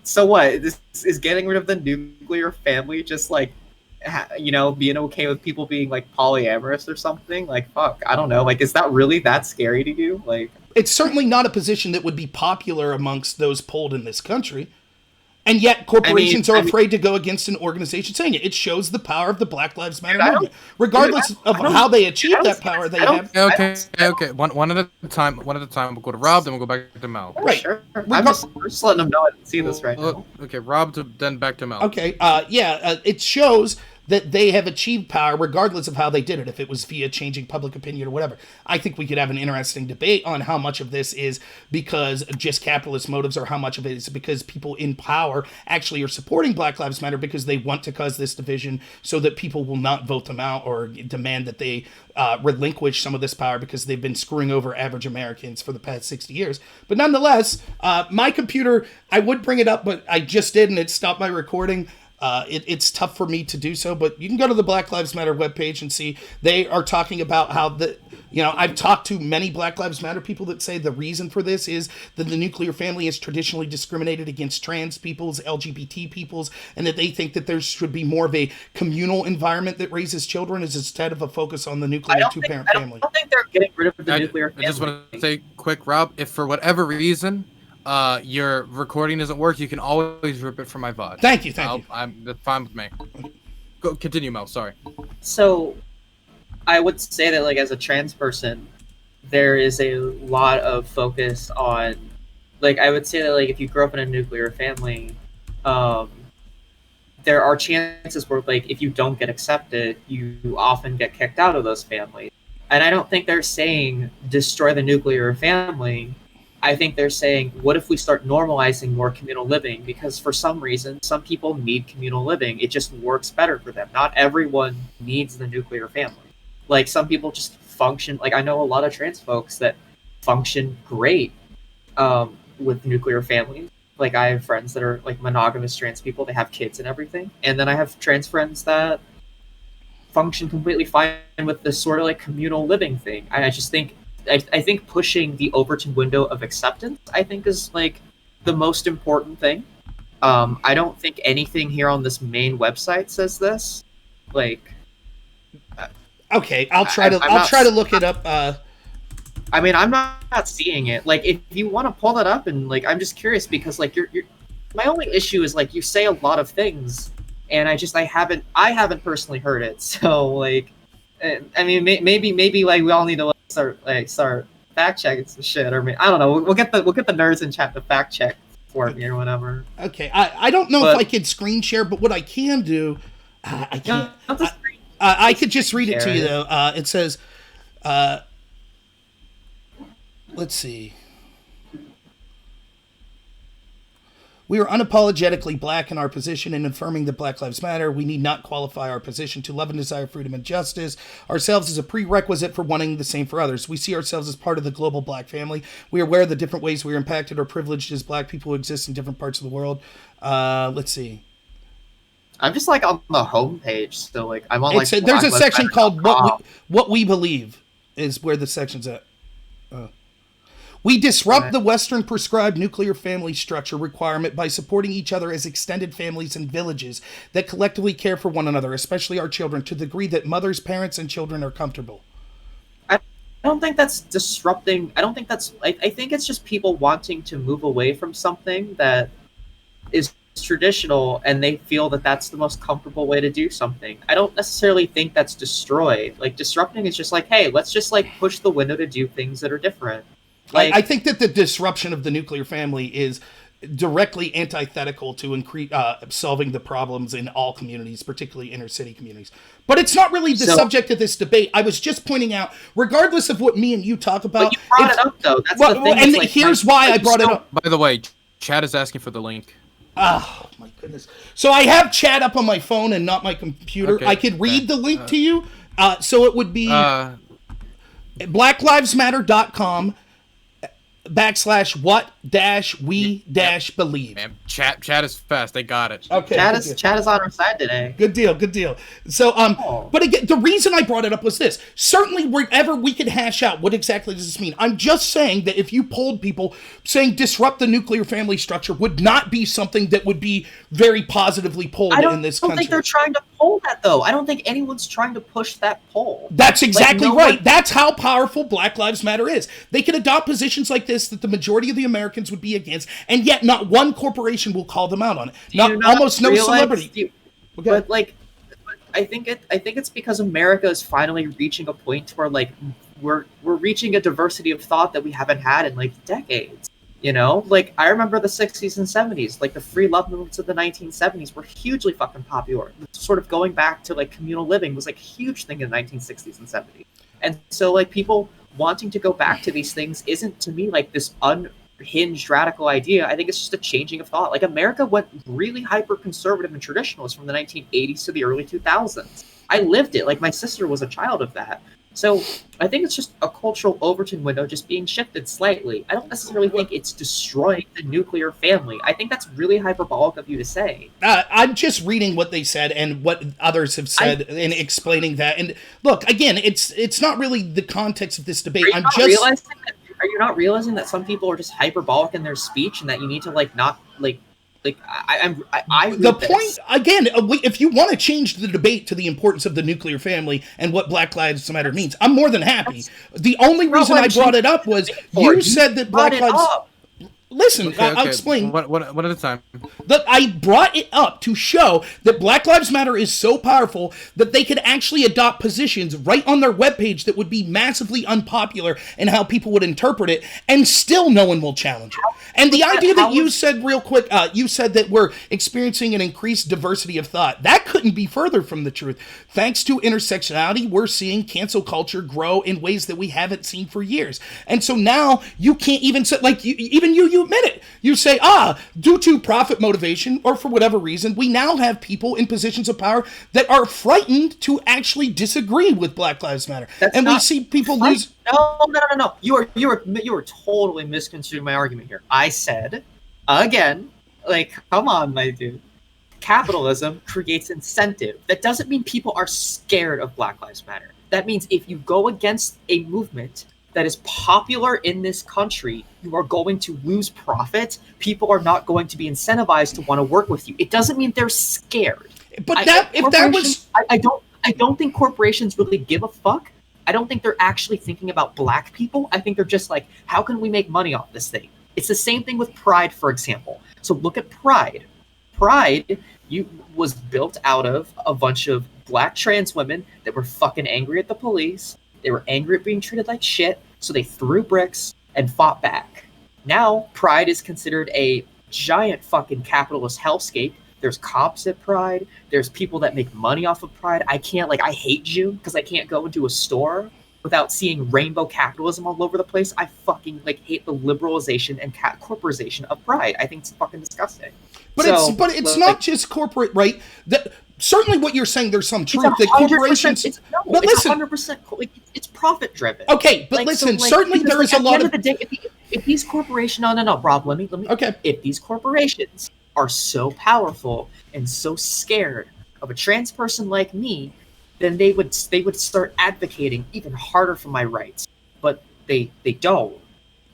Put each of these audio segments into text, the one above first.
so what? This is getting rid of the nuclear family just like, being okay with people being like polyamorous or something? Like, fuck, I don't know. Like, is that really that scary to you? Like, It's certainly not a position that would be popular amongst those polled in this country. And yet, I mean, corporations are I mean, afraid to go against an organization saying it. It shows the power of the Black Lives Matter dude, I don't, movement. Regardless of I don't, how they dude, I achieve don't that see power, this. they have. Okay, okay. One at a time. One at a time. We'll go to Rob, then we'll go back to Mel. Yeah, Right. sure. I'm just letting them know I didn't see this right now. Okay, Rob to then back to Mel. Okay, it shows that they have achieved power regardless of how they did it, if it was via changing public opinion or whatever. I think we could have an interesting debate on how much of this is because of just capitalist motives or how much of it is because people in power actually are supporting Black Lives Matter because they want to cause this division so that people will not vote them out or demand that they relinquish some of this power because they've been screwing over average Americans for the past 60 years. But nonetheless, my computer, I would bring it up, but I just did and it stopped my recording. It's tough for me to do so, but you can go to the Black Lives Matter webpage and see they are talking about how I've talked to many Black Lives Matter people that say the reason for this is that the nuclear family is traditionally discriminated against trans peoples, LGBT peoples, and that they think that there should be more of a communal environment that raises children as instead of a focus on the nuclear two-parent family. I don't think they're getting rid of the nuclear family. I just want to say quick, Rob, if for whatever reason your recording doesn't work, you can always rip it from my VOD. Thank you. That's fine with me. Go continue, Mel. Sorry. So, I would say that like as a trans person, there is a lot of focus on, like I would say that like if you grow up in a nuclear family, there are chances where like if you don't get accepted, you often get kicked out of those families. And I don't think they're saying destroy the nuclear family. I think they're saying, what if we start normalizing more communal living? Because for some reason, some people need communal living. It just works better for them. Not everyone needs the nuclear family. Like some people just function. Like I know a lot of trans folks that function great with nuclear families. Like I have friends that are like monogamous trans people. They have kids and everything. And then I have trans friends that function completely fine with this sort of like communal living thing. I just think I think pushing the Overton window of acceptance, I think, is like the most important thing. I don't think anything here on this main website says this. Like, okay, I'll try to look it up. I mean, I'm not seeing it. Like, if you want to pull that up, and like, I'm just curious because like you're my only issue is like you say a lot of things, and I haven't personally heard it. So like, I mean, maybe like we all need to start fact checking some shit, or I don't know. We'll get the nerds in chat to fact check for me or whatever. Okay, I don't know if I can screen share, but what I can do, I can't. I could just read it to you though. It says, let's see. We are unapologetically black in our position in affirming that Black Lives Matter. We need not qualify our position to love and desire freedom and justice ourselves as a prerequisite for wanting the same for others. We see ourselves as part of the global black family. We are aware of the different ways we are impacted or privileged as black people who exist in different parts of the world. Let's see. I'm just like on the homepage still. Like I'm on like there's a section called what we believe is where the section's at. We disrupt the Western prescribed nuclear family structure requirement by supporting each other as extended families and villages that collectively care for one another, especially our children, to the degree that mothers, parents, and children are comfortable. I don't think that's disrupting. I don't think that's. I think it's just people wanting to move away from something that is traditional, and they feel that that's the most comfortable way to do something. I don't necessarily think that's destroyed. Like disrupting is just like, hey, let's just like push the window to do things that are different. Like, I think that the disruption of the nuclear family is directly antithetical to solving the problems in all communities, particularly inner city communities. But it's not really the subject of this debate. I was just pointing out, regardless of what me and you talk about. But you brought it up, though. That's the thing. And like, here's why I brought it up. By the way, Chad is asking for the link. Oh, my goodness. So I have chat up on my phone and not my computer. Okay. I could read the link to you. So it would be blacklivesmatter.com what dash we dash believe. Man, chat is fast. They got it. Okay. Chad is on our side today. Good deal. So, but again, the reason I brought it up was this. Certainly, wherever we could hash out what exactly does this mean, I'm just saying that if you polled people saying disrupt the nuclear family structure would not be something that would be very positively polled in this country. I don't think they're trying to poll that, though. I don't think anyone's trying to push that poll. That's exactly right. That's how powerful Black Lives Matter is. They can adopt positions like this that the majority of the Americans would be against, and yet not one corporation will call them out on it. Almost no celebrity. But I think it's because America is finally reaching a point where like we're reaching a diversity of thought that we haven't had in like decades. You know, like I remember the 60s and 70s, like the free love movements of the 1970s were hugely fucking popular. Sort of going back to like communal living was like a huge thing in the 1960s and 70s. And so like people wanting to go back to these things isn't to me like this unhinged radical idea. I think it's just a changing of thought. Like America went really hyper conservative and traditionalist from the 1980s to the early 2000s. I lived it. Like my sister was a child of that. So I think it's just a cultural Overton window just being shifted slightly. I don't necessarily think it's destroying the nuclear family. I think that's really hyperbolic of you to say. I'm just reading what they said and what others have said in explaining that. And look, again, it's not really the context of this debate. Are you not realizing that some people are just hyperbolic in their speech and that you need to like not like the point again, if you want to change the debate to the importance of the nuclear family and what Black Lives Matter means, I'm more than happy. The only reason I brought it up was you said that Black Lives. Listen, okay. I'll explain. One at a time. I brought it up to show that Black Lives Matter is so powerful that they could actually adopt positions right on their webpage that would be massively unpopular in how people would interpret it, and still no one will challenge it. And the idea that you said real quick, you said that we're experiencing an increased diversity of thought. That couldn't be further from the truth. Thanks to intersectionality, we're seeing cancel culture grow in ways that we haven't seen for years. And so now you can't even say, like, you admit it. You say, due to profit motivation or for whatever reason, we now have people in positions of power that are frightened to actually disagree with Black Lives Matter. We see people lose. No. You are totally misconstruing my argument here. I said, again, like, come on, my dude. Capitalism creates incentive. That doesn't mean people are scared of Black Lives Matter. That means if you go against a movement that is popular in this country, you are going to lose profit. People are not going to be incentivized to want to work with you. It doesn't mean they're scared. But I don't think corporations really give a fuck. I don't think they're actually thinking about Black people. I think they're just like, how can we make money off this thing? It's the same thing with Pride, for example. So look at Pride. Pride was built out of a bunch of Black trans women that were fucking angry at the police. They were angry at being treated like shit, so they threw bricks and fought back. Now, Pride is considered a giant fucking capitalist hellscape. There's cops at Pride. There's people that make money off of Pride. I hate June because I can't go into a store without seeing rainbow capitalism all over the place. I fucking hate the liberalization and corporatization of Pride. I think it's fucking disgusting. But it's not just corporate, right? Certainly what you're saying, there's some truth that corporations... It's 100%... It's profit driven. Okay, but listen, certainly there is a lot of... At the end of the day, if these corporations... No, Rob, let me... Okay. If these corporations are so powerful and so scared of a trans person like me, then they would start advocating even harder for my rights. But they don't.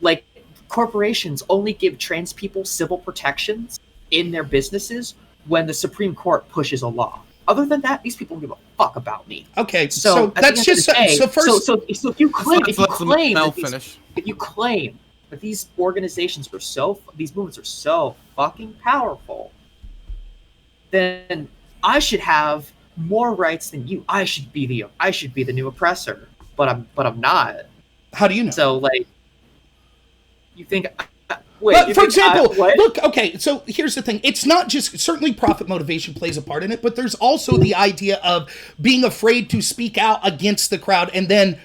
Like, corporations only give trans people civil protections in their businesses when the Supreme Court pushes a law. Other than that, these people don't give a fuck about me. Okay, so that's just so if you claim that these organizations are these movements are so fucking powerful, then I should have more rights than you. I should be the new oppressor, but I'm not. How do you know? So you think? For example, look, okay, so here's the thing. It's not just, certainly profit motivation plays a part in it, but there's also the idea of being afraid to speak out against the crowd and then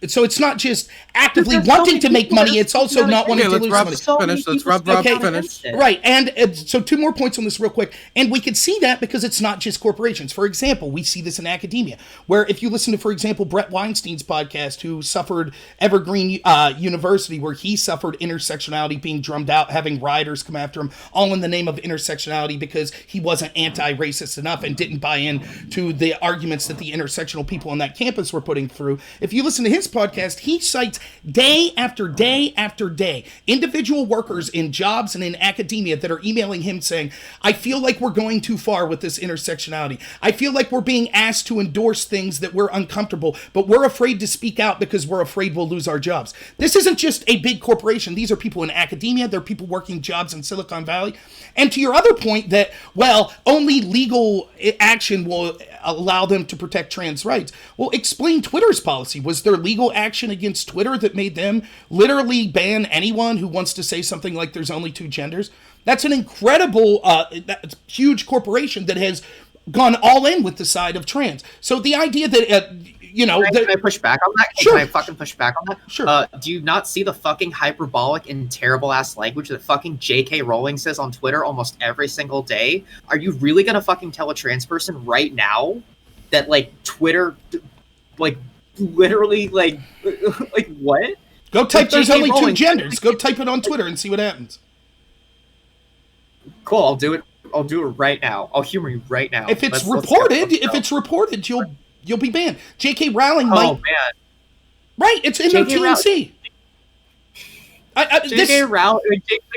So it's not just actively There's so wanting many to make people money, that it's also are not wanting Okay, to let's lose Rob money. so many finish. Let's people Rob speak out finish. against it. Right, and so 2 more points on this real quick. And we could see that because it's not just corporations. For example, we see this in academia, where if you listen to, for example, Brett Weinstein's podcast, who suffered Evergreen University, where he suffered intersectionality being drummed out, having rioters come after him, all in the name of intersectionality because he wasn't anti-racist enough and didn't buy in to the arguments that the intersectional people on that campus were putting through. If you listen to his podcast, he cites day after day after day individual workers in jobs and in academia that are emailing him saying, I feel like we're going too far with this intersectionality. I feel like we're being asked to endorse things that we're uncomfortable, but we're afraid to speak out because we're afraid we'll lose our jobs. This isn't just a big corporation. These are people in academia. They're people working jobs in Silicon Valley. And to your other point that, well, only legal action will allow them to protect trans rights. Well, explain Twitter's policy. Was there legal action against Twitter that made them literally ban anyone who wants to say something like there's only 2 genders? That's an incredible, huge corporation that has gone all in with the side of trans. So the idea that, Can I push back on that? Sure. Can I fucking push back on that? Sure. Do you not see the fucking hyperbolic and terrible ass language that fucking J.K. Rowling says on Twitter almost every single day? Are you really gonna fucking tell a trans person right now that like Twitter, like literally like like what? Go type Like, there's J.K. only 2 Rowling- genders. Go type it on Twitter and see what happens. Cool, I'll do it. I'll do it right now. I'll humor you right now. If it's Let's reported, go. if it's reported, you'll be banned. J.K. Rowling Oh might. man, Right, it's in their J.K. Rowling- TNC.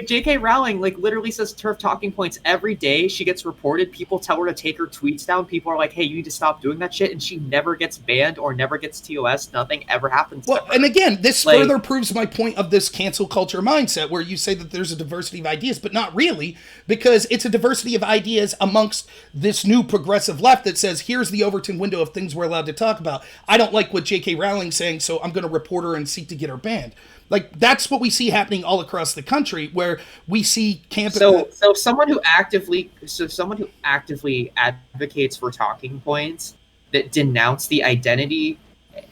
J.K. Rowling like literally says turf talking points every day. She gets reported. People tell her to take her tweets down. People are like, "Hey, you need to stop doing that shit," and she never gets banned or never gets TOS. Nothing ever happens. Well, to her. and again, this Like- further proves my point of this cancel culture mindset, where you say that there's a diversity of ideas, but not really, because it's a diversity of ideas amongst this new progressive left that says, here's the Overton window of things we're allowed to talk about. I don't like what J.K. Rowling's saying, so I'm going to report her and seek to get her banned. Like, that's what we see happening all across the country, where we see campus. So someone who actively advocates for talking points that denounce the identity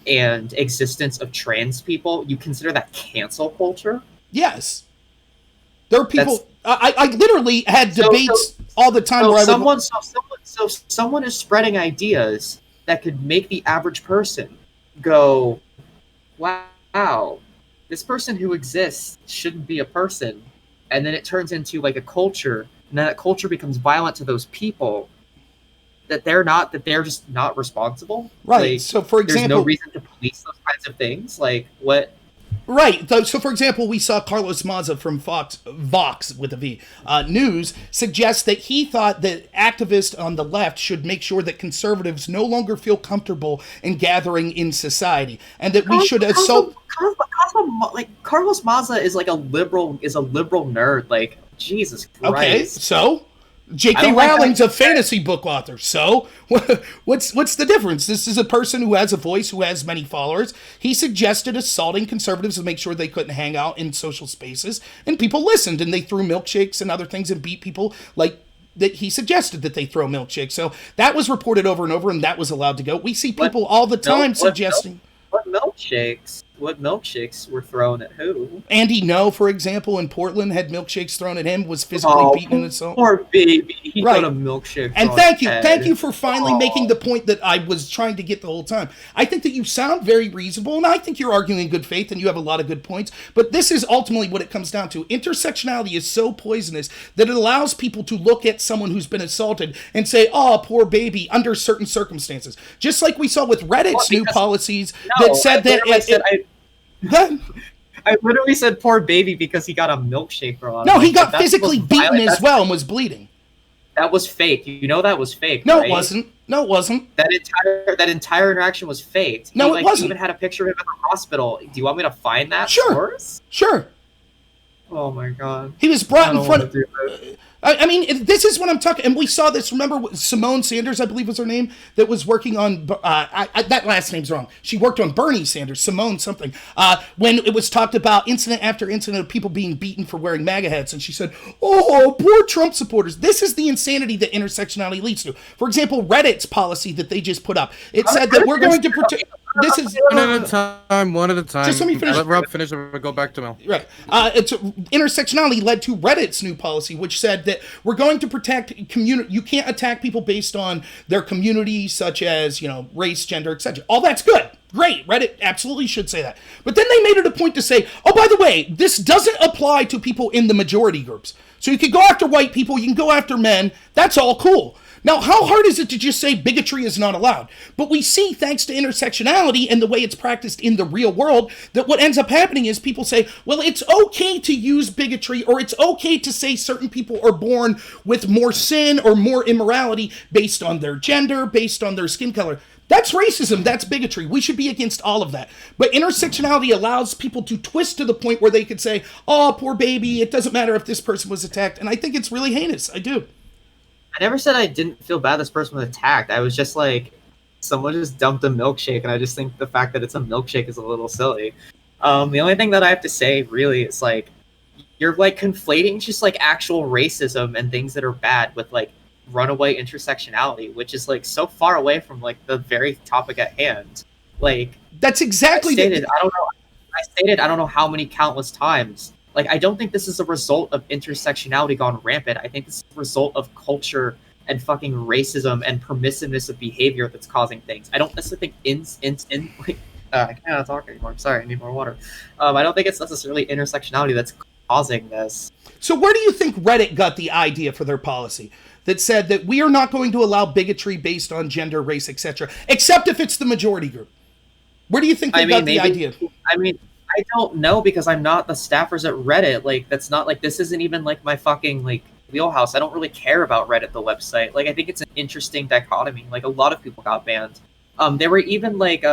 and existence of trans people, you consider that cancel culture? Yes. There are people. I literally had debates all the time where someone is spreading ideas that could make the average person go, wow, this person who exists shouldn't be a person. And then it turns into like a culture, and then that culture becomes violent to those people that they're just not responsible. Right. Like, So, for example, there's no reason to police those kinds of things. Like what? Right. So, for example, we saw Carlos Maza from Vox with a V News suggest that he thought that activists on the left should make sure that conservatives no longer feel comfortable in gathering in society, and that we should assault. Carlos Maza is like a liberal nerd. Like Jesus Christ. Okay, so J.K. don't like Rowling's that. a fantasy book author. So what's the difference? This is a person who has a voice, who has many followers. He suggested assaulting conservatives to make sure they couldn't hang out in social spaces, and people listened, and they threw milkshakes and other things and beat people like that he suggested that they throw milkshakes. So that was reported over and over, and that was allowed to go. We see people all the time suggesting. What milkshakes were thrown at who? Andy No, for example, in Portland, had milkshakes thrown at him, was physically beaten and assaulted. Poor baby. He Right. got a milkshake. And on thank his you. head. Thank you for finally making the point that I was trying to get the whole time. I think that you sound very reasonable, and I think you're arguing in good faith, and you have a lot of good points. But this is ultimately what it comes down to. Intersectionality is so poisonous that it allows people to look at someone who's been assaulted and say, oh, poor baby, under certain circumstances. Just like we saw with Reddit's new policies that said that... I literally said poor baby because he got a milkshake thrown. No, he got physically beaten as well and was bleeding. That was fake. You know that was fake. No, right? it wasn't. No, it wasn't. That entire interaction was faked. No, he, it wasn't. Even had a picture of him at the hospital. Do you want me to find that Sure. source? Sure. Oh my god. He was brought in front of... of. I mean, this is what I'm talking... And we saw this, remember, Simone Sanders, I believe was her name, that was working on... that last name's wrong. She worked on Bernie Sanders, Simone something, when it was talked about incident after incident of people being beaten for wearing MAGA hats, and she said, oh, poor Trump supporters. This is the insanity that intersectionality leads to. For example, Reddit's policy that they just put up. It said that we're going to protect... this is One at a time. Just let me finish. Let Rob finish and we'll go back to Mel. Right. Intersectionality led to Reddit's new policy, which said that we're going to protect community. You can't attack people based on their community, such as, race, gender, etc. All that's good. Great. Reddit absolutely should say that. But then they made it a point to say, oh, by the way, this doesn't apply to people in the majority groups. So you can go after white people, you can go after men. That's all cool. Now, how hard is it to just say bigotry is not allowed? But we see, thanks to intersectionality and the way it's practiced in the real world, that what ends up happening is people say, well, it's okay to use bigotry, or it's okay to say certain people are born with more sin or more immorality based on their gender, based on their skin color. That's racism. That's bigotry. We should be against all of that. But intersectionality allows people to twist to the point where they could say, oh, poor baby, it doesn't matter if this person was attacked. And I think it's really heinous. I do. I never said I didn't feel bad this person was attacked. I was just like, someone just dumped a milkshake, and I just think the fact that it's a milkshake is a little silly. The only thing that I have to say, really, is like, you're like conflating just like actual racism and things that are bad with like runaway intersectionality, which is like so far away from like the very topic at hand. Like, that's exactly I stated I don't know how many countless times. Like, I don't think this is a result of intersectionality gone rampant. I think this is a result of culture and fucking racism and permissiveness of behavior that's causing things. I don't necessarily think I cannot talk anymore. I'm sorry, I need more water. I don't think it's necessarily intersectionality that's causing this. So where do you think Reddit got the idea for their policy that said that we are not going to allow bigotry based on gender, race, etc., except if it's the majority group? Where do you think they got the idea? I mean, I don't know, because I'm not the staffers at Reddit. Like, that's not like, this isn't even like my fucking like wheelhouse. I don't really care about Reddit, the website. Like, I think it's an interesting dichotomy. Like, a lot of people got banned. There were even like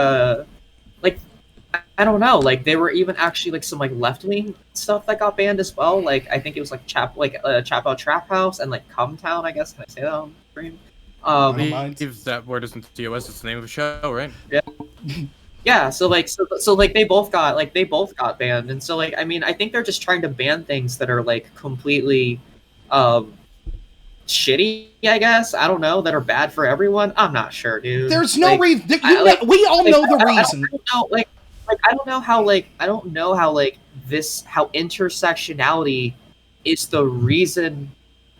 I don't know, like there were even actually like some like left-wing stuff that got banned as well. Like, I think it was like Chapo Trap House and like Come Town, I guess. Can I say that on stream? If that word isn't TOS, it's the name of the show, right? Yeah. Yeah, so they both got banned, and so like, I mean, I think they're just trying to ban things that are like completely shitty, I guess. I don't know, that are bad for everyone. I'm not sure, dude. There's no reason. We all know the reason. I don't know how intersectionality is the reason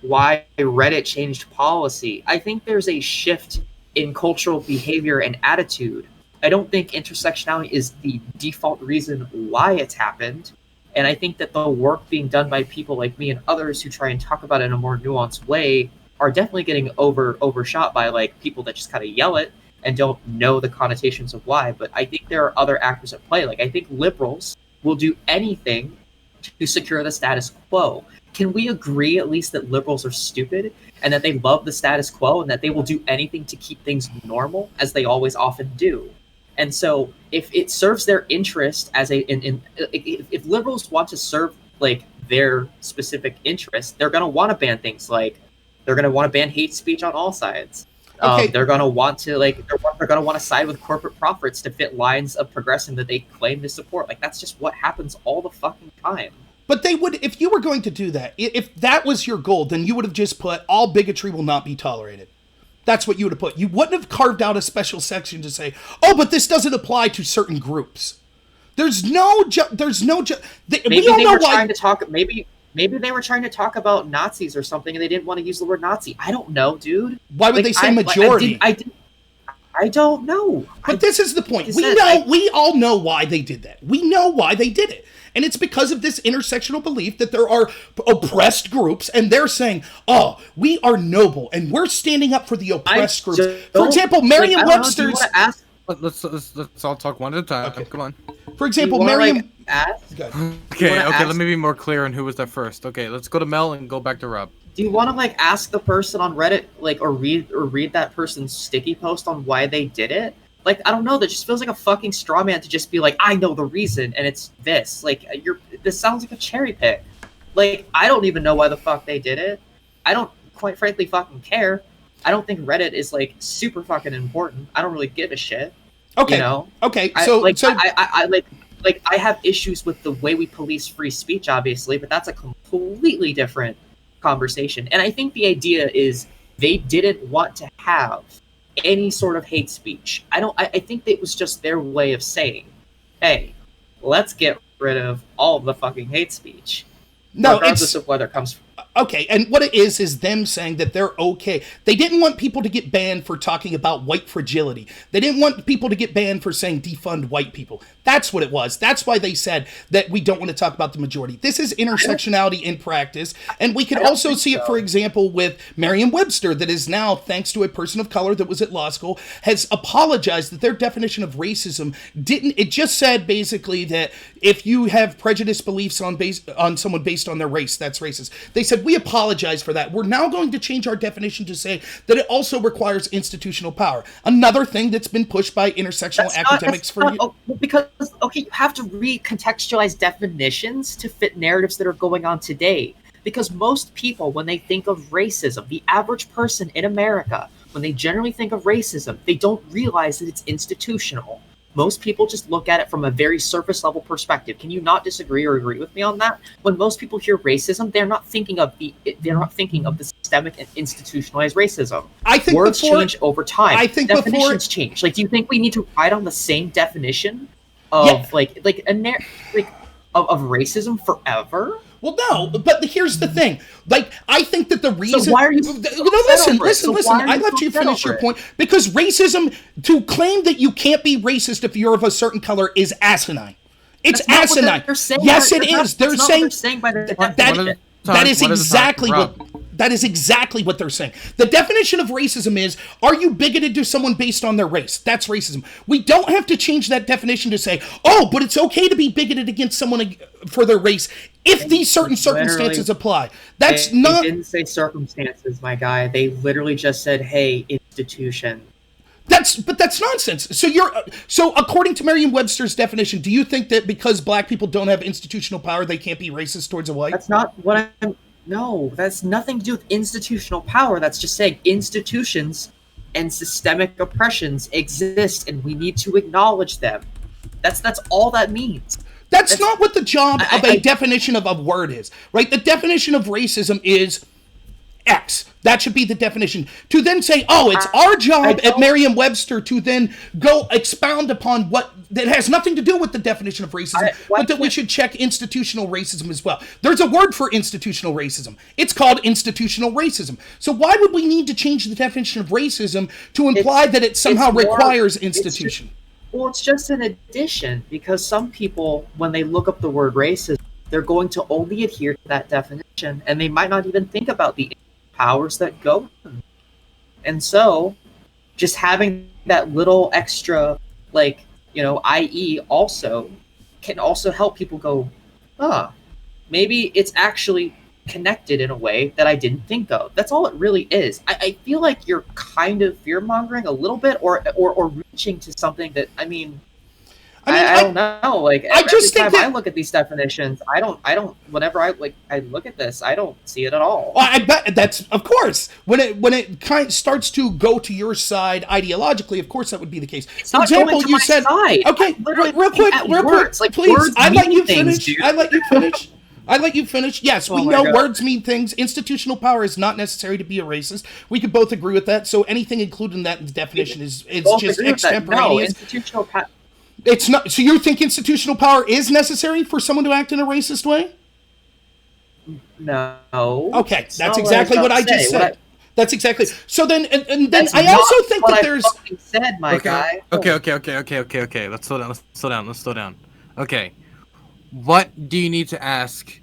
why Reddit changed policy. I think there's a shift in cultural behavior and attitude. I don't think intersectionality is the default reason why it's happened. And I think that the work being done by people like me and others who try and talk about it in a more nuanced way are definitely getting overshot by like people that just kind of yell it and don't know the connotations of why. But I think there are other actors at play. Like, I think liberals will do anything to secure the status quo. Can we agree at least that liberals are stupid and that they love the status quo and that they will do anything to keep things normal, as they always often do? And so if it serves their interest as if liberals want to serve like their specific interest, they're going to want to ban things like, they're going to want to ban hate speech on all sides. Okay. They're going to want to they're going to want to side with corporate profits to fit lines of progressive that they claim to support. Like, that's just what happens all the fucking time. But they would, if you were going to do that, if that was your goal, then you would have just put all bigotry will not be tolerated. That's what you would have put. You wouldn't have carved out a special section to say, oh, but this doesn't apply to certain groups. Maybe they were trying to talk about Nazis or something, and they didn't want to use the word Nazi. I don't know, dude. Why would they say majority? I don't know. But this is the point. We all know why they did that. We know why they did it. And it's because of this intersectional belief that there are oppressed groups, and they're saying, oh, we are noble, and we're standing up for the oppressed groups. For example, Merriam-Webster's... Let's all talk one at a time. Okay. Come on. For example, Merriam... Okay, let me be more clear on who was that first. Okay, let's go to Mel and go back to Rob. Do you want to like ask the person on Reddit, like, or read that person's sticky post on why they did it? Like, I don't know, that just feels like a fucking straw man to just be like, I know the reason, and it's this. Like, this sounds like a cherry pick. Like, I don't even know why the fuck they did it. I don't, quite frankly, fucking care. I don't think Reddit is, like, super fucking important. I don't really give a shit. Okay. You know? Okay, I have issues with the way we police free speech, obviously, but that's a completely different conversation. And I think the idea is they didn't want to have any sort of hate speech. I think it was just their way of saying, hey, let's get rid of all of the fucking hate speech, No, regardless it's of whether it comes from. okay, and what it is them saying that they're okay. They didn't want people to get banned for talking about white fragility. They didn't want people to get banned for saying defund white people. That's what it was. That's why they said that we don't want to talk about the majority. This is intersectionality in practice, and we can also see it, for example, with Merriam-Webster, that is now, thanks to a person of color that was at law school, has apologized that their definition of racism didn't. It just said basically that if you have prejudiced beliefs on someone based on their race, that's racist. They said, we apologize for that. We're now going to change our definition to say that it also requires institutional power. Another thing that's been pushed by intersectional academics for years. Because, okay, you have to recontextualize definitions to fit narratives that are going on today. Because most people, when they think of racism, the average person in America, when they generally think of racism, they don't realize that it's institutional. Most people just look at it from a very surface level perspective. Can you not disagree or agree with me on that? When most people hear racism, they're not thinking of the systemic and institutionalized racism. I think words change over time. I think definitions change. Like, do you think we need to write on the same definition of of racism forever? Well, no, but here's the thing. Like, I think that the reason... So why are you listen. I let you finish your point. Because racism, to claim that you can't be racist if you're of a certain color is asinine. It's asinine. Yes, it is. They're saying by the that is exactly what they're saying. The definition of racism is, are you bigoted to someone based on their race? That's racism. We don't have to change that definition to say, oh, but it's okay to be bigoted against someone for their race if these certain circumstances apply. That's not... They didn't say circumstances, my guy. They literally just said, hey, institution. But that's nonsense. So according to Merriam-Webster's definition, do you think that because black people don't have institutional power, they can't be racist towards a white? That's not what I'm... No, that's nothing to do with institutional power. That's just saying institutions and systemic oppressions exist, and we need to acknowledge them. That's all that means. That's not what the job of a definition of a word is, right? The definition of racism is X. That should be the definition. To then say, oh, it's our job at Merriam-Webster to then go expound upon what that has nothing to do with the definition of racism, but that we should check institutional racism as well. There's a word for institutional racism. It's called institutional racism. So why would we need to change the definition of racism to imply that it somehow requires institution? It's just an addition, because some people, when they look up the word racism, they're going to only adhere to that definition, and they might not even think about the powers that go. And so, just having that little extra, IE also can also help people go, maybe it's actually connected in a way that I didn't think of. That's all it really is. I feel like you're kind of fear-mongering a little bit, or reaching to something that, I don't know. Like, every time I look at these definitions, I don't. Whenever I look at this, I don't see it at all. Well, I bet that's, of course, when it kind of starts to go to your side ideologically, of course that would be the case. For example, you said, side. Okay, real quick, please. I let you finish. I let you finish. Yes, we know words mean things. Institutional power is not necessary to be a racist. We could both agree with that. So anything included in that definition is just extemporaneous. No, institutional power. It's not. So you think institutional power is necessary for someone to act in a racist way? No. Okay, that's exactly what I just said. That's exactly. So then, and then I also think that there's. Said, my guy. Okay. Let's slow down. Okay, what do you need to ask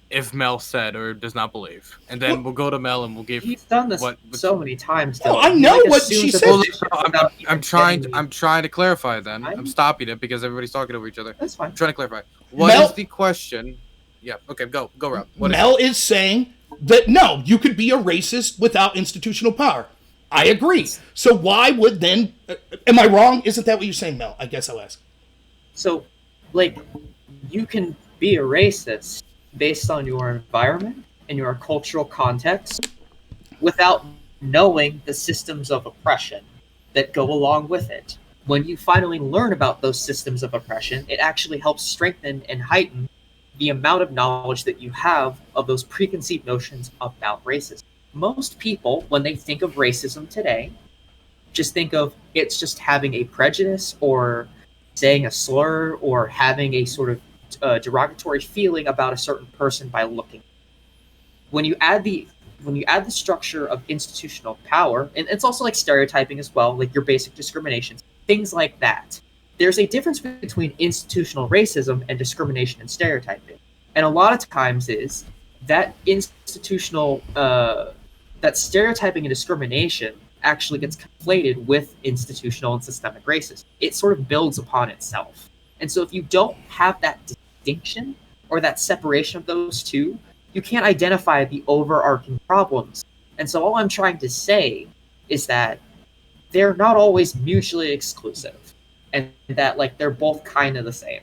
if Mel said or does not believe? And then we'll go to Mel and we'll give. He's done this so many times. Oh, I know what she said. Well, I'm trying to clarify. Then I'm stopping it because everybody's talking over each other. That's fine. I'm trying to clarify. What is the question? Yeah. Okay. Go, Rob. Mel is saying that no, you could be a racist without institutional power. I agree. So why would then? Am I wrong? Isn't that what you're saying, Mel? I guess I'll ask. So, you can be a racist based on your environment and your cultural context without knowing the systems of oppression that go along with it. When you finally learn about those systems of oppression, it actually helps strengthen and heighten the amount of knowledge that you have of those preconceived notions about racism. Most people, when they think of racism today, just think of it's just having a prejudice or saying a slur or having a sort of derogatory feeling about a certain person by looking. When you add the structure of institutional power, and it's also like stereotyping as well, like your basic discriminations, things like that. There's a difference between institutional racism and discrimination and stereotyping, and a lot of times is that institutional that stereotyping and discrimination actually gets conflated with institutional and systemic racism. It sort of builds upon itself, and so if you don't have that distinction or that separation of those two, you can't identify the overarching problems. And so all I'm trying to say is that they're not always mutually exclusive and that like they're both kind of the same.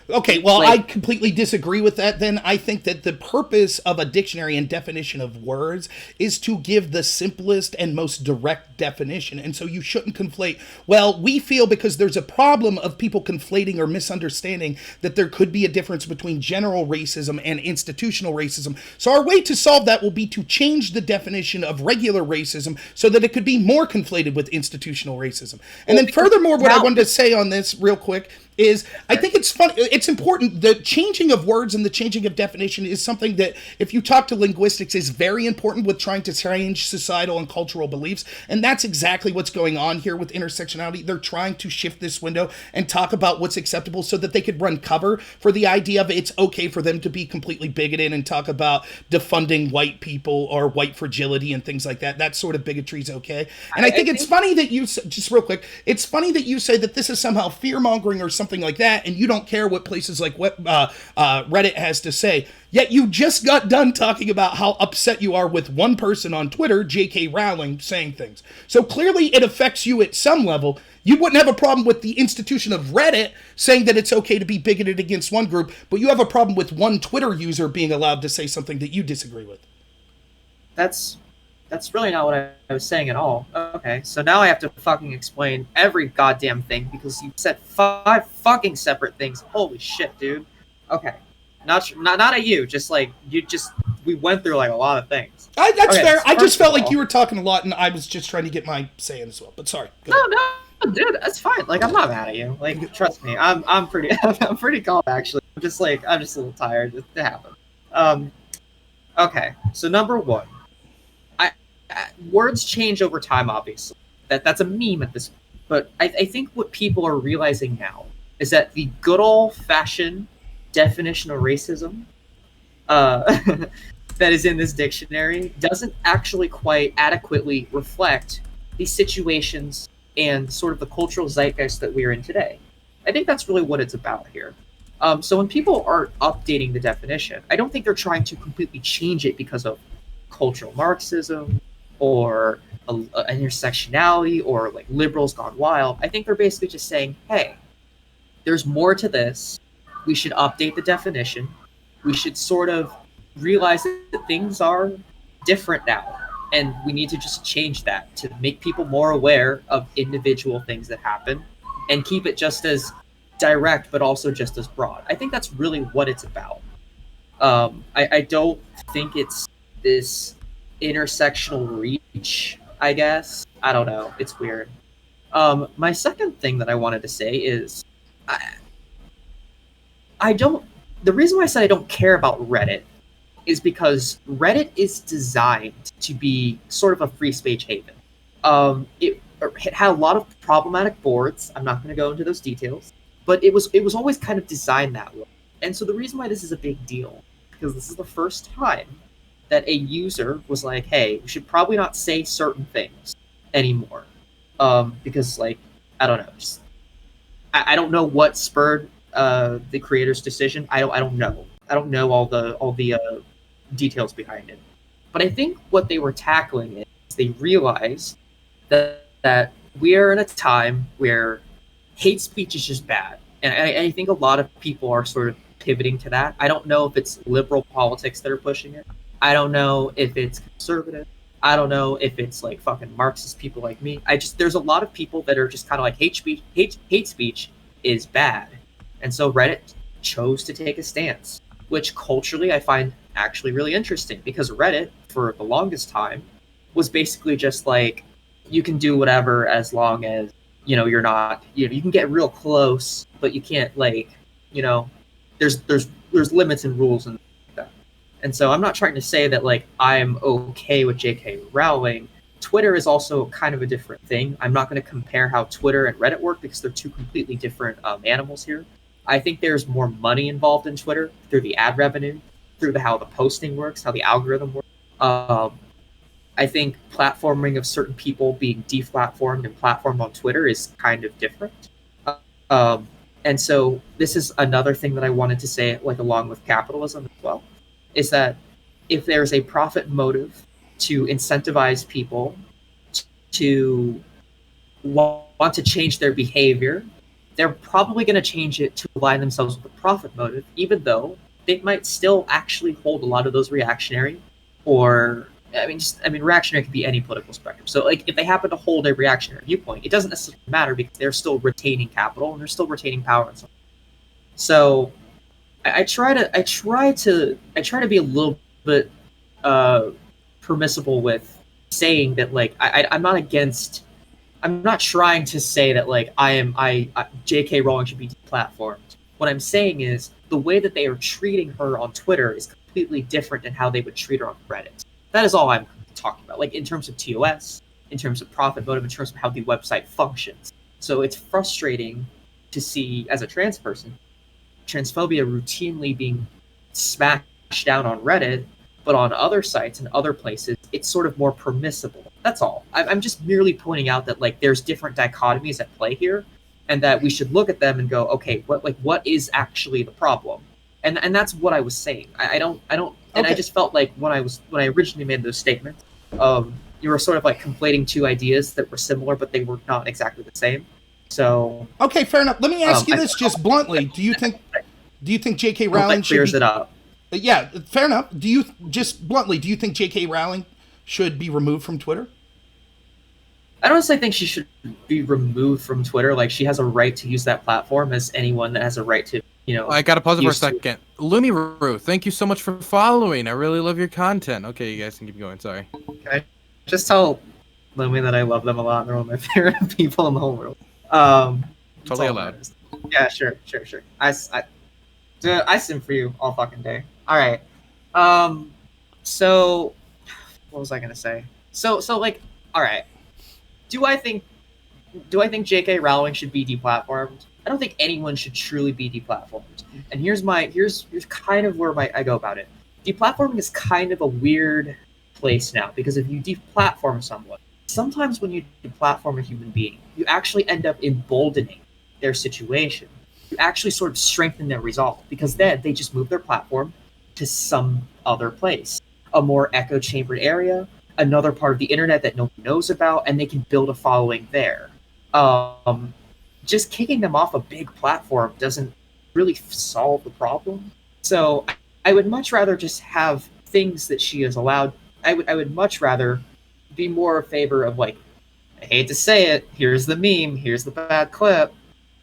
Okay, well, I Like completely disagree with that then. I think that the purpose of a dictionary and definition of words is to give the simplest and most direct definition. And so you shouldn't conflate, well, we feel because there's a problem of people conflating or misunderstanding that there could be a difference between general racism and institutional racism. So our way to solve that will be to change the definition of regular racism so that it could be more conflated with institutional racism. And then furthermore, what I wanted to say on this real quick is I think it's fun. It's important. The changing of words and the changing of definition is something that, if you talk to linguistics, is very important with trying to change societal and cultural beliefs. And that's exactly what's going on here with intersectionality. They're trying to shift this window and talk about what's acceptable so that they could run cover for the idea of it's okay for them to be completely bigoted and talk about defunding white people or white fragility and things like that. That sort of bigotry is okay. And I think it's funny that you, just real quick, it's funny that you say that this is somehow fear-mongering or something like that, and you don't care what places like Reddit has to say. Yet you just got done talking about how upset you are with one person on Twitter, J.K. Rowling, saying things. So clearly it affects you at some level. You wouldn't have a problem with the institution of Reddit saying that it's okay to be bigoted against one group, but you have a problem with one Twitter user being allowed to say something that you disagree with. that's really not what I was saying at all. Okay, so now I have to fucking explain every goddamn thing because you said 5 fucking separate things. Holy shit, dude. Okay, not at you. Just like we went through like a lot of things. That's okay, fair. so I just felt like you were talking a lot, and I was just trying to get my say in as well. But sorry. No, dude, that's fine. Like I'm not mad at you. Like trust me, I'm pretty I'm pretty calm actually. I'm just a little tired. It happened. Okay, so number one. Words change over time, obviously. That's a meme at this point. But I think what people are realizing now is that the good old-fashioned definition of racism that is in this dictionary doesn't actually quite adequately reflect the situations and sort of the cultural zeitgeist that we're in today. I think that's really what it's about here. So when people are updating the definition, I don't think they're trying to completely change it because of cultural Marxism or an intersectionality or like liberals gone wild. I think they're basically just saying, hey, there's more to this. We should update the definition. We should sort of realize that things are different now. And we need to just change that to make people more aware of individual things that happen and keep it just as direct, but also just as broad. I think that's really what it's about. I don't think it's this intersectional reach, I guess. I don't know. It's weird. My second thing that I wanted to say is I don't. The reason why I said I don't care about Reddit is because Reddit is designed to be sort of a free speech haven. It had a lot of problematic boards. I'm not going to go into those details, but it was always kind of designed that way. And so the reason why this is a big deal because this is the first time that a user was like, "Hey, we should probably not say certain things anymore," because like I don't know, I don't know what spurred the creator's decision. I don't know. I don't know all the details behind it. But I think what they were tackling is they realized that we are in a time where hate speech is just bad, and I think a lot of people are sort of pivoting to that. I don't know if it's liberal politics that are pushing it. I don't know if it's conservative. I don't know if it's like fucking Marxist people like me. There's a lot of people that are just kind of like hate speech is bad. And so Reddit chose to take a stance, which culturally I find actually really interesting because Reddit for the longest time was basically just like you can do whatever as long as you're not you can get real close, but you can't like there's limits and rules and that. And so I'm not trying to say that like I'm okay with J.K. Rowling. Twitter is also kind of a different thing. I'm not going to compare how Twitter and Reddit work because they're two completely different animals here. I think there's more money involved in Twitter through the ad revenue, through how the posting works, how the algorithm works. I think platforming of certain people being deplatformed and platformed on Twitter is kind of different. Um, and so this is another thing that I wanted to say, like along with capitalism as well, is that if there's a profit motive to incentivize people to want to change their behavior, they're probably going to change it to align themselves with a profit motive, even though they might still actually hold a lot of those reactionary or reactionary could be any political spectrum. So, like, if they happen to hold a reactionary viewpoint, it doesn't necessarily matter because they're still retaining capital and they're still retaining power and so on. So, I try to be a little bit permissible with saying that, like, I'm not against. I'm not trying to say that like J.K. Rowling should be deplatformed. What I'm saying is the way that they are treating her on Twitter is completely different than how they would treat her on Reddit. That is all I'm talking about. Like in terms of TOS, in terms of profit motive, in terms of how the website functions. So it's frustrating to see as a trans person, transphobia routinely being smashed down on Reddit, but on other sites and other places, it's sort of more permissible. That's all. I'm just merely pointing out that like there's different dichotomies at play here, and that we should look at them and go, okay, what is actually the problem? And that's what I was saying. I don't, and Okay. I just felt like when I originally made those statements, you were sort of like conflating two ideas that were similar, but they were not exactly the same. So Okay, fair enough. Let me ask you I this just bluntly. Do you think J.K. hope Rowling that should clears be it up. Yeah, fair enough. Do you think J.K. Rowling should be removed from Twitter? I don't necessarily think she should be removed from Twitter. Like she has a right to use that platform as anyone that has a right to, I gotta pause it for a use to. second. Lumiru, thank you so much for following. I really love your content. Okay, you guys can keep going. Sorry. Can I just tell Lumi that I love them a lot and they're one of my favorite people in the whole world. That's Totally all that allowed. matters. Yeah, sure. Dude, I sim for you all fucking day. All right. So what was I gonna say? So like, all right. Do I think J.K. Rowling should be deplatformed? I don't think anyone should truly be deplatformed. And here's kind of where I go about it. Deplatforming is kind of a weird place now because if you deplatform someone, sometimes when you deplatform a human being, you actually end up emboldening their situation. You actually sort of strengthen their resolve because then they just move their platform to some other place, a more echo chambered area, another part of the internet that nobody knows about, and they can build a following there. Um, just kicking them off a big platform doesn't really solve the problem. So I would much rather just have things that she is allowed. I would much rather be more in favor of like, I hate to say it, here's the meme, here's the bad clip,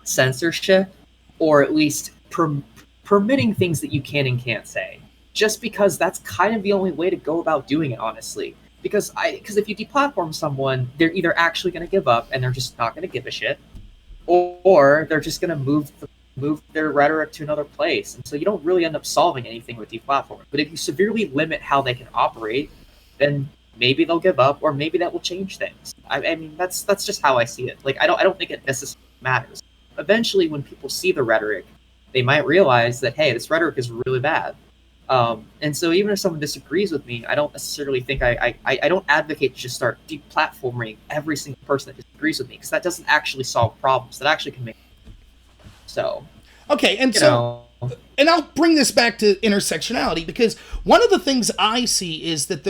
censorship, or at least permitting things that you can and can't say. Just because that's kind of the only way to go about doing it, honestly. Because if you deplatform someone, they're either actually going to give up and they're just not going to give a shit, or they're just going to move their rhetoric to another place. And so you don't really end up solving anything with deplatforming. But if you severely limit how they can operate, then maybe they'll give up, or maybe that will change things. I mean, that's just how I see it. Like I don't think it necessarily matters. Eventually, when people see the rhetoric, they might realize that hey, this rhetoric is really bad. And so even if someone disagrees with me, I don't necessarily think I don't advocate to just start deplatforming every single person that disagrees with me because that doesn't actually solve problems. That actually can make so Okay, and you so know and I'll bring this back to intersectionality because one of the things I see is that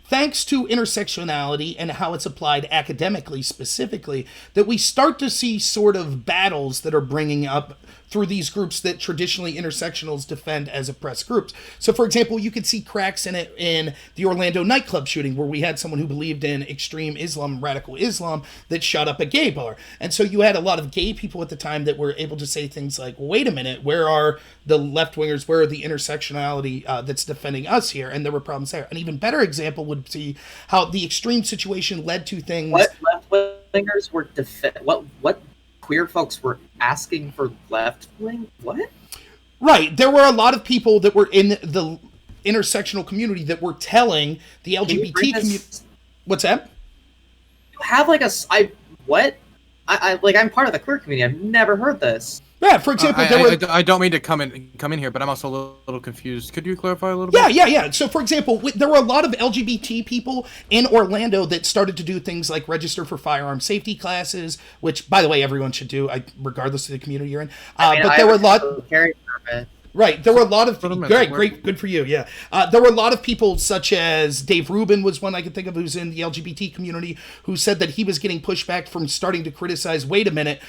thanks to intersectionality and how it's applied academically specifically, that we start to see sort of battles that are bringing up through these groups that traditionally intersectionals defend as oppressed groups. So, for example, you could see cracks in it in the Orlando nightclub shooting where we had someone who believed in extreme Islam, radical Islam, that shot up a gay bar. And so you had a lot of gay people at the time that were able to say things like, well, wait a minute, where are the left-wingers, where are the intersectionality that's defending us here? And there were problems there. An even better example would be how the extreme situation led to things... what left wingers were what queer folks were asking for left wing? What? Right. There were a lot of people that were in the intersectional community that were telling the Can you bring LGBT community. this? What's that? Have like a I what? I like I'm part of the queer community. I've never heard this. Yeah, for example, there were. I don't mean to come in here, but I'm also a little confused. Could you clarify a little Yeah, bit? yeah, yeah. So, for example, there were a lot of LGBT people in Orlando that started to do things like register for firearm safety classes, which, by the way, everyone should do, regardless of the community you're in. I mean, But I there have were a a lot. carry permit. Right, there were a lot of For the great, great, good for you. Yeah, there were a lot of people, such as Dave Rubin was one I could think of, who's in the LGBT community, who said that he was getting pushback from starting to criticize. Wait a minute,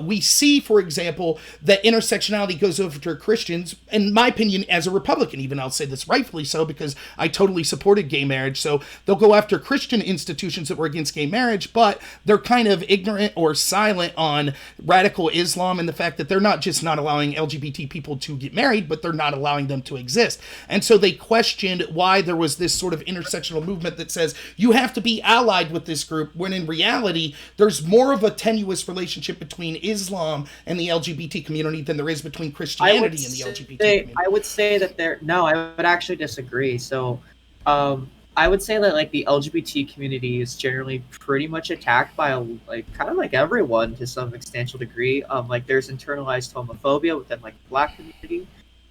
we see, for example, that intersectionality goes over to Christians. In my opinion, as a Republican, even I'll say this rightfully so because I totally supported gay marriage. So they'll go after Christian institutions that were against gay marriage, but they're kind of ignorant or silent on radical Islam and the fact that they're not just not allowing LGBT people to get married, but they're not allowing them to exist. And so they questioned why there was this sort of intersectional movement that says you have to be allied with this group, when in reality, there's more of a tenuous relationship between Islam and the LGBT community than there is between Christianity and the LGBT community. I would say that there. No, I would actually disagree. So, I would say that like the LGBT community is generally pretty much attacked by like kind of like everyone to some substantial degree. Like there's internalized homophobia within like the Black community.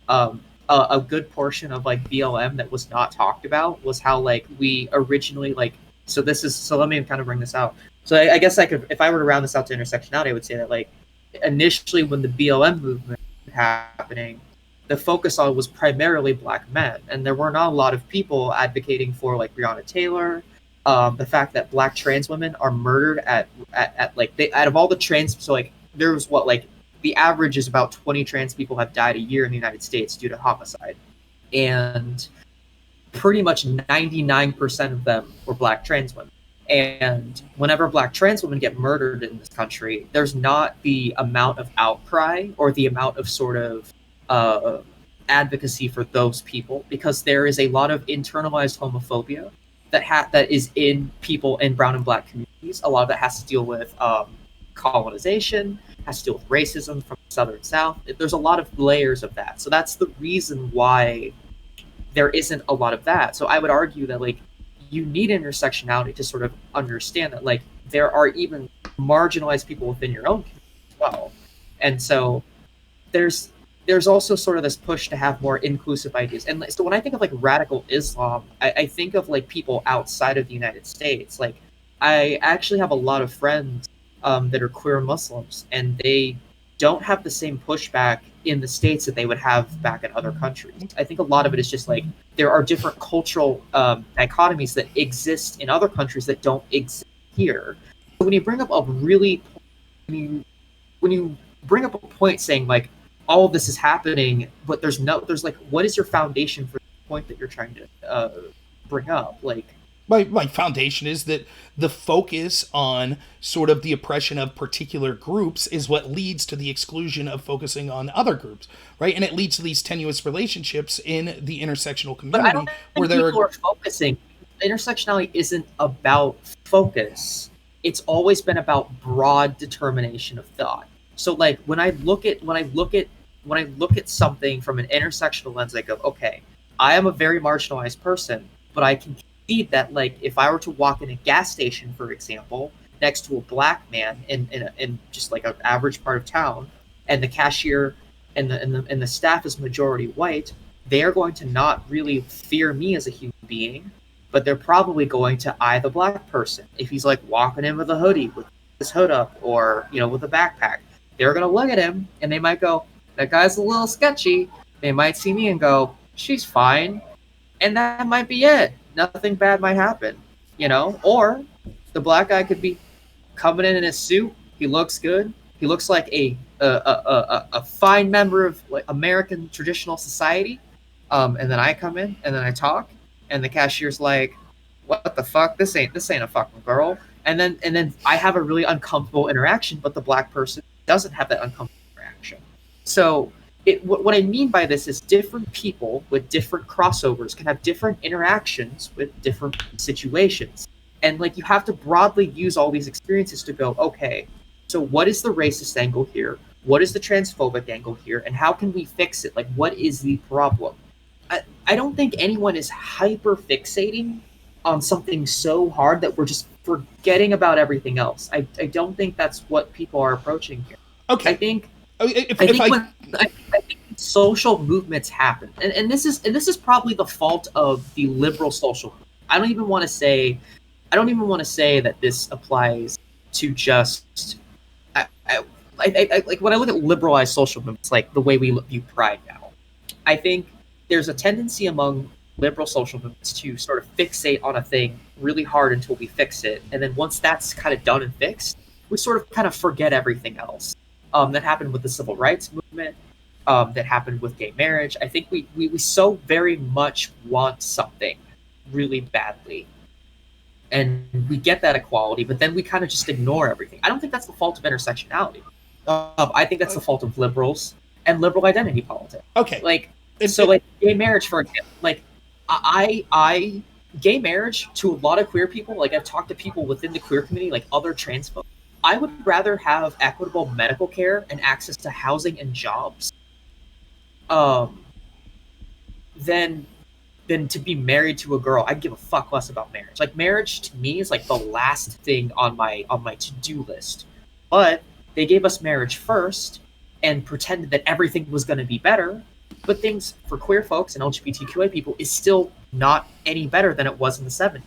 A good portion of like BLM that was not talked about was how like we originally like. So let me kind of bring this out. So I guess I could, if I were to round this out to intersectionality, I would say that like initially when the BLM movement was happening, the focus on was primarily Black men, and there were not a lot of people advocating for like Breonna Taylor. The fact that Black trans women are murdered at like they out of all the trans, so like there was what like the average is about 20 trans people have died a year in the United States due to homicide, and pretty much 99% of them were Black trans women. And whenever Black trans women get murdered in this country, there's not the amount of outcry or the amount of sort of uh, advocacy for those people, because there is a lot of internalized homophobia that is in people in brown and Black communities. A lot of that has to deal with colonization, has to deal with racism from the southern South. There's a lot of layers of that. So that's the reason why there isn't a lot of that. So I would argue that like you need intersectionality to sort of understand that like there are even marginalized people within your own community as well. And so there's also sort of this push to have more inclusive ideas. And so when I think of like radical Islam, I think of like people outside of the United States. Like I actually have a lot of friends that are queer Muslims, and they don't have the same pushback in the States that they would have back in other countries. I think a lot of it is just like there are different cultural dichotomies that exist in other countries that don't exist here. So when you bring up a really, when you bring up a point saying like all of this is happening, but there's like, what is your foundation for the point that you're trying to bring up? Like, my foundation is that the focus on sort of the oppression of particular groups is what leads to the exclusion of focusing on other groups, right? And it leads to these tenuous relationships in the intersectional but I don't community where think there people are focusing. Intersectionality isn't about focus. It's always been about broad determination of thought. So like when I look at something from an intersectional lens, I go, okay, I am a very marginalized person, but I can see that like if I were to walk in a gas station, for example, next to a Black man in just like an average part of town, and the cashier and the staff is majority white, they are going to not really fear me as a human being, but they're probably going to eye the Black person if he's like walking in with a hoodie with his hood up, or with a backpack. They're gonna look at him and they might go, that guy's a little sketchy. They might see me and go, she's fine, and that might be it. Nothing bad might happen, Or the Black guy could be coming in his suit. He looks good. He looks like a fine member of like American traditional society. And then I come in and then I talk, and the cashier's like, "What the fuck? This ain't a fucking girl." And then I have a really uncomfortable interaction, but the Black person doesn't have that uncomfortable interaction. So what I mean by this is different people with different crossovers can have different interactions with different situations. And like you have to broadly use all these experiences to go, okay, so what is the racist angle here? What is the transphobic angle here? And how can we fix it? Like, what is the problem? I don't think anyone is hyper fixating on something so hard that we're just forgetting about everything else. I don't think that's what people are approaching here. Okay. I think If I think I when I think social movements happen, and this is probably the fault of the liberal social movement. I don't even want to say that this applies to just I, I, like when I look at liberalized social movements, like the way we view pride now. I think there's a tendency among liberal social movements to sort of fixate on a thing really hard until we fix it, and then once that's kind of done and fixed, we sort of kind of forget everything else. That happened with the civil rights movement. That happened with gay marriage. I think we so very much want something really badly, and we get that equality, but then we kind of just ignore everything. I don't think that's the fault of intersectionality. I think that's the fault of liberals and liberal identity politics. Okay. Like, like gay marriage, for example. Like, I gay marriage to a lot of queer people. Like, I've talked to people within the queer community, like other trans folks. I would rather have equitable medical care and access to housing and jobs, than to be married to a girl. I give a fuck less about marriage. Like, marriage to me is like the last thing on my to-do list. But they gave us marriage first and pretended that everything was going to be better. But things for queer folks and LGBTQA people is still not any better than it was in the 70s,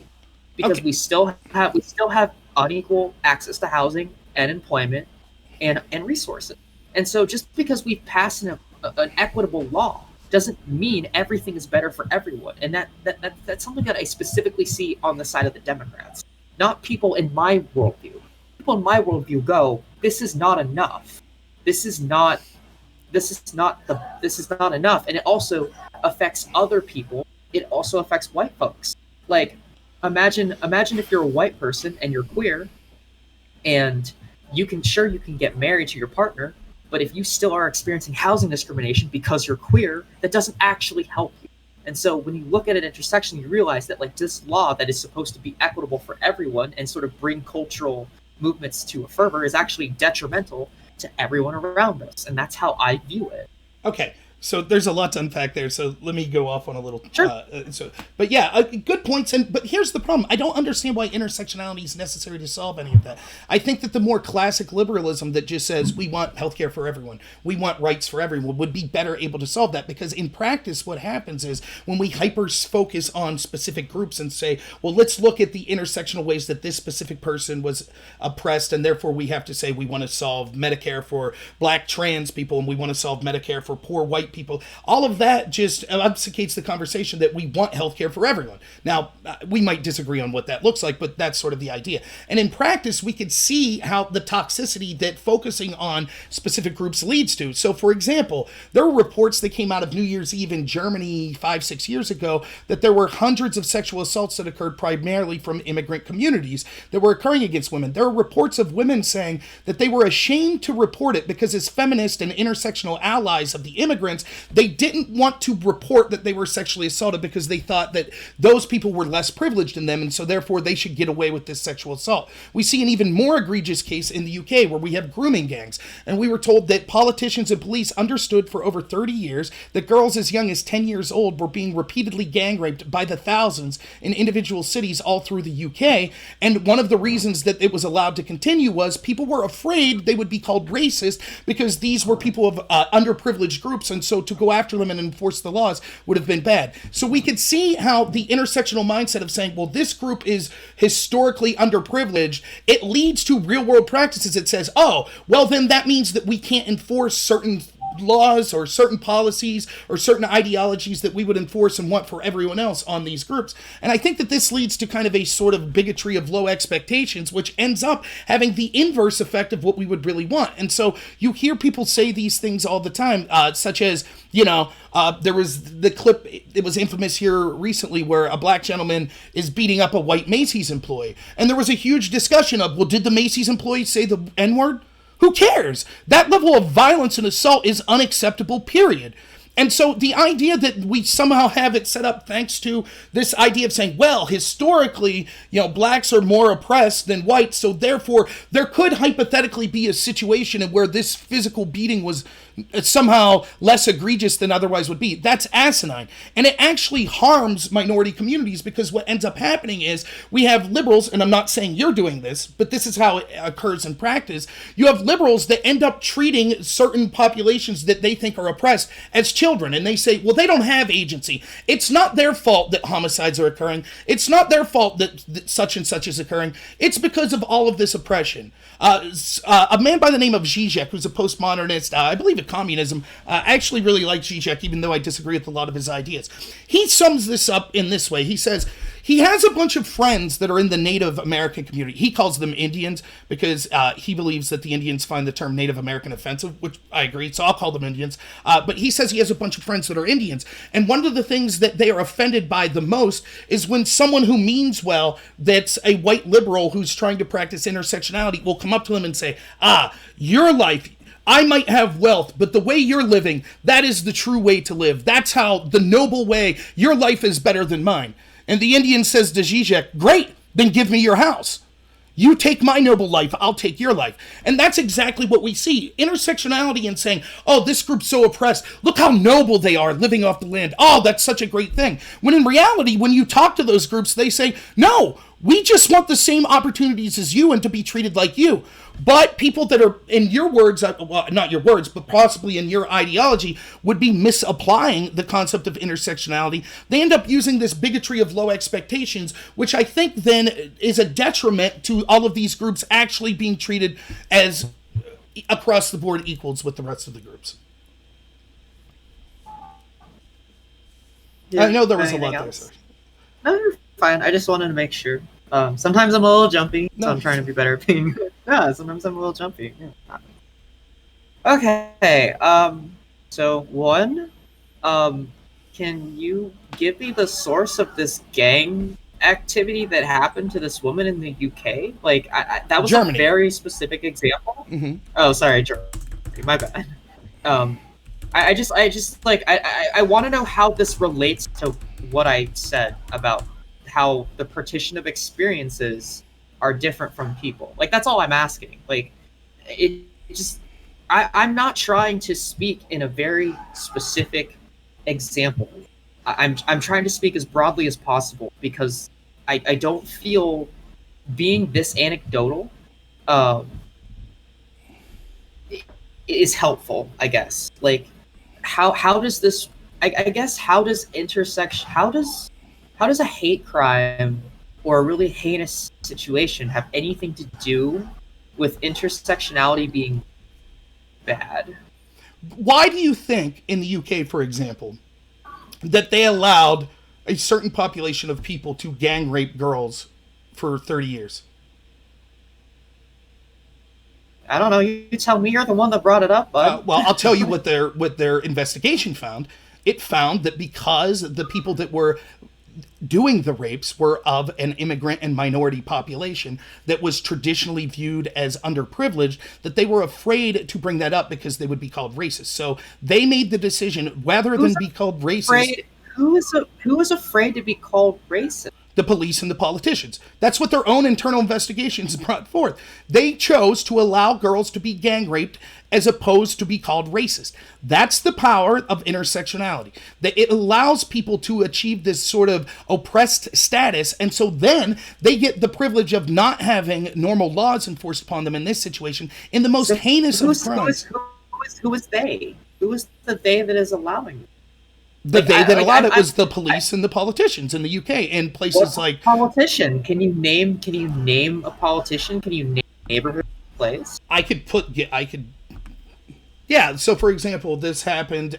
because we still have unequal access to housing and employment and resources. And so just because we've passed an equitable law doesn't mean everything is better for everyone. And that's something that I specifically see on the side of the Democrats, not people in my worldview. People in my worldview go, this is not enough. This is not enough. And it also affects other people. It also affects white folks. Like, imagine if you're a white person and you're queer, and you can get married to your partner, but if you still are experiencing housing discrimination because you're queer, that doesn't actually help you. And so when you look at an intersection, you realize that like this law that is supposed to be equitable for everyone and sort of bring cultural movements to a fervor is actually detrimental to everyone around us. And that's how I view it. Okay. So there's a lot to unpack there. So let me go off on a little. Sure. But yeah, good points. But here's the problem. I don't understand why intersectionality is necessary to solve any of that. I think that the more classic liberalism that just says we want healthcare for everyone, we want rights for everyone, would be better able to solve that. Because in practice, what happens is when we hyper focus on specific groups and say, well, let's look at the intersectional ways that this specific person was oppressed, and therefore we have to say we want to solve Medicare for black trans people, and we want to solve Medicare for poor white people. All of that just obfuscates the conversation that we want healthcare for everyone. Now, we might disagree on what that looks like, but that's sort of the idea. And in practice, we could see how the toxicity that focusing on specific groups leads to. So, for example, there were reports that came out of New Year's Eve in Germany 5-6 years ago that there were hundreds of sexual assaults that occurred primarily from immigrant communities that were occurring against women. There are reports of women saying that they were ashamed to report it because as feminist and intersectional allies of the immigrants, they didn't want to report that they were sexually assaulted because they thought that those people were less privileged than them, and so therefore they should get away with this sexual assault. We see an even more egregious case in the UK where we have grooming gangs, and we were told that politicians and police understood for over 30 years that girls as young as 10 years old were being repeatedly gang raped by the thousands in individual cities all through the UK, and one of the reasons that it was allowed to continue was people were afraid they would be called racist because these were people of underprivileged groups, and so to go after them and enforce the laws would have been bad. So we could see how the intersectional mindset of saying, well, this group is historically underprivileged, it leads to real world practices. It says, oh, well, then that means that we can't enforce certain laws or certain policies or certain ideologies that we would enforce and want for everyone else on these groups. And I think that this leads to kind of a sort of bigotry of low expectations, which ends up having the inverse effect of what we would really want. And so you hear people say these things all the time, such as, there was the clip, it was infamous here recently, where a black gentleman is beating up a white Macy's employee. And there was a huge discussion of, well, did the Macy's employee say the N-word? Who cares? That level of violence and assault is unacceptable, period. And so the idea that we somehow have it set up thanks to this idea of saying, well, historically, blacks are more oppressed than whites, so therefore there could hypothetically be a situation where this physical beating was somehow less egregious than otherwise would be. That's asinine. And it actually harms minority communities, because what ends up happening is we have liberals, and I'm not saying you're doing this, but this is how it occurs in practice. You have liberals that end up treating certain populations that they think are oppressed as children, and they say, well, they don't have agency. It's not their fault that homicides are occurring. It's not their fault that such and such is occurring. It's because of all of this oppression. A man by the name of Zizek, who's a postmodernist, I believe in communism, I actually really like Zizek, even though I disagree with a lot of his ideas. He sums this up in this way. He says he has a bunch of friends that are in the Native American community. He calls them Indians because he believes that the Indians find the term Native American offensive, which I agree, so I'll call them Indians. But he says he has a bunch of friends that are Indians. And one of the things that they are offended by the most is when someone who means well, that's a white liberal who's trying to practice intersectionality, will come up to him and say, your life, I might have wealth, but the way you're living, that is the true way to live. That's how, the noble way, your life is better than mine. And the Indian says to Zizek, great, then give me your house. You take my noble life, I'll take your life. And that's exactly what we see. Intersectionality and saying, oh, this group's so oppressed. Look how noble they are living off the land. Oh, that's such a great thing. When in reality, when you talk to those groups, they say, no, we just want the same opportunities as you and to be treated like you. But people that are, in your words, well, not your words, but possibly in your ideology, would be misapplying the concept of intersectionality. They end up using this bigotry of low expectations, which I think then is a detriment to all of these groups actually being treated as across the board equals with the rest of the groups. Yeah, I know there was a lot anything there, else? sir. No, you're fine. I just wanted to make sure. Sometimes I'm a little jumpy, so No. I'm trying to be better at being. Yeah, sometimes I'm a little jumpy. Yeah. Okay. So one, can you give me the source of this gang activity that happened to this woman in the UK? Like, that was Germany. a very specific example. Mm-hmm. Oh, sorry, Germany. My bad. I just like I want to know how this relates to what I said about how the partition of experiences are different from people. Like, that's all I'm asking. Like, it just I'm not trying to speak in a very specific example. I'm trying to speak as broadly as possible because I don't feel being this anecdotal is helpful, I guess. Like, how does this I guess how does how does a hate crime or a really heinous situation have anything to do with intersectionality being bad? Why do you think in the UK, for example, that they allowed a certain population of people to gang rape girls for 30 years? I don't know. You tell me. You're the one that brought it up, bud. Well, I'll tell you what their investigation found. It found that because the people that were doing the rapes were of an immigrant and minority population that was traditionally viewed as underprivileged, that they were afraid to bring that up because they would be called racist. So they made the decision, rather than be called racist, Who is afraid to be called racist? the police and the politicians. That's what their own internal investigations brought forth. They chose to allow girls to be gang raped as opposed to be called racist. That's the power of intersectionality. That it allows people to achieve this sort of oppressed status, and so then they get the privilege of not having normal laws enforced upon them in this situation in the most heinous of crimes. Who is they? Who is the they that is allowing it? The they that allowed it was the police and the politicians in the UK and places like politician. Can you name a politician? Can you name a neighborhood place? Yeah, so for example, this happened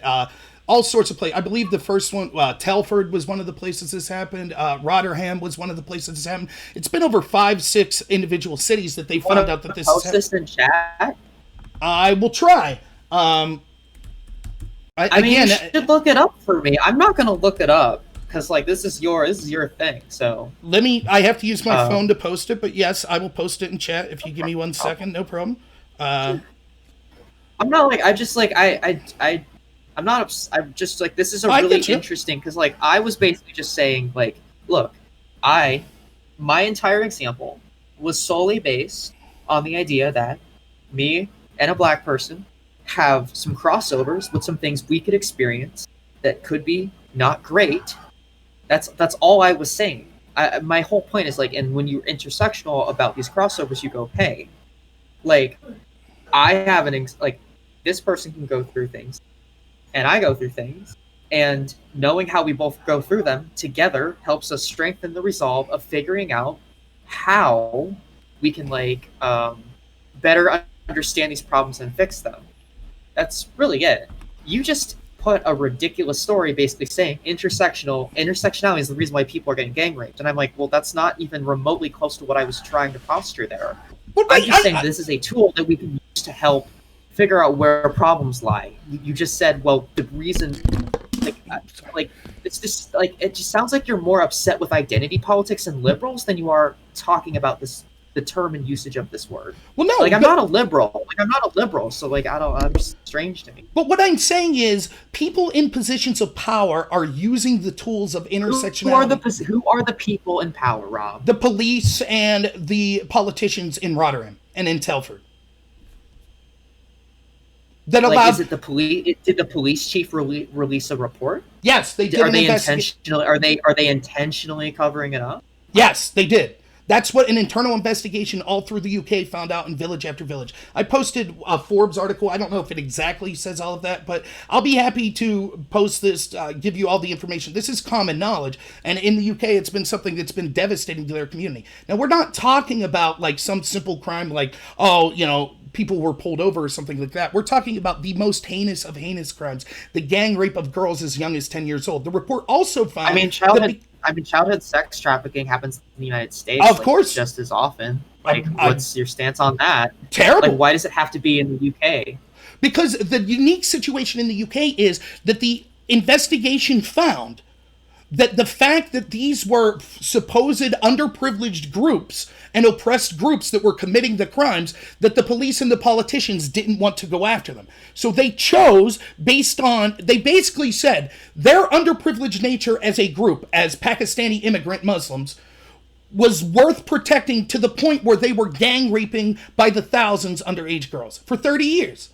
all sorts of places. I believe the first one, Telford was one of the places this happened. Rotherham was one of the places this happened. It's been over 5-6 individual cities that they found out that this is happening. Post this in chat. I will try. I mean, you should look it up for me. I'm not gonna look it up because, like, this is your thing. So I have to use my phone to post it, but yes, I will post it in chat if you give me 1 second. No problem. I'm not like I'm I'm just like, this is a I really get you. interesting, because like I was basically just saying like, look, I my entire example was solely based on the idea that me and a black person have some crossovers with some things we could experience that could be not great. That's all I was saying. My whole point is like, and when you're intersectional about these crossovers, you go, hey, like I have like this person can go through things and I go through things, and knowing how we both go through them together helps us strengthen the resolve of figuring out how we can like better understand these problems and fix them. That's really it. You just put a ridiculous story basically saying intersectionality is the reason why people are getting gang raped, and I'm like, well, that's not even remotely close to what I was trying to posture there. But I'm just saying this is a tool that we can use to help figure out where problems lie. You just said, well, the reason, like it's just like, it just sounds like you're more upset with identity politics and liberals than you are talking about the term and usage of this word. well, no, Like I'm not a liberal. Like I'm not a liberal. So like I don't. I'm just strange to me. but what I'm saying is, people in positions of power are using the tools of intersectionality. Who are the people in power, Rob? The police and the politicians in Rotterdam and in Telford that Like, allowed. is it the police? Did the police chief release a report? Yes, they did Are an they investigation. intentionally? Are they intentionally covering it up? Yes, they did. That's what an internal investigation all through the UK found out in village after village. I posted a Forbes article. I don't know if it exactly says all of that, but I'll be happy to post this, give you all the information. This is common knowledge, and in the UK, it's been something that's been devastating to their community. Now, we're not talking about like some simple crime like, oh, people were pulled over or something like that. We're talking about the most heinous of heinous crimes, the gang rape of girls as young as 10 years old. The report also found Childhood sex trafficking happens in the United States, of course, just as often. Like, what's your stance on that? Terrible. Like, why does it have to be in the UK? Because the unique situation in the UK is that the investigation found that the fact that these were supposed underprivileged groups and oppressed groups that were committing the crimes, that the police and the politicians didn't want to go after them. So they chose they basically said their underprivileged nature as a group, as Pakistani immigrant Muslims, was worth protecting to the point where they were gang raping by the thousands underage girls for 30 years.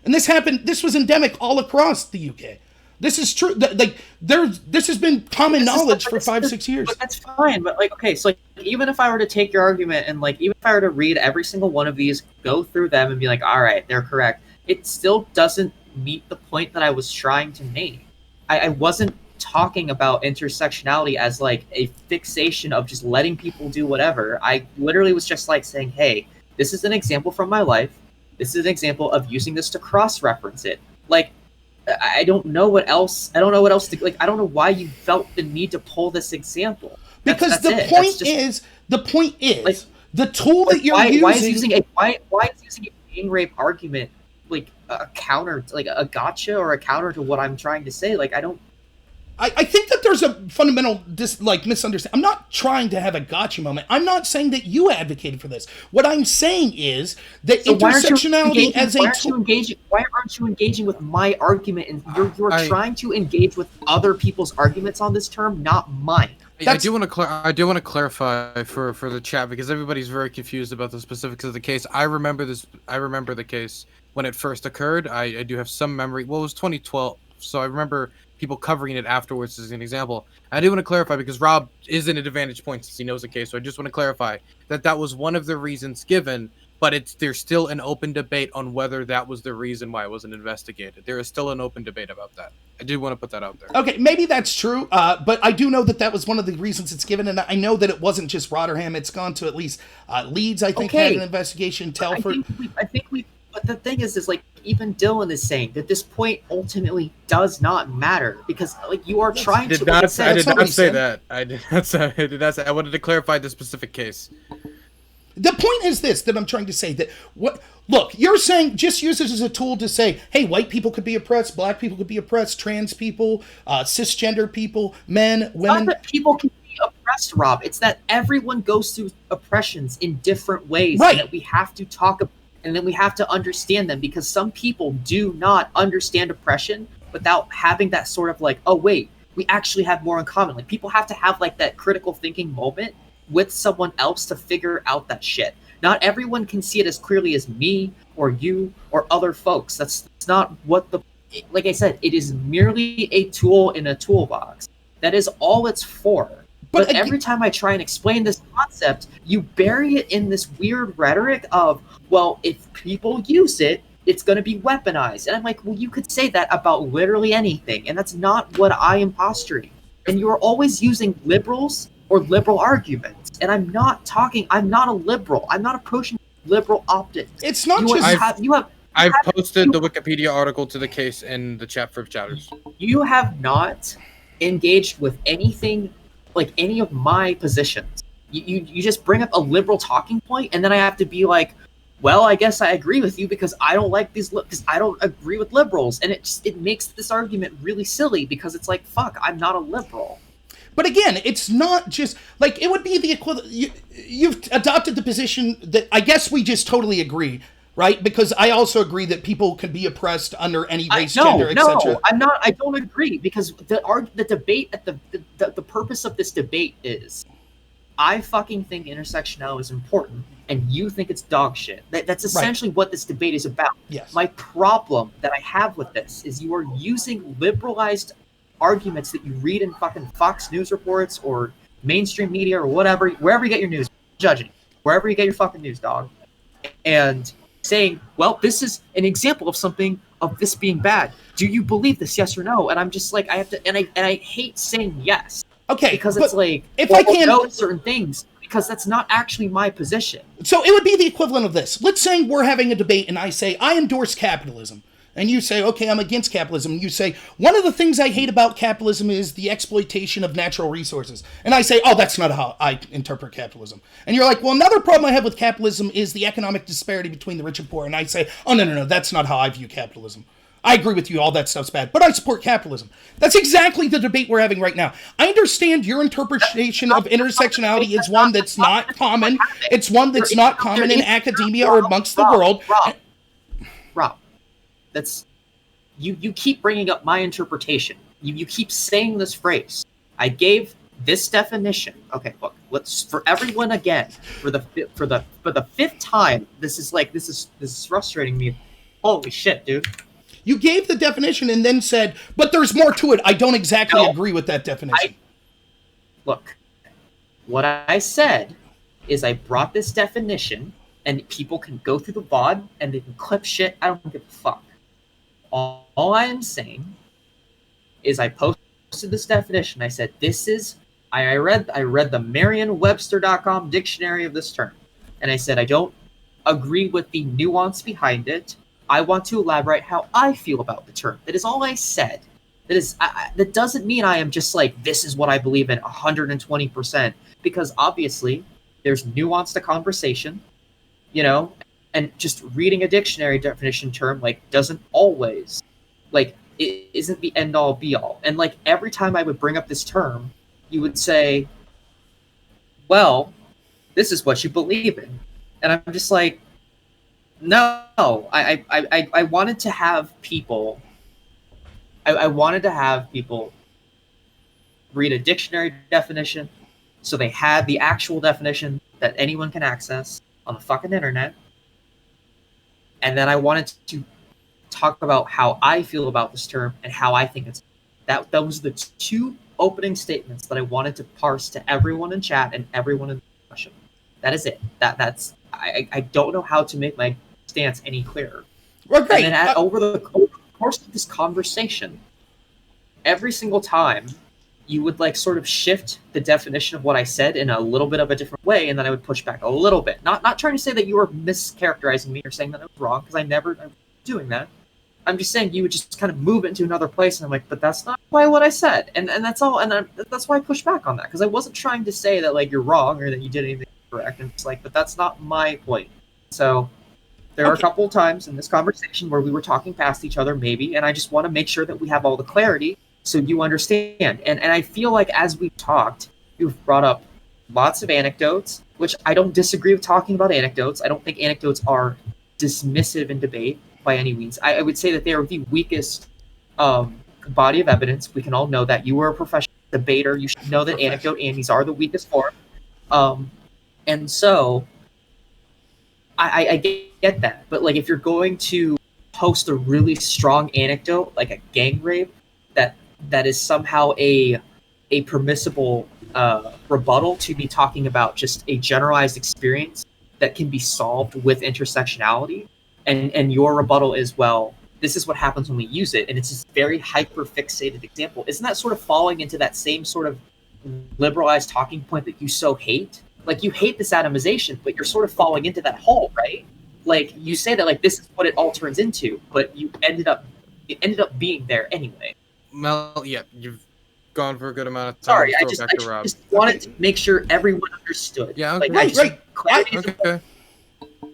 And this was endemic all across the UK. This is true. This has been common knowledge for 5-6 years. But that's fine. But like, okay, so like, even if I were to take your argument and like, even if I were to read every single one of these, go through them and be like, all right, they're correct, it still doesn't meet the point that I was trying to make. I wasn't talking about intersectionality as like a fixation of just letting people do whatever. I literally was just like saying, hey, this is an example from my life. This is an example of using this to cross-reference it. Like, I don't know what else. I don't know what else to like. I don't know why you felt the need to pull this example. Because the point is, like, the tool that you're using. Why is using a gang rape argument like a counter, like a gotcha or a counter to what I'm trying to say? Like, I don't. I think that there's a fundamental misunderstanding. I'm not trying to have a gotcha moment. I'm not saying that you advocated for this. What I'm saying is that intersectionality as a tool. Why aren't you engaging with my argument? And you're trying to engage with other people's arguments on this term, not mine. I do want to clarify for the chat, because everybody's very confused about the specifics of the case. I remember the case when it first occurred. I do have some memory. Well, it was 2012, so I remember people covering it afterwards as an example. I do want to clarify, because Rob is in a advantage point since he knows the case, so I just want to clarify that was one of the reasons given, but there's still an open debate on whether that was the reason why it wasn't investigated. There is still an open debate about that. I do want to put that out there. Okay, maybe that's true, but I do know that was one of the reasons it's given, and I know that it wasn't just Rotterdam. It's gone to at least Leeds, I think, had an investigation, Telford. But the thing is like, even Dylan is saying that this point ultimately does not matter, because like you are trying to. I did not say that. I did not say. I wanted to clarify the specific case. The point is this, that I'm trying to say that look, you're saying just use it as a tool to say, hey, white people could be oppressed, black people could be oppressed, trans people, cisgender people, men, women. Not that people can be oppressed, Rob. It's that everyone goes through oppressions in different ways, right? And that we have to talk about, and then we have to understand them, because some people do not understand oppression, without having that sort of like, oh wait, we actually have more in common. Like people have to have like that critical thinking moment with someone else to figure out that shit. Not everyone can see it as clearly as me or you or other folks. That's not what the, like I said, it is merely a tool in a toolbox. That is all it's for. But But every time I try and explain this concept, you bury it in this weird rhetoric of, well, if people use it, it's going to be weaponized. And I'm like, well, you could say that about literally anything. And that's not what I am posturing. And you're always using liberals or liberal arguments. And I'm not a liberal. I'm not approaching liberal optics. it's not You just have, you have, I've posted you, the Wikipedia article to the case in the chat for chatters. you have not engaged with anything like any of my positions. You just bring up a liberal talking point, and then I have to be like, well, I guess I agree with you because I don't like these because I don't agree with liberals, and it makes this argument really silly because it's like, fuck, I'm not a liberal. But again, it's not just like it would be the equivalent. You've adopted the position that I guess we just totally agree, right? Because I also agree that people can be oppressed under any race, gender, etc. No, I'm not. I don't agree because the debate at the purpose of this debate is, I fucking think intersectionality is important, and you think it's dog shit. That's essentially what this debate is about. Yes. My problem that I have with this is you are using liberalized arguments that you read in fucking Fox News reports or mainstream media or whatever, wherever you get your news, judging, wherever you get your fucking news, dog, and saying, well, this is an example of something of this being bad. Do you believe this? Yes or no? And I'm just like, I have to, and I hate saying yes. Okay, Because it's like, if well, I can know certain things, because that's not actually my position. So it would be the equivalent of this. Let's say we're having a debate and I say, I endorse capitalism. And you say, okay, I'm against capitalism. And you say, one of the things I hate about capitalism is the exploitation of natural resources. And I say, oh, that's not how I interpret capitalism. And you're like, well, another problem I have with capitalism is the economic disparity between the rich and poor. And I say, oh, no, that's not how I view capitalism. I agree with you, all that stuff's bad, but I support capitalism. That's exactly the debate we're having right now. I understand your interpretation of intersectionality is one that's not common. It's one that's not common in academia or amongst the world. Rob, that's you keep bringing up my interpretation. You keep saying this phrase. I gave this definition. Okay, look, let's for everyone again for the fifth time. This is frustrating me. Holy shit, dude. You gave the definition and then said, but there's more to it. I don't exactly agree with that definition. Look, what I said is I brought this definition, and people can go through the VOD and they can clip shit. I don't give a fuck. All I am saying is I posted this definition. I said, I read the Merriam-Webster.com dictionary of this term. And I said, I don't agree with the nuance behind it. I want to elaborate how I feel about the term. That is all I said. That doesn't mean I am just like, this is what I believe in 120%, because obviously there's nuance to conversation, and just reading a dictionary definition term doesn't always it isn't the end all be all. And every time I would bring up this term, you would say, well, this is what you believe in. And I'm just like, no, I wanted to have people. I wanted to have people read a dictionary definition, so they had the actual definition that anyone can access on the fucking internet. And then I wanted to talk about how I feel about this term and how I think it's that. Those are the two opening statements that I wanted to parse to everyone in chat and everyone in the discussion. That is it. I don't know how to make my stance any clearer. Well, great. And then over the course of this conversation, every single time you would sort of shift the definition of what I said in a little bit of a different way, and then I would push back a little bit. Not trying to say that you were mischaracterizing me or saying that I was wrong, because I'm doing that. I'm just saying you would just kind of move it into another place, and I'm like, but that's not quite what I said, and that's all, and that's why I pushed back on that, because I wasn't trying to say that you're wrong or that you did anything correct, and it's but that's not my point. So there are a couple of times in this conversation where we were talking past each other, maybe, and I just want to make sure that we have all the clarity so you understand. And I feel like as we've talked, you've brought up lots of anecdotes, which I don't disagree with talking about anecdotes. I don't think anecdotes are dismissive in debate by any means. I would say that they are the weakest body of evidence. We can all know that you were a professional debater. You should know that anecdote andes are the weakest form. And so I get that, but like if you're going to post a really strong anecdote, like a gang rape, that is somehow a permissible rebuttal to be talking about just a generalized experience that can be solved with intersectionality, and your rebuttal is, well, this is what happens when we use it, and it's this very hyper fixated example. Isn't that sort of falling into that same sort of liberalized talking point that you so hate? Like, you hate this atomization, but you're sort of falling into that hole, right? Like, you say that like this is what it all turns into, but it ended up being there anyway. Mel, yeah, you've gone for a good amount of time. Sorry, I just wanted to make sure everyone understood. Yeah, like, right. Okay.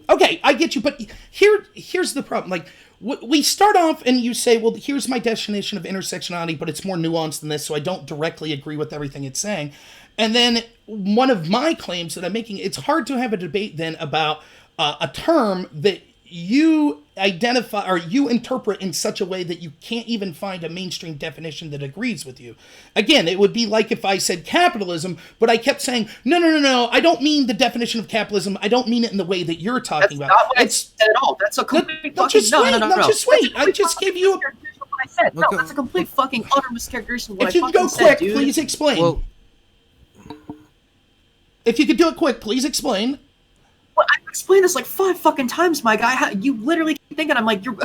Okay, I get you, but here's the problem. Like, we start off and you say, well, here's my definition of intersectionality, but it's more nuanced than this, so I don't directly agree with everything it's saying. And then one of my claims that I'm making, it's hard to have a debate then about a term that you identify or you interpret in such a way that you can't even find a mainstream definition that agrees with you. Again, it would be like if I said capitalism, but I kept saying, no, I don't mean the definition of capitalism. I don't mean it in the way that you're talking about. That's not what I said at all. That's a complete no, just wait. I just gave you I said. No, that's a complete fucking utter mischaracterization of what if you I could go fucking quick, said, dude. please explain. Well, if you could do it quick, please explain. Well, I've explained this like 5 fucking times, my guy. You literally keep thinking I'm like, you're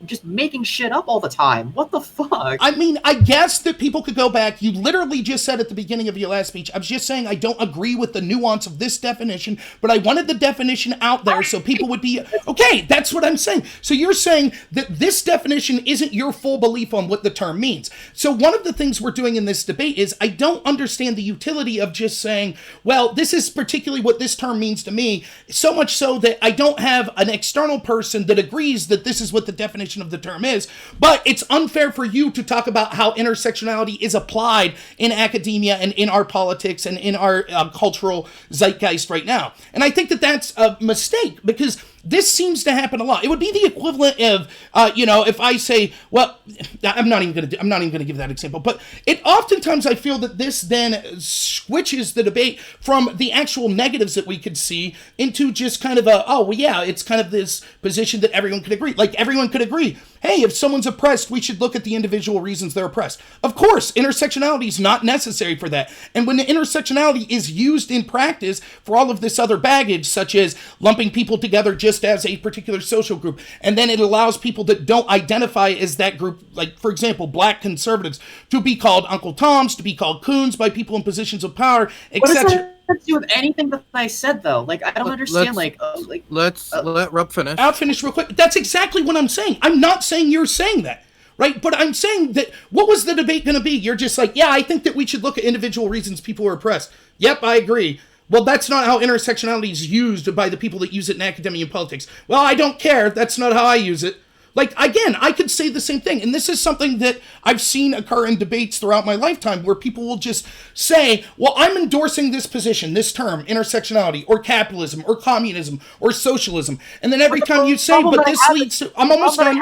just making shit up all the time. What the fuck? I mean, I guess that people could go back. You literally just said at the beginning of your last speech, I was just saying I don't agree with the nuance of this definition, but I wanted the definition out there so people would be, okay, that's what I'm saying. So you're saying that this definition isn't your full belief on what the term means. So one of the things we're doing in this debate is I don't understand the utility of just saying, well, this is particularly what this term means to me, so much so that I don't have an external person that agrees that this is what the definition of the term is, but it's unfair for you to talk about how intersectionality is applied in academia and in our politics and in our cultural zeitgeist right now. And I think that that's a mistake because this seems to happen a lot. It would be the equivalent of, if I say, well, I'm not even going to give that example, but it oftentimes I feel that this then switches the debate from the actual negatives that we could see into just kind of it's kind of this position that everyone could agree. Like everyone could agree, hey, if someone's oppressed, we should look at the individual reasons they're oppressed. Of course, intersectionality is not necessary for that. And when the intersectionality is used in practice for all of this other baggage, such as lumping people together just as a particular social group, and then it allows people that don't identify as that group, like, for example, black conservatives, to be called Uncle Toms, to be called coons by people in positions of power, etc. What does that have to do with anything that I said, though? Like, I don't understand, let Rob finish. I'll finish real quick. That's exactly what I'm saying. I'm not saying you're saying that, right? But I'm saying that what was the debate going to be? You're just like, yeah, I think that we should look at individual reasons people are oppressed. Yep, I agree. Well, that's not how intersectionality is used by the people that use it in academia and politics. Well, I don't care. That's not how I use it. Like, again, I could say the same thing. And this is something that I've seen occur in debates throughout my lifetime where people will just say, well, I'm endorsing this position, this term, intersectionality, or capitalism, or communism, or socialism. And then every time you say, but this leads to, I'm almost done.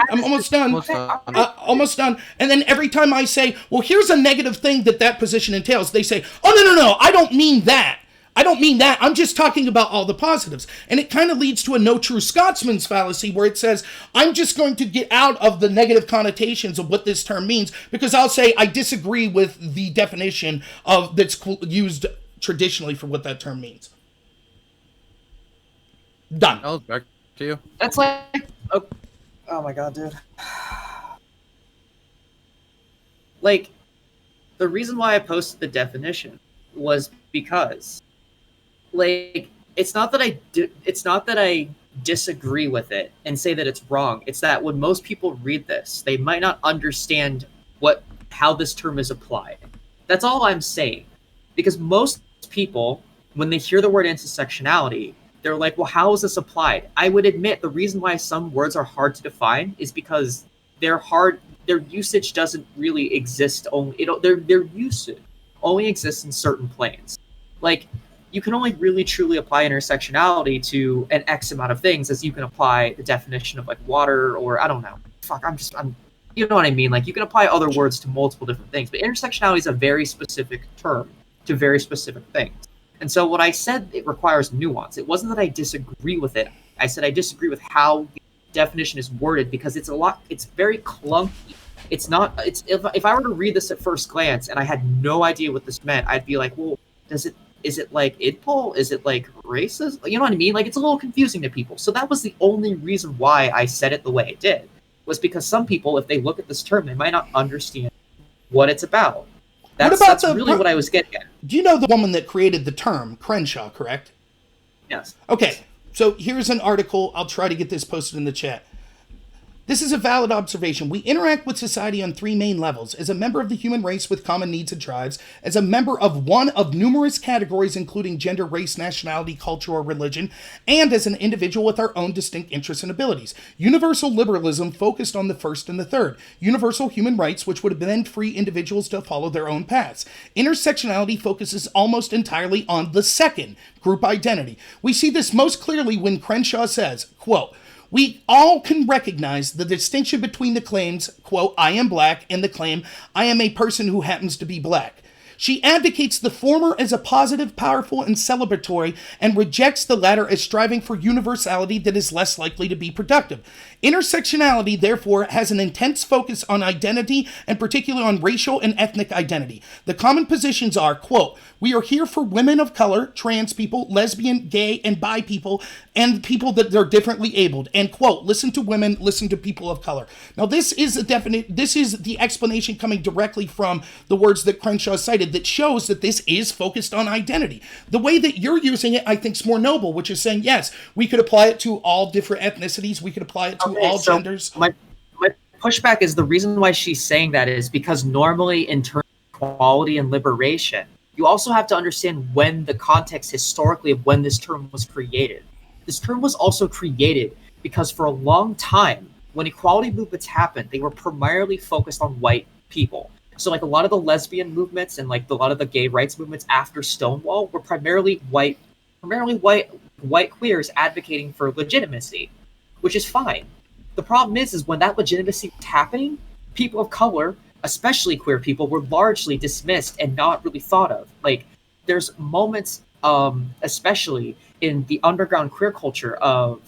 And then every time I say, well, here's a negative thing that position entails, they say, oh, no, I don't mean that. I'm just talking about all the positives. And it kind of leads to a no true Scotsman's fallacy where it says, I'm just going to get out of the negative connotations of what this term means because I'll say I disagree with the definition of that's used traditionally for what that term means. Done. I'll back to you. That's like, oh my god, dude. Like, the reason why I posted the definition was because, like, it's not that I disagree with it and say that it's wrong. It's that when most people read this, they might not understand how this term is applied. That's all I'm saying. Because most people, when they hear the word intersectionality, they're like, well, how is this applied? I would admit the reason why some words are hard to define is because their usage doesn't really exist. Their usage only exists in certain planes. Like, you can only really truly apply intersectionality to an X amount of things as you can apply the definition of like water or I don't know. Fuck, you know what I mean? Like, you can apply other words to multiple different things, but intersectionality is a very specific term to very specific things. And so when I said it requires nuance, it wasn't that I disagree with it. I said I disagree with how the definition is worded because it's very clunky. It's not, it's, if I were to read this at first glance and I had no idea what this meant, I'd be like, well, is it like idpol? Is it like racist? You know what I mean? Like, it's a little confusing to people. So that was the only reason why I said it the way it did, was because some people, if they look at this term, they might not understand what it's about. That's really what I was getting at. Do you know the woman that created the term, Crenshaw, correct? Yes. Okay, so here's an article. I'll try to get this posted in the chat. This is a valid observation. We interact with society on three main levels: as a member of the human race with common needs and drives, as a member of one of numerous categories including gender, race, nationality, culture, or religion, and as an individual with our own distinct interests and abilities. Universal liberalism focused on the first and the third. Universal human rights, which would then free individuals to follow their own paths. Intersectionality focuses almost entirely on the second, group identity. We see this most clearly when Crenshaw says, quote, "We all can recognize the distinction between the claims, quote, 'I am black,' and the claim, 'I am a person who happens to be black.' She advocates the former as a positive, powerful, and celebratory, and rejects the latter as striving for universality that is less likely to be productive. Intersectionality, therefore, has an intense focus on identity, and particularly on racial and ethnic identity. The common positions are, quote, 'We are here for women of color, trans people, lesbian, gay, and bi people, and people that are differently abled,' and quote, 'Listen to women, listen to people of color.'" Now, this is the explanation coming directly from the words that Crenshaw cited that shows that this is focused on identity. The way that you're using it, I think, is more noble, which is saying, yes, we could apply it to all different ethnicities, we could apply it to all genders. My pushback is the reason why she's saying that is because normally in terms of equality and liberation, you also have to understand when the context historically of when this term was created. This term was also created because for a long time, when equality movements happened, they were primarily focused on white people. So like a lot of the lesbian movements and like a lot of the gay rights movements after Stonewall were primarily white queers advocating for legitimacy, which is fine. The problem is when that legitimacy was happening, people of color, especially queer people, were largely dismissed and not really thought of. Like, there's moments, especially in the underground queer culture of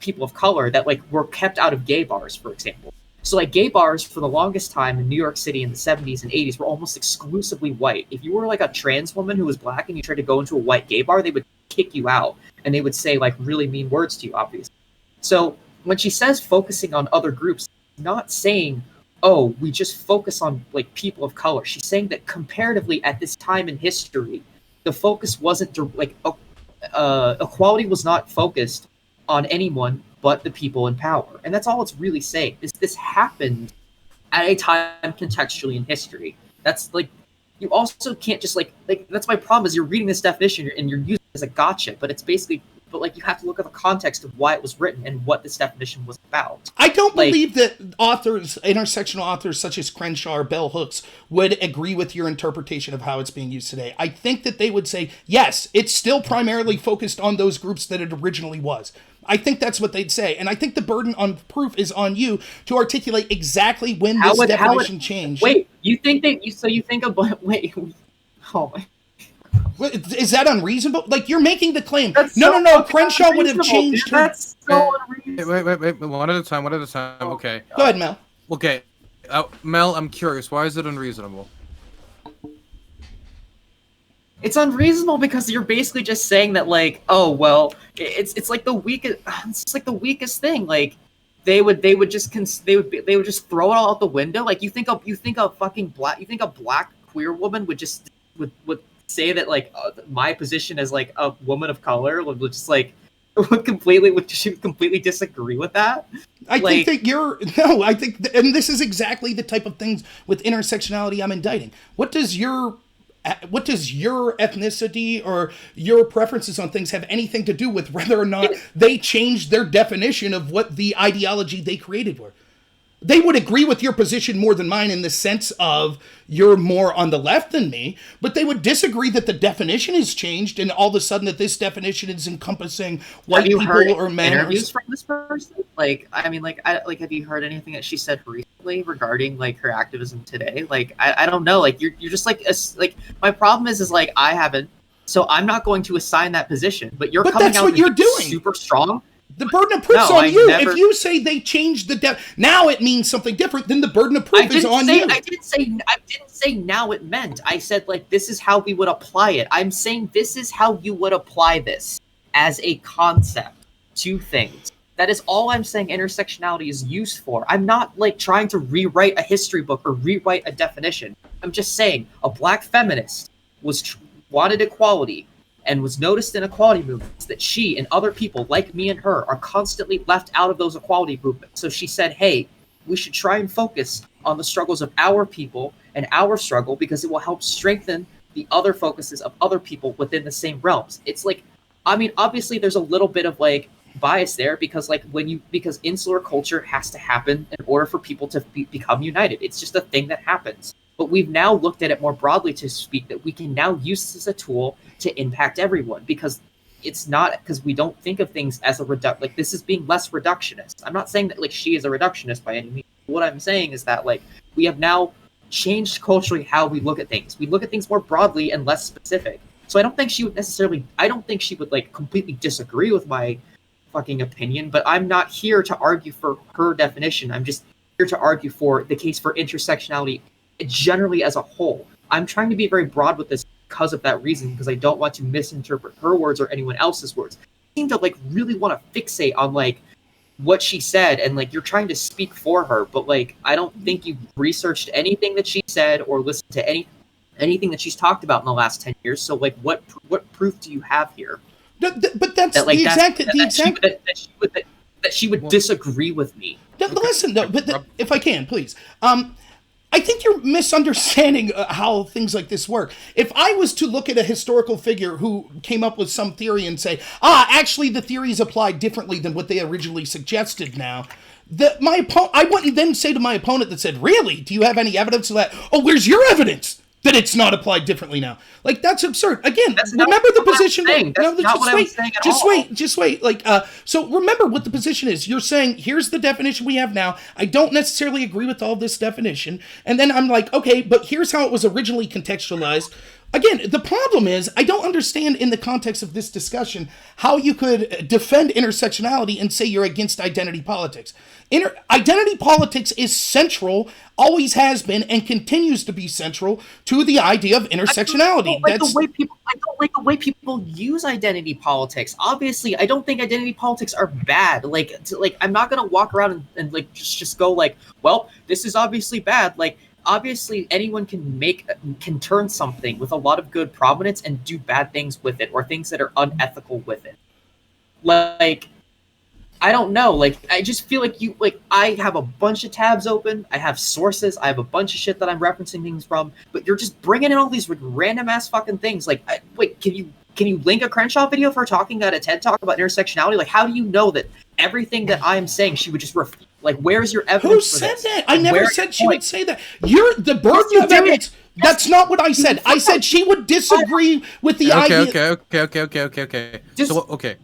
people of color that like were kept out of gay bars, for example. So like gay bars for the longest time in New York City in the 70s and 80s were almost exclusively white. If you were like a trans woman who was black and you tried to go into a white gay bar, they would kick you out and they would say like really mean words to you, obviously. So when she says focusing on other groups, not saying, oh, we just focus on like people of color. She's saying that comparatively at this time in history, the focus wasn't like equality was not focused on anyone but the people in power. And that's all it's really saying. This happened at a time contextually in history. That's like, you also can't just like that's my problem is you're reading this definition and you're using it as a gotcha, but it's basically, but like you have to look at the context of why it was written and what this definition was about. I don't believe that authors, intersectional authors such as Crenshaw or Bell Hooks, would agree with your interpretation of how it's being used today. I think that they would say, yes, it's still primarily focused on those groups that it originally was. I think that's what they'd say. And I think the burden on proof is on you to articulate exactly when this definition changed. Wait, you think oh my. Is that unreasonable? Like, you're making the claim. That's no, so Crenshaw would have changed. Dude, that's so unreasonable. Wait, one at a time, okay. Go ahead, Mel. Okay, Mel, I'm curious, why is it unreasonable? It's unreasonable because you're basically just saying that, like, oh well, it's like the weakest. It's just like the weakest thing. Like, they would just throw it all out the window. Like, you think a black queer woman would say that like my position as like a woman of color would just like would she completely disagree with that? I think and this is exactly the type of things with intersectionality I'm indicting. What does your ethnicity or your preferences on things have anything to do with whether or not they changed their definition of what the ideology they created were? They would agree with your position more than mine in the sense of you're more on the left than me, but they would disagree that the definition has changed and all of a sudden that this definition is encompassing white people or men. Interviews from this person? Like, I mean, have you heard anything that she said recently? regarding like her activism today. Like I don't know. Like you're just like my problem is like I haven't. So I'm not going to assign that position. But you're But coming that's out what and you're being doing. super strong. The burden of proof's No, on I you. never. If you say they changed the now it means something different, then the burden of proof is on you. I didn't say now it meant. I said like this is how we would apply it. I'm saying this is how you would apply this as a concept to things. That is all I'm saying intersectionality is used for. I'm not like trying to rewrite a history book or rewrite a definition. I'm just saying a black feminist was wanted equality and was noticed in equality movements that she and other people like me and her are constantly left out of those equality movements. So she said, hey, we should try and focus on the struggles of our people and our struggle because it will help strengthen the other focuses of other people within the same realms. It's like, I mean, obviously there's a little bit of like bias there because like because insular culture has to happen in order for people to become united. It's just a thing that happens. But we've now looked at it more broadly to speak that we can now use this as a tool to impact everyone because it's not because we don't think of things as a like this is being less reductionist. I'm not saying that like she is a reductionist by any means. What I'm saying is that like we have now changed culturally how we look at things. We look at things more broadly and less specific. So I don't think she would like completely disagree with my fucking opinion, but I'm not here to argue for her definition. I'm just here to argue for the case for intersectionality generally as a whole. I'm trying to be very broad with this because of that reason, because I don't want to misinterpret her words or anyone else's words. I seem to like really want to fixate on like what she said and like you're trying to speak for her, but like I don't think you've researched anything that she said or listened to anything that she's talked about in the last 10 years. So like what proof do you have here? But that's That like the that's, exact the exact that she would disagree with me. But listen, though, if I can, please. I think you're misunderstanding how things like this work. If I was to look at a historical figure who came up with some theory and say, actually the theories apply differently than what they originally suggested now, I wouldn't then say to my opponent that said, really, do you have any evidence of that? Oh, where's your evidence that it's not applied differently now? Like, that's absurd. Again, remember the position. Just wait. Like, so remember what the position is. You're saying, here's the definition we have now. I don't necessarily agree with all this definition. And then I'm like, okay, but here's how it was originally contextualized. Again, the problem is, I don't understand in the context of this discussion how you could defend intersectionality and say you're against identity politics. Identity politics is central, always has been, and continues to be central to the idea of intersectionality. I don't like the way people use identity politics. Obviously, I don't think identity politics are bad. I'm not gonna walk around and like just go like, well, this is obviously bad. Like, obviously anyone can turn something with a lot of good prominence and do bad things with it or things that are unethical with it. Like, I don't know. Like, I just feel like I have a bunch of tabs open. I have sources. I have a bunch of shit that I'm referencing things from. But you're just bringing in all these random ass fucking things. Like, wait, can you link a Crenshaw video for talking at a TED Talk about intersectionality? Like, how do you know that everything that I am saying she would just refute? Like, where's your evidence? Who said that? I never said she would say that. You're the burden of evidence. That's not what I said. I said she would disagree with the idea. Okay. So, okay,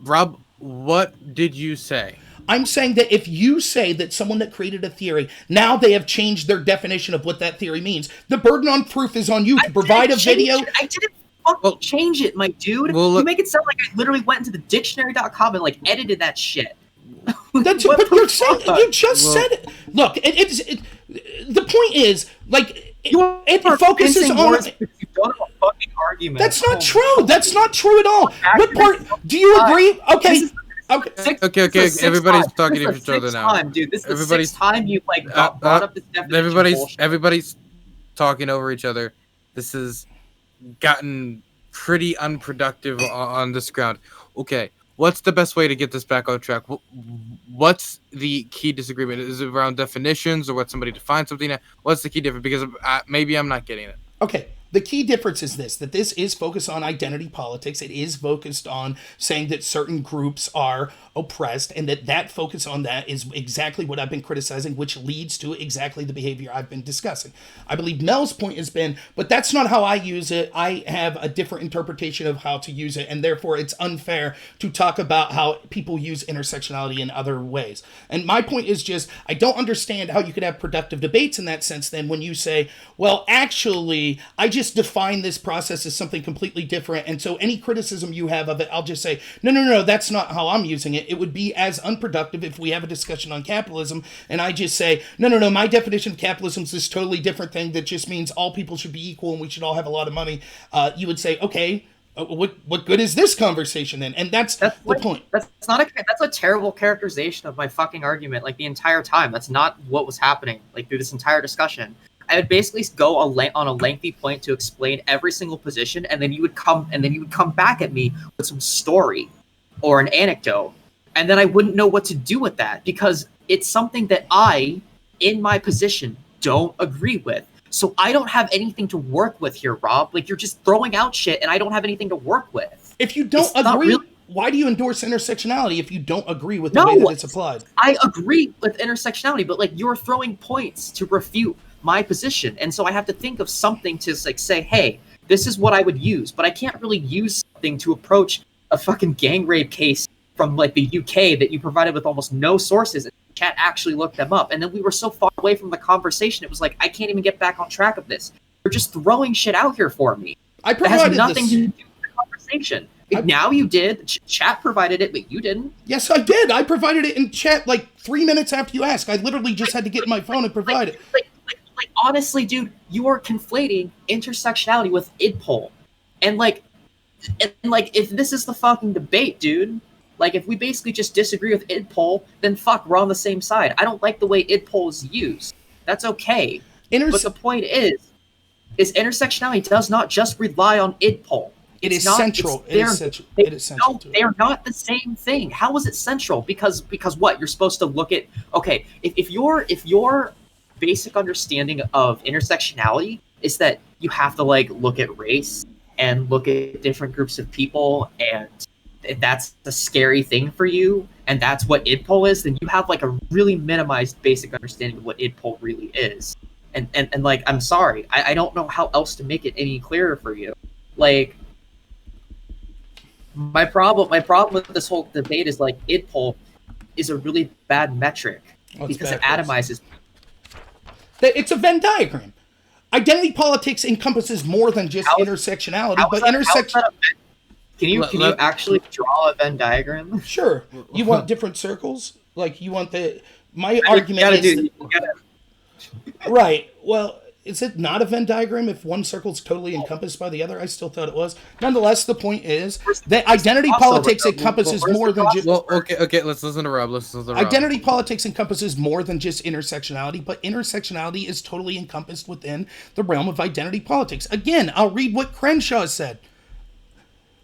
Rob, what did you say? I'm saying that if you say that someone that created a theory, now they have changed their definition of what that theory means, the burden on proof is on you to provide a video. I didn't fucking change it, my dude. You make it sound like I literally went into the dictionary.com and like edited that shit. But you're saying you just said it. Look, the point is like it focuses on. You don't have a fucking argument. That's not true. That's not true at all. What part? Do you agree? Okay. Everybody's talking to each other now. Dude, this is the sixth time you like brought up this definition. Everybody's talking over each other. This has gotten pretty unproductive on this ground. Okay. What's the best way to get this back on track? What's the key disagreement? Is it around definitions or what somebody defines something? What's the key difference? Because maybe I'm not getting it. Okay. The key difference is this, that this is focused on identity politics. It is focused on saying that certain groups are oppressed, and that focus on that is exactly what I've been criticizing, which leads to exactly the behavior I've been discussing. I believe Mel's point has been, but that's not how I use it. I have a different interpretation of how to use it, and therefore it's unfair to talk about how people use intersectionality in other ways. And my point is just, I don't understand how you could have productive debates in that sense then when you say, well, actually, I just define this process as something completely different, and so any criticism you have of it, I'll just say, no, that's not how I'm using it. It would be as unproductive if we have a discussion on capitalism, and I just say, no, my definition of capitalism is this totally different thing that just means all people should be equal and we should all have a lot of money. You would say, okay, what good is this conversation then? And that's the point. That's a terrible characterization of my fucking argument. Like the entire time, that's not what was happening. Like through this entire discussion, I would basically go on a lengthy point to explain every single position, and then you would come back at me with some story or an anecdote, and then I wouldn't know what to do with that because it's something that I, in my position, don't agree with. So I don't have anything to work with here, Rob. Like, you're just throwing out shit, and I don't have anything to work with. If you don't agree, why do you endorse intersectionality if you don't agree with the way that it's applied? I agree with intersectionality, but like you're throwing points to refute my position, and so I have to think of something to like say, hey, this is what I would use, but I can't really use something to approach a fucking gang rape case from like the UK that you provided with almost no sources, and chat actually looked them up, and then we were so far away from the conversation, it was like I can't even get back on track of this. You're just throwing shit out here for me. I provided it has nothing to do with the conversation. Now you did. Chat provided it, but you didn't. Yes, I did. I provided it in chat like 3 minutes after you asked. I literally just had to get in my phone and provide it. Like honestly, dude, you are conflating intersectionality with idpol, and like if this is the fucking debate, dude. Like, if we basically just disagree with idpol, then fuck, we're on the same side. I don't like the way idpol is used. That's okay. But the point is intersectionality does not just rely on idpol. It is central. It is central. No, they are not the same thing. How is it central? Because what? You're supposed to look at, okay, if your basic understanding of intersectionality is that you have to like look at race and look at different groups of people, and that's a scary thing for you, and that's what idpol is, then you have like a really minimized basic understanding of what idpol really is. And like, I'm sorry, I don't know how else to make it any clearer for you. Like, my problem with this whole debate is like idpol is a really bad metric because it atomizes. It's a Venn diagram. Identity politics encompasses more than just intersectionality, but intersection. Can you actually draw a Venn diagram? Sure. You want different circles? Like, you want my argument is... Right. Well, is it not a Venn diagram if one circle is totally encompassed by the other? I still thought it was. Nonetheless, the point is that identity politics encompasses more than just... Well, okay, let's listen to Rob. Identity politics encompasses more than just intersectionality, but intersectionality is totally encompassed within the realm of identity politics. Again, I'll read what Crenshaw said.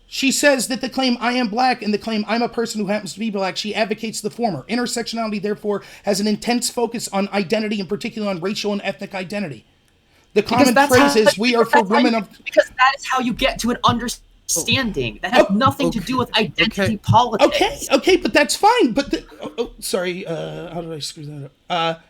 She says that the claim I am black and the claim I'm a person who happens to be black, she advocates the former. Intersectionality, therefore, has an intense focus on identity, in particular on racial and ethnic identity. The common phrase is, we are for women of... Because that is how you get to an understanding. That has nothing to do with identity politics. Okay, but that's fine. But sorry, how did I screw that up?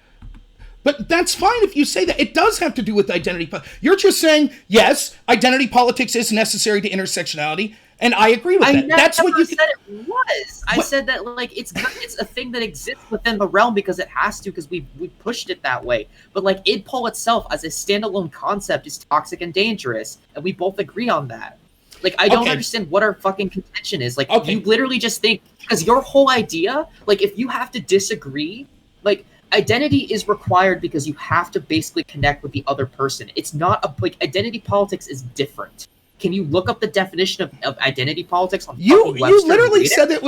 But that's fine if you say that. It does have to do with identity. You're just saying, yes, identity politics is necessary to intersectionality, and I agree with that. That's what you said it was. I said that like it's a thing that exists within the realm because it has to, because we pushed it that way. But like idpol itself as a standalone concept is toxic and dangerous, and we both agree on that. Like, I don't understand what our fucking contention is. Like, you literally just think, because your whole idea, like, if you have to disagree, like, identity is required because you have to basically connect with the other person. It's not like identity politics is different. Can you look up the definition of identity politics on you literally said it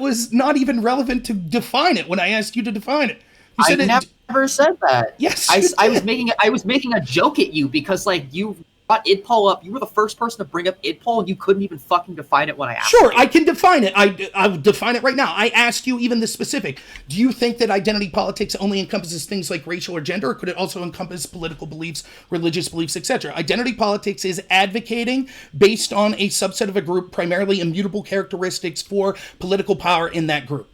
was not even relevant to define it when I asked you to define it. You said never said that. Yes, I was making a joke at you because like you brought IDPOL up. You were the first person to bring up IDPOL, and you couldn't even fucking define it when I asked Sure, you. I can define it. I will define it right now. I asked you even the specific. Do you think that identity politics only encompasses things like racial or gender, or could it also encompass political beliefs, religious beliefs, etc.? Identity politics is advocating based on a subset of a group, primarily immutable characteristics for political power in that group.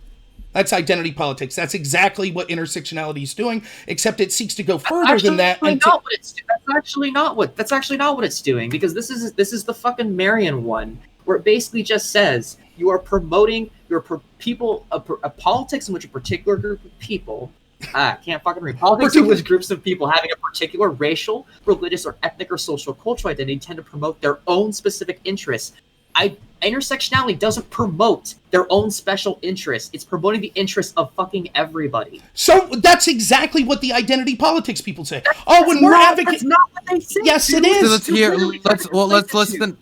That's identity politics. That's exactly what intersectionality is doing, except it seeks to go further than that. And that's actually not what it's doing, because this is the fucking Marion one, where it basically just says you are promoting a politics in which a particular group of people can't fucking read. Politics in which groups of people having a particular racial, religious, or ethnic or social cultural identity tend to promote their own specific interests. Intersectionality doesn't promote their own special interests. It's promoting the interests of fucking everybody. So that's exactly what the identity politics people say. That's not what they say. Yes, it is. So let's listen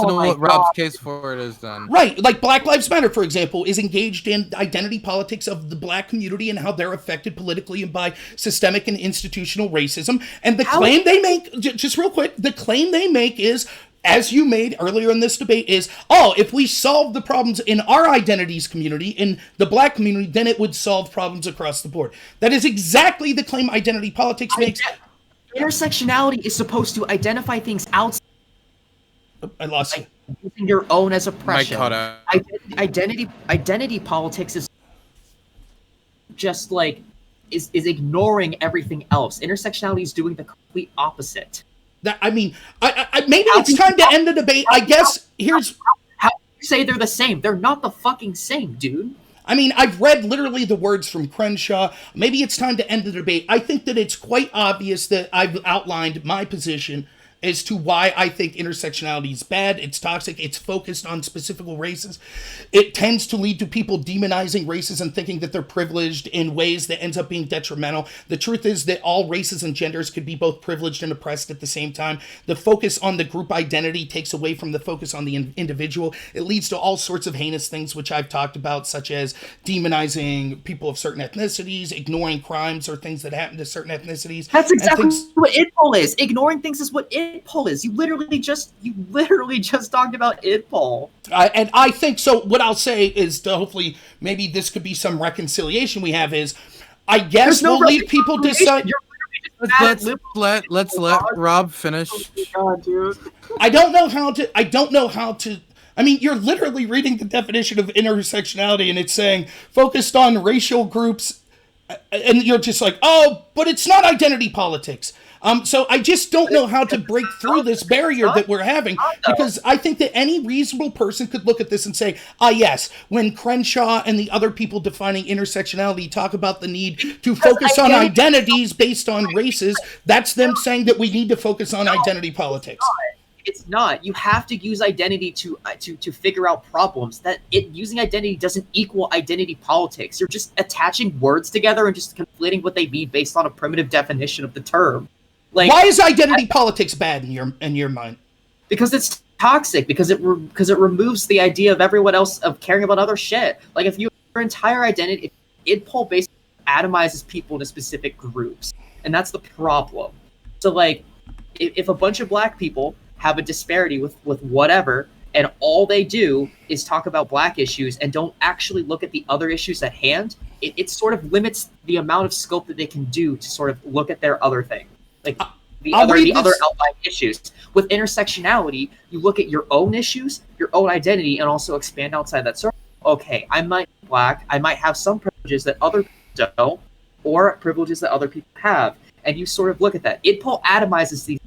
to what Rob's case for it is then. Right, like Black Lives Matter, for example, is engaged in identity politics of the black community and how they're affected politically and by systemic and institutional racism. And the claim they make, just real quick, the claim they make is, as you made earlier in this debate, is, if we solve the problems in our identities community, in the black community, then it would solve problems across the board. That is exactly the claim identity politics makes. Intersectionality is supposed to identify things outside. I lost you. Using your own as oppression. Identity politics is just like is ignoring everything else. Intersectionality is doing the complete opposite. Maybe it's time to end the debate. I guess here's how you say they're the same. They're not the fucking same, dude. I mean, I've read literally the words from Crenshaw. Maybe it's time to end the debate. I think that it's quite obvious that I've outlined my position as to why I think intersectionality is bad. It's toxic. It's focused on specific races. It tends to lead to people demonizing races and thinking that they're privileged in ways that ends up being detrimental. The truth is that all races and genders could be both privileged and oppressed at the same time. The focus on the group identity takes away from the focus on the individual. It leads to all sorts of heinous things, which I've talked about, such as demonizing people of certain ethnicities, ignoring crimes or things that happen to certain ethnicities. That's exactly what IDPOL is. Ignoring things is what IDPOL is. You literally just talked about IDPOL. And I think so. What I'll say is, to hopefully, maybe this could be some reconciliation we have. Is, I guess we'll leave people decide. Let's let Rob finish. Oh God, dude. I don't know how to. I mean, you're literally reading the definition of intersectionality, and it's saying focused on racial groups, and you're just like, but it's not identity politics. So I just don't know how to break through this barrier that we're having, because I think that any reasonable person could look at this and say, yes, when Crenshaw and the other people defining intersectionality talk about the need to focus on identities based on races, that's them saying that we need to focus on identity politics. It's not. You have to use identity to figure out problems. Using identity doesn't equal identity politics. You're just attaching words together and just conflating what they mean based on a primitive definition of the term. Like, why is identity politics bad in your mind? Because it's toxic. Because it removes the idea of everyone else of caring about other shit. Like, if your entire identity, IDPOL basically atomizes people into specific groups, and that's the problem. So, like, if a bunch of black people have a disparity with whatever, and all they do is talk about black issues and don't actually look at the other issues at hand, it sort of limits the amount of scope that they can do to sort of look at their other thing. Like the other outlying issues. With intersectionality, you look at your own issues, your own identity, and also expand outside that circle. Okay, I might be black, I might have some privileges that other people don't, or privileges that other people have, and you sort of look at that. IDPOL atomizes these.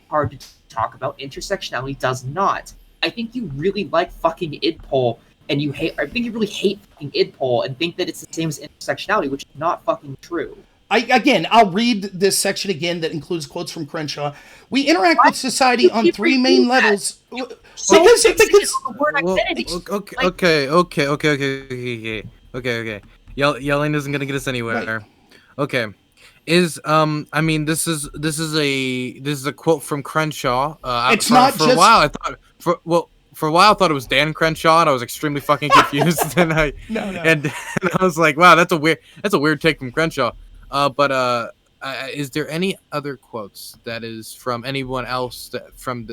Hard to talk about. Intersectionality does not. I think you really like fucking IDPOL, and I think you really hate fucking IDPOL and think that it's the same as intersectionality, which is not fucking true. I'll read this section again that includes quotes from Crenshaw. We interact with society on three main levels. Okay. Yelling isn't gonna get us anywhere. Right. Okay. This is a quote from Crenshaw. It's not for a while. For a while I thought it was Dan Crenshaw, and I was extremely fucking confused. And I was like, wow, that's a weird take from Crenshaw. But is there any other quotes that is from anyone else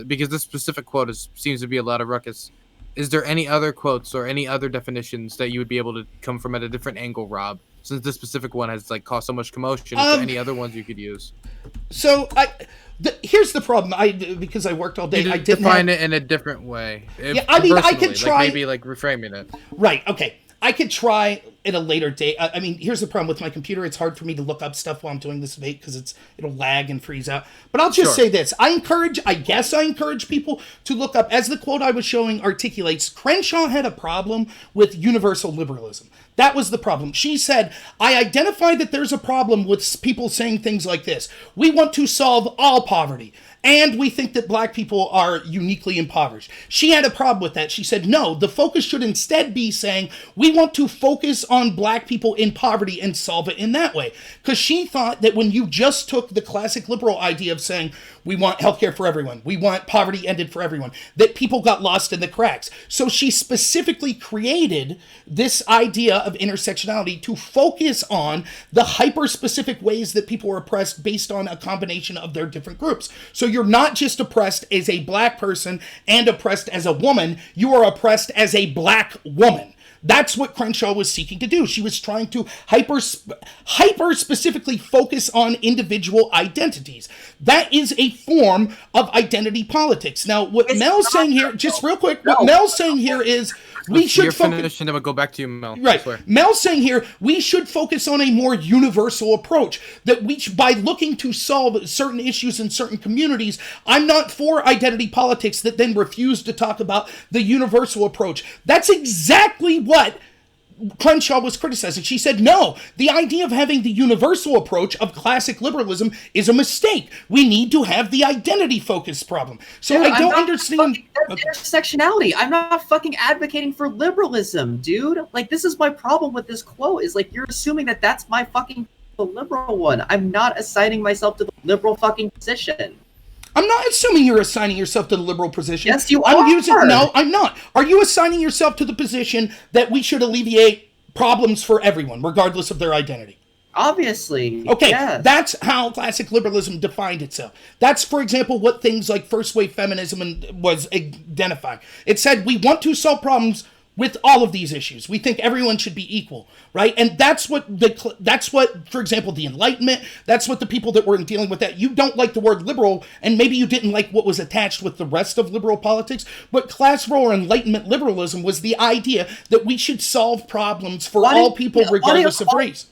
because this specific quote seems to be a lot of ruckus? Is there any other quotes or any other definitions that you would be able to come from at a different angle, Rob? Since this specific one has like caused so much commotion, is there any other ones you could use? So here's the problem. Because I worked all day, I didn't define it in a different way. Yeah, I mean, I could try. Like maybe like reframing it. Right. Okay. I could try at a later date. I mean, here's the problem with my computer. It's hard for me to look up stuff while I'm doing this debate because it'll lag and freeze out. But I'll just say this. I encourage people to look up, as the quote I was showing articulates, Crenshaw had a problem with universal liberalism. That was the problem. She said, I identify that there's a problem with people saying things like this. We want to solve all poverty. And we think that black people are uniquely impoverished. She had a problem with that. She said, no, the focus should instead be saying, we want to focus on black people in poverty and solve it in that way. Because she thought that when you just took the classic liberal idea of saying, we want healthcare for everyone, we want poverty ended for everyone, that people got lost in the cracks. So she specifically created this idea of intersectionality to focus on the hyper-specific ways that people are oppressed based on a combination of their different groups. So you're not just oppressed as a black person and oppressed as a woman, you are oppressed as a black woman. That's what Crenshaw was seeking to do. She was trying to hyper specifically focus on individual identities. That is a form of identity politics. Now, what Mel's saying here, just real quick, what Mel's saying here is we should focus. And then we'll go back to you, Mel. Right. Mel's saying here we should focus on a more universal approach. That by looking to solve certain issues in certain communities, I'm not for identity politics that then refuse to talk about the universal approach. That's exactly what Crenshaw was criticizing. She said, no, the idea of having the universal approach of classic liberalism is a mistake. We need to have the identity-focused problem. So dude, I don't understand... Intersectionality. I'm not fucking advocating for liberalism, dude. Like, this is my problem with this quote, is like, you're assuming that that's my fucking liberal one. I'm not assigning myself to the liberal fucking position. I'm not assuming you're assigning yourself to the liberal position. Yes, you are. No, I'm not. Are you assigning yourself to the position that we should alleviate problems for everyone, regardless of their identity? Obviously. Okay, yes. That's how classic liberalism defined itself. That's, for example, what things like first-wave feminism was identifying. It said, we want to solve problems with all of these issues. We think everyone should be equal, right? And that's what, for example, the Enlightenment, that's what the people that were dealing with that. You don't like the word liberal, and maybe you didn't like what was attached with the rest of liberal politics, but classical or Enlightenment liberalism was the idea that we should solve problems for all people regardless of race.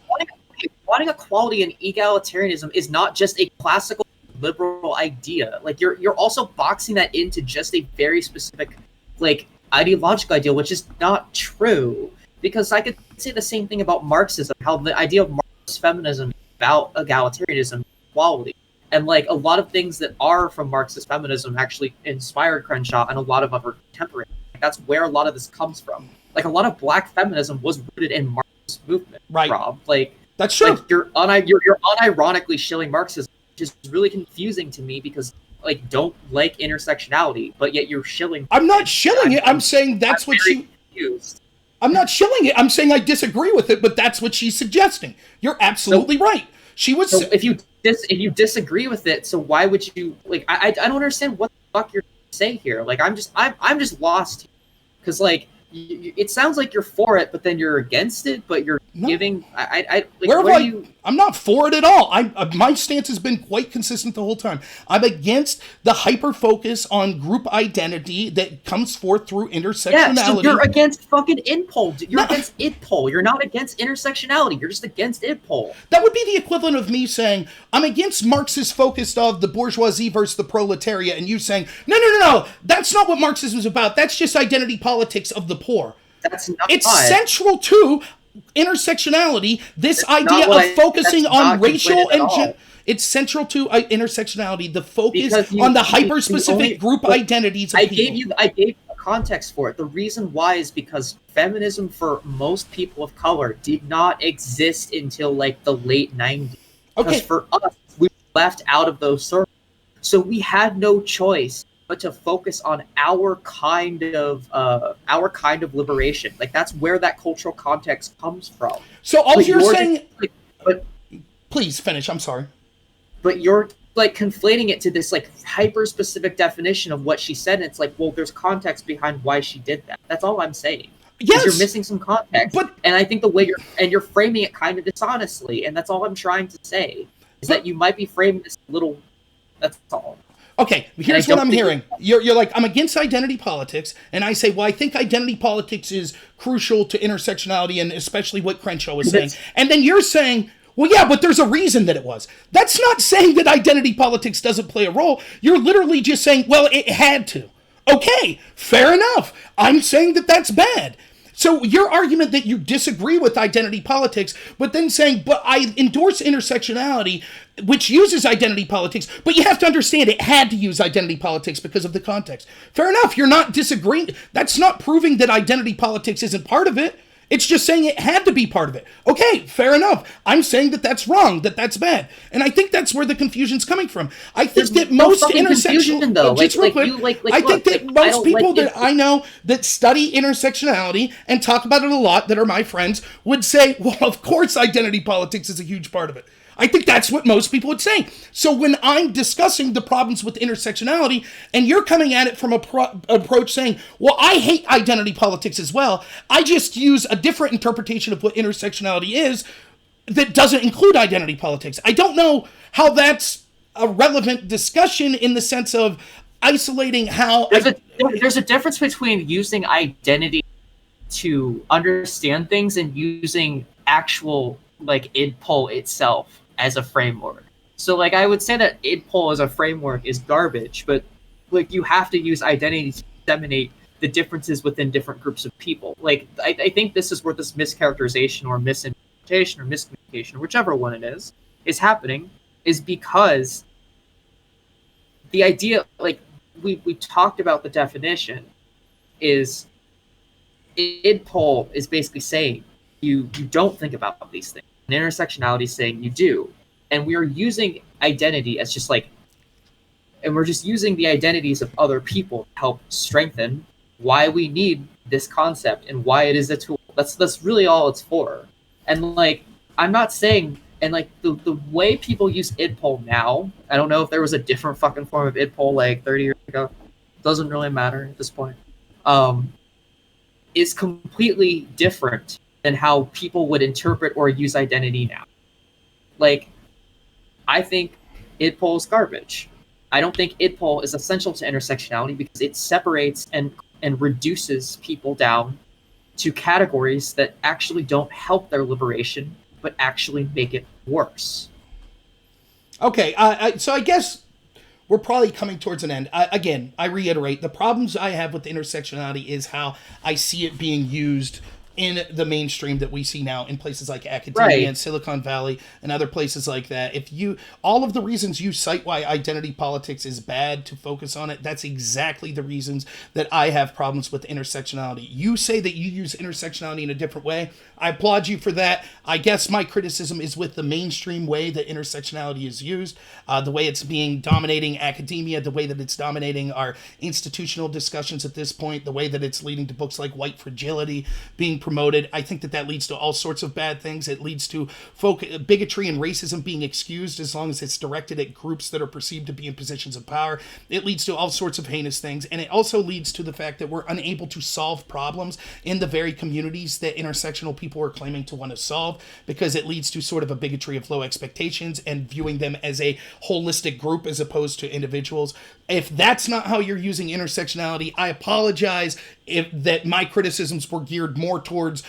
Wanting equality and egalitarianism is not just a classical liberal idea. Like, you're also boxing that into just a very specific, like, ideological ideal, which is not true. Because I could say the same thing about Marxism, how the idea of Marxist feminism is about egalitarianism, equality. And like a lot of things that are from Marxist feminism actually inspired Crenshaw and a lot of other contemporaries. That's where a lot of this comes from. Like, a lot of black feminism was rooted in Marxist movement, right? Rob. Like, that's true. Like, you're unironically shilling Marxism, which is really confusing to me because like don't like intersectionality, but yet you're shilling. I'm not shilling it. I'm saying that's what she. Confused. I'm not shilling it. I'm saying I disagree with it, but that's what she's suggesting. You're absolutely right. She was. So if you disagree with it, so why would you like? I don't understand what the fuck you're saying here. Like, I'm just lost because like. It sounds like you're for it, but then you're against it. But you're giving. I'm not for it at all. My stance has been quite consistent the whole time. I'm against the hyper focus on group identity that comes forth through intersectionality. Yeah, so you're against fucking IDPOL. You're against IDPOL. You're not against intersectionality. You're just against IDPOL. That would be the equivalent of me saying I'm against Marxist focus of the bourgeoisie versus the proletariat, and you saying no. That's not what Marxism is about. That's just identity politics of the poor. That's not. It's central to intersectionality. This idea of focusing on racial and it's central to intersectionality. The focus on the hyper-specific group identities of people. I gave you context for it. The reason why is because feminism for most people of color did not exist until like the late 90s. Because for us, we were left out of those circles. So we had no choice but to focus on our kind of liberation. Like, that's where that cultural context comes from. So all you're saying... Please finish, I'm sorry. but you're like conflating it to this like hyper specific definition of what she said, and it's like, well, there's context behind why she did that. That's all I'm saying. Is you're Yes, missing some context, but and I think the way you're framing it kind of dishonestly, and that's all I'm trying to say is that but you might be framing this a little. That's all. okay, And I here's what don't I'm think hearing. You're like, I'm against identity politics, and I say, well, I think identity politics is crucial to intersectionality, and especially what Crenshaw was saying. And then you're saying, well, yeah, but there's a reason that it was. That's not saying that identity politics doesn't play a role. You're literally just saying, well, it had to. Okay, fair enough. I'm saying that that's bad. So your argument that you disagree with identity politics, but then saying, but I endorse intersectionality, which uses identity politics, but you have to understand it had to use identity politics because of the context. Fair enough, you're not disagreeing. That's not proving that identity politics isn't part of it. It's just saying it had to be part of it. Okay, fair enough. I'm saying that that's wrong, that that's bad. And I think that's where the confusion's coming from. I think that most intersectional... though. Just real quick, I think that most people that I know that study intersectionality and talk about it a lot, that are my friends, would say, well, of course identity politics is a huge part of it. I think that's what most people would say. So when I'm discussing the problems with intersectionality, and you're coming at it from a approach saying, well, I hate identity politics as well, I just use a different interpretation of what intersectionality is that doesn't include identity politics. I don't know how that's a relevant discussion in the sense of isolating how... There's a difference between using identity to understand things and using actual like IDPOL itself as a framework. So like I would say that IDPOL as a framework is garbage, but like you have to use identity to disseminate the differences within different groups of people. Like I think this is where this mischaracterization or misinterpretation or miscommunication, or whichever one it is happening, is because the idea, like we talked about the definition, is IDPOL is basically saying you don't think about these things. And intersectionality is saying you do. And we are using identity as just like, and we're just using the identities of other people to help strengthen why we need this concept and why it is a tool. That's really all it's for. And like, I'm not saying, and like the way people use IDPOL now, I don't know if there was a different fucking form of IDPOL like 30 years ago. Doesn't really matter at this point. Is completely different than how people would interpret or use identity now. Like, I think IDPOL is garbage. I don't think IDPOL is essential to intersectionality because it separates and reduces people down to categories that actually don't help their liberation, but actually make it worse. Okay, so I guess we're probably coming towards an end. Again, I reiterate, the problems I have with intersectionality is how I see it being used in the mainstream that we see now in places like academia and Silicon Valley and other places like that. If you, all of the reasons you cite why identity politics is bad to focus on it, that's exactly the reasons that I have problems with intersectionality. You say that you use intersectionality in a different way. I applaud you for that. I guess my criticism is with the mainstream way that intersectionality is used, the way it's being dominating academia, the way that it's dominating our institutional discussions at this point, the way that it's leading to books like White Fragility being promoted. I think that leads to all sorts of bad things. It leads to bigotry and racism being excused as long as it's directed at groups that are perceived to be in positions of power. It leads to all sorts of heinous things. And it also leads to the fact that we're unable to solve problems in the very communities that intersectional people are claiming to want to solve, because it leads to sort of a bigotry of low expectations and viewing them as a holistic group as opposed to individuals. If that's not how you're using intersectionality, I apologize if that my criticisms were geared more towards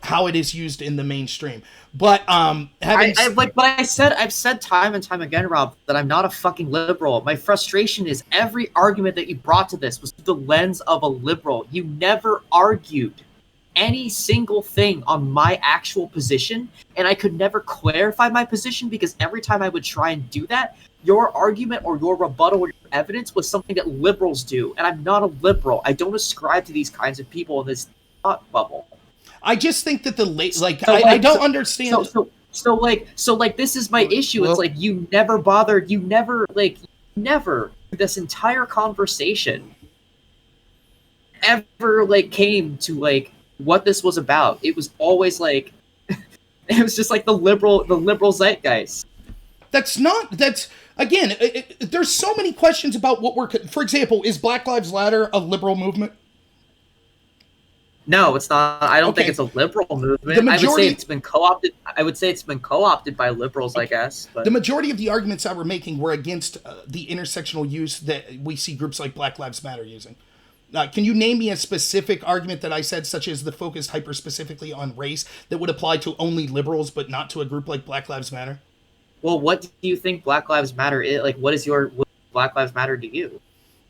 how it is used in the mainstream. But I've said time and time again, Rob, that I'm not a fucking liberal. My frustration is every argument that you brought to this was through the lens of a liberal. You never argued any single thing on my actual position, and I could never clarify my position because every time I would try and do that, your argument or your rebuttal or your evidence was something that liberals do, and I'm not a liberal. I don't ascribe to these kinds of people in this thought bubble. I just think that I don't understand. So this is my issue. It's like you never bothered. You never this entire conversation ever came to what this was about. It was always it was just the liberal zeitgeist. Again, there's so many questions about what for example, is Black Lives Matter a liberal movement? No, it's not. I don't think Okay. it's a liberal movement. The majority- I would say it's been co-opted. I would say it's been co-opted by liberals, I guess. But The majority of the arguments I were making were against the intersectional use that we see groups like Black Lives Matter using. Can you name me a specific argument that I said, such as the focus hyper specifically on race, that would apply to only liberals but not to a group like Black Lives Matter? well, what do you think Black Lives Matter is? Like, what Black Lives Matter to you?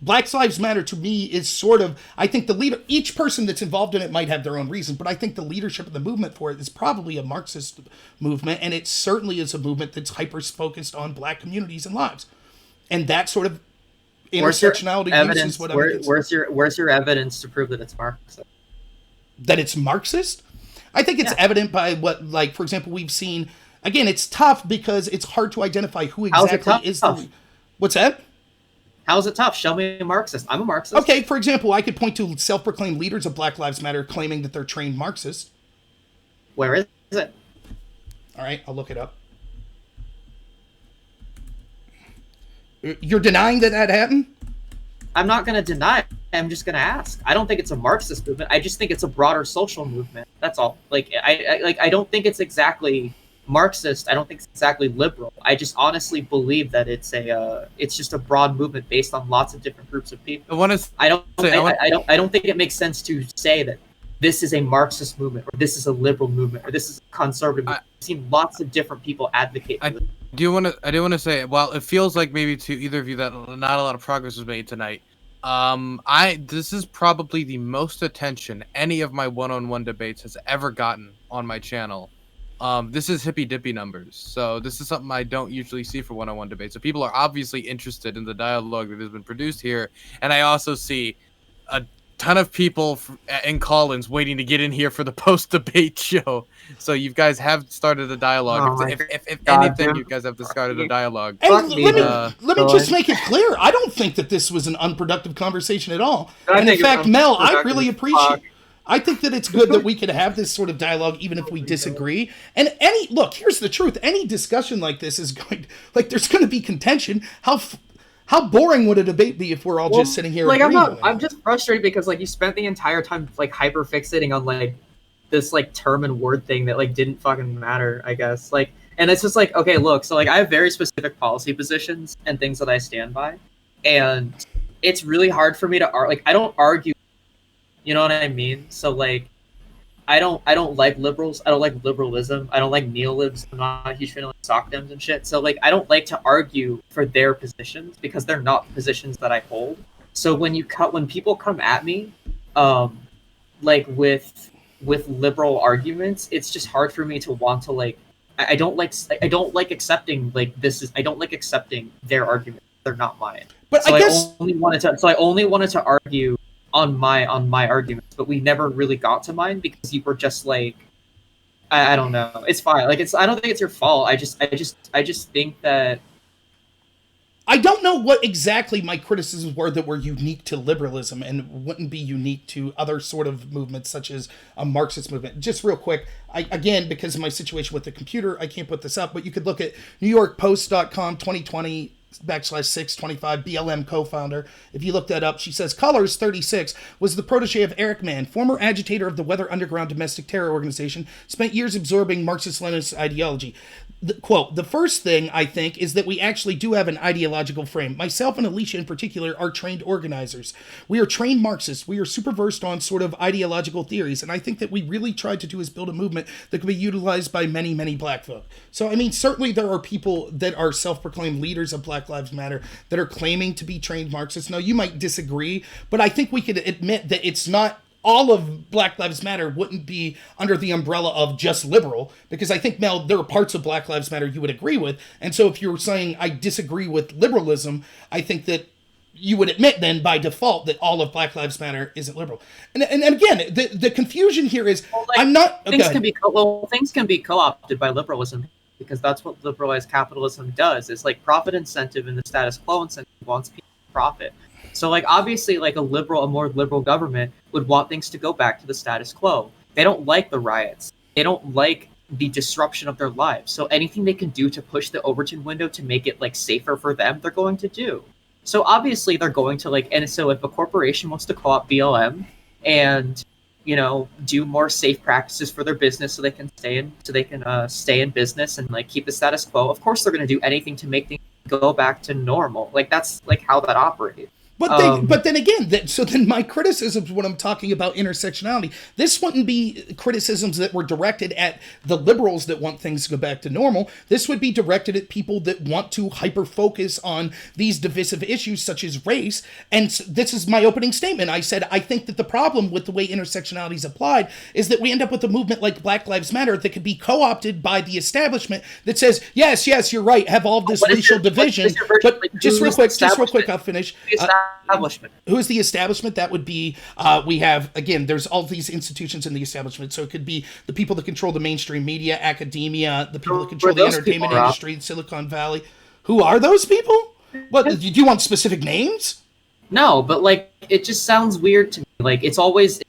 Black Lives Matter to me is sort of, I think the leader, each person that's involved in it might have their own reason, but I think the leadership of the movement for it is probably a Marxist movement, and it certainly is a movement that's hyper focused on black communities and lives. And that sort of intersectionality use is what where's your evidence to prove that it's Marxist? That it's Marxist? I think it's evident by what, like, for example, we've seen, again, it's tough because it's hard to identify who exactly is the... What's that? How is it tough? Show me a Marxist. I'm a Marxist. Okay, for example, I could point to self-proclaimed leaders of Black Lives Matter claiming that they're trained Marxists. Where is it? All right, I'll look it up. You're denying that happened? I'm not going to deny it. I'm just going to ask. I don't think it's a Marxist movement. I just think it's a broader social movement. That's all. Like, I don't think it's exactly Marxist. I don't think it's exactly liberal. I just honestly believe that it's just a broad movement based on lots of different groups of people. I don't think it makes sense to say that this is a Marxist movement or this is a liberal movement or this is a conservative movement. I've seen lots of different people advocate for this. I do want to say, while it feels like maybe to either of you that not a lot of progress was made tonight, this is probably the most attention any of my one-on-one debates has ever gotten on my channel. This is hippy dippy numbers, so this is something I don't usually see for one-on-one debates. So people are obviously interested in the dialogue that has been produced here, and I also see a ton of people in call-ins waiting to get in here for the post-debate show. So you guys have started a dialogue. If anything, you guys have started a dialogue. And let me just make it clear. I don't think that this was an unproductive conversation at all. And in fact, Mel, I really appreciate. I think that it's good that we can have this sort of dialogue even if we disagree. And here's the truth. Any discussion like this is going, like, there's going to be contention. How boring would a debate be if we're all just sitting here? Like, I'm just frustrated because, like, you spent the entire time, like, hyper fixating on, like, this, like, term and word thing that, like, didn't fucking matter, I guess. Like, and it's just like, okay, look, so, like, I have very specific policy positions and things that I stand by. And it's really hard for me to I don't argue. You know what I mean? So, like, I don't like liberals. I don't like liberalism. I don't like neolibs. I'm not a huge fan of, like, sock dems and shit. So, like, I don't like to argue for their positions because they're not positions that I hold. So when people come at me, like, with liberal arguments, it's just hard for me to want to, like, I don't like accepting, like, I don't like accepting their arguments. They're not mine. But so I guess I only wanted to argue on my arguments, but we never really got to mine because you were just like, I don't know. It's fine. Like, I don't think it's your fault. I just think that I don't know what exactly my criticisms were that were unique to liberalism and wouldn't be unique to other sort of movements such as a Marxist movement. Just real quick, again, because of my situation with the computer, I can't put this up, but you could look at NewYorkPost.com 2020/625 BLM co-founder. If you look that up, she says Colors 36 was the protege of Eric Mann, former agitator of the Weather Underground domestic terror organization, spent years absorbing Marxist-Leninist ideology. Quote, the first thing, I think, is that we actually do have an ideological frame. Myself and Alicia in particular are trained organizers. We are trained Marxists. We are super versed on sort of ideological theories. And I think that we really tried to do is build a movement that could be utilized by many, many black folk. So, I mean, certainly there are people that are self-proclaimed leaders of Black Lives Matter that are claiming to be trained Marxists. Now, you might disagree, but I think we could admit that it's not all of Black Lives Matter wouldn't be under the umbrella of just liberal, because I think, Mel, there are parts of Black Lives Matter you would agree with. And so if you're saying I disagree with liberalism, I think that you would admit then by default that all of Black Lives Matter isn't liberal. And again, the confusion here is, well, like, I'm not... Things can be co-opted by liberalism, because that's what liberalized capitalism does. It's like profit incentive and the status quo incentive wants people to profit. So, like, obviously, like, a more liberal government would want things to go back to the status quo. They don't like the riots. They don't like the disruption of their lives. So anything they can do to push the Overton window to make it like safer for them, they're going to do. So obviously they're going to like, and so if a corporation wants to co-opt BLM and do more safe practices for their business so they can stay in business and like keep the status quo, of course they're going to do anything to make things go back to normal. Like that's like how that operates. But then again, so then my criticisms when I'm talking about intersectionality, this wouldn't be criticisms that were directed at the liberals that want things to go back to normal. This would be directed at people that want to hyper focus on these divisive issues such as race. And this is my opening statement. I said I think that the problem with the way intersectionality is applied is that we end up with a movement like Black Lives Matter that could be co-opted by the establishment that says yes, you're right, have all this racial division. But just real quick, I'll finish. Establishment. Who is the establishment? That would be, we have, again, there's all these institutions in the establishment. So it could be the people that control the mainstream media, academia, the people that control the entertainment industry, Silicon Valley. Who are those people? What, do you want specific names? No, but like, it just sounds weird to me. Like, it's always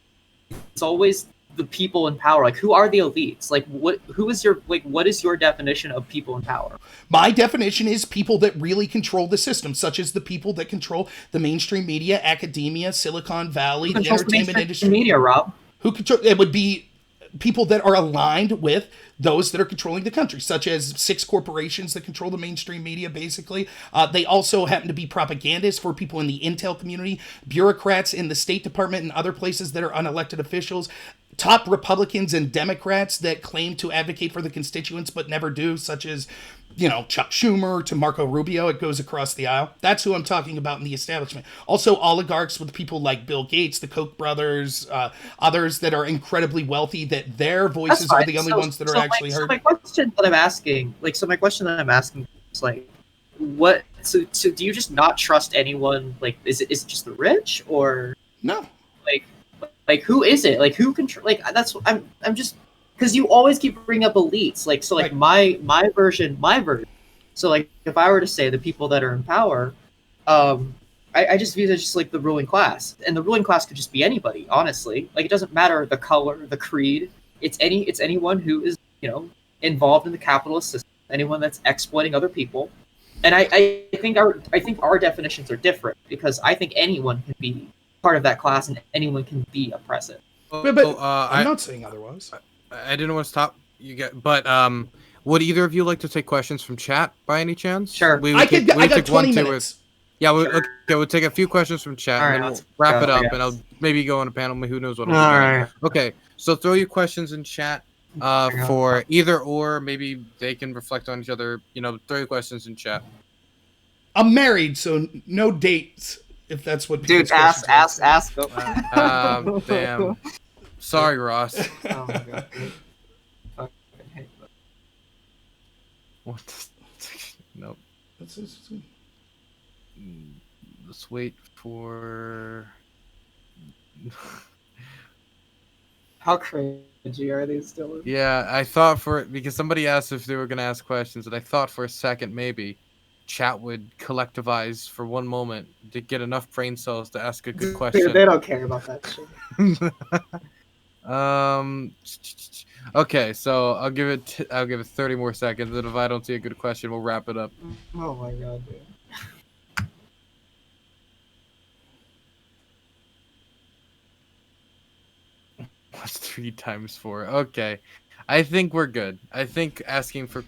the people in power. Like, who are the elites? Like, what is your definition of people in power? My definition is people that really control the system, such as the people that control the mainstream media, academia, Silicon Valley, the entertainment industry. Media, Rob. Who control? It would be people that are aligned with those that are controlling the country, such as 6 corporations that control the mainstream media, basically. They also happen to be propagandists for people in the intel community, bureaucrats in the State Department and other places that are unelected officials, top Republicans and Democrats that claim to advocate for the constituents but never do, such as, Chuck Schumer to Marco Rubio. It goes across the aisle. That's who I'm talking about in the establishment. Also, oligarchs with people like Bill Gates, the Koch brothers, others that are incredibly wealthy, that their voices are the only ones that are actually heard. So my question that I'm asking is like, what? So do you just not trust anyone? Like, is it just the rich, or no? Like who is it? Like who control? Like that's what I'm just, because you always keep bringing up elites. Like, so like right. my version. So like if I were to say the people that are in power, I just view it as just like the ruling class, and the ruling class could just be anybody. Honestly, like it doesn't matter the color, the creed. It's anyone who is involved in the capitalist system, anyone that's exploiting other people. And I think our definitions are different, because I think anyone can be part of that class and anyone can be oppressive. But I'm not saying otherwise. I didn't want to stop you but would either of you like to take questions from chat by any chance? Sure. I got 20 minutes. Yeah, we'll take a few questions from chat, and then we'll wrap it up, and I'll maybe go on a panel. Who knows what I'll do. Right. Okay, so throw your questions in chat for either or. Maybe they can reflect on each other. Throw your questions in chat. I'm married, so no dates. If that's what dude, ask. Damn. Sorry, Ross. Oh my god. Fucking hate that. What? Nope. Let's wait for. How cringy are these still? Yeah, I thought because somebody asked if they were gonna ask questions, and I thought for a second maybe chat would collectivize for one moment to get enough brain cells to ask a good question. Dude, they don't care about that shit. Okay, so I'll give it 30 more seconds, and if I don't see a good question, we'll wrap it up. Oh my god, dude. What's 3 times 4? Okay, I think we're good. I think asking for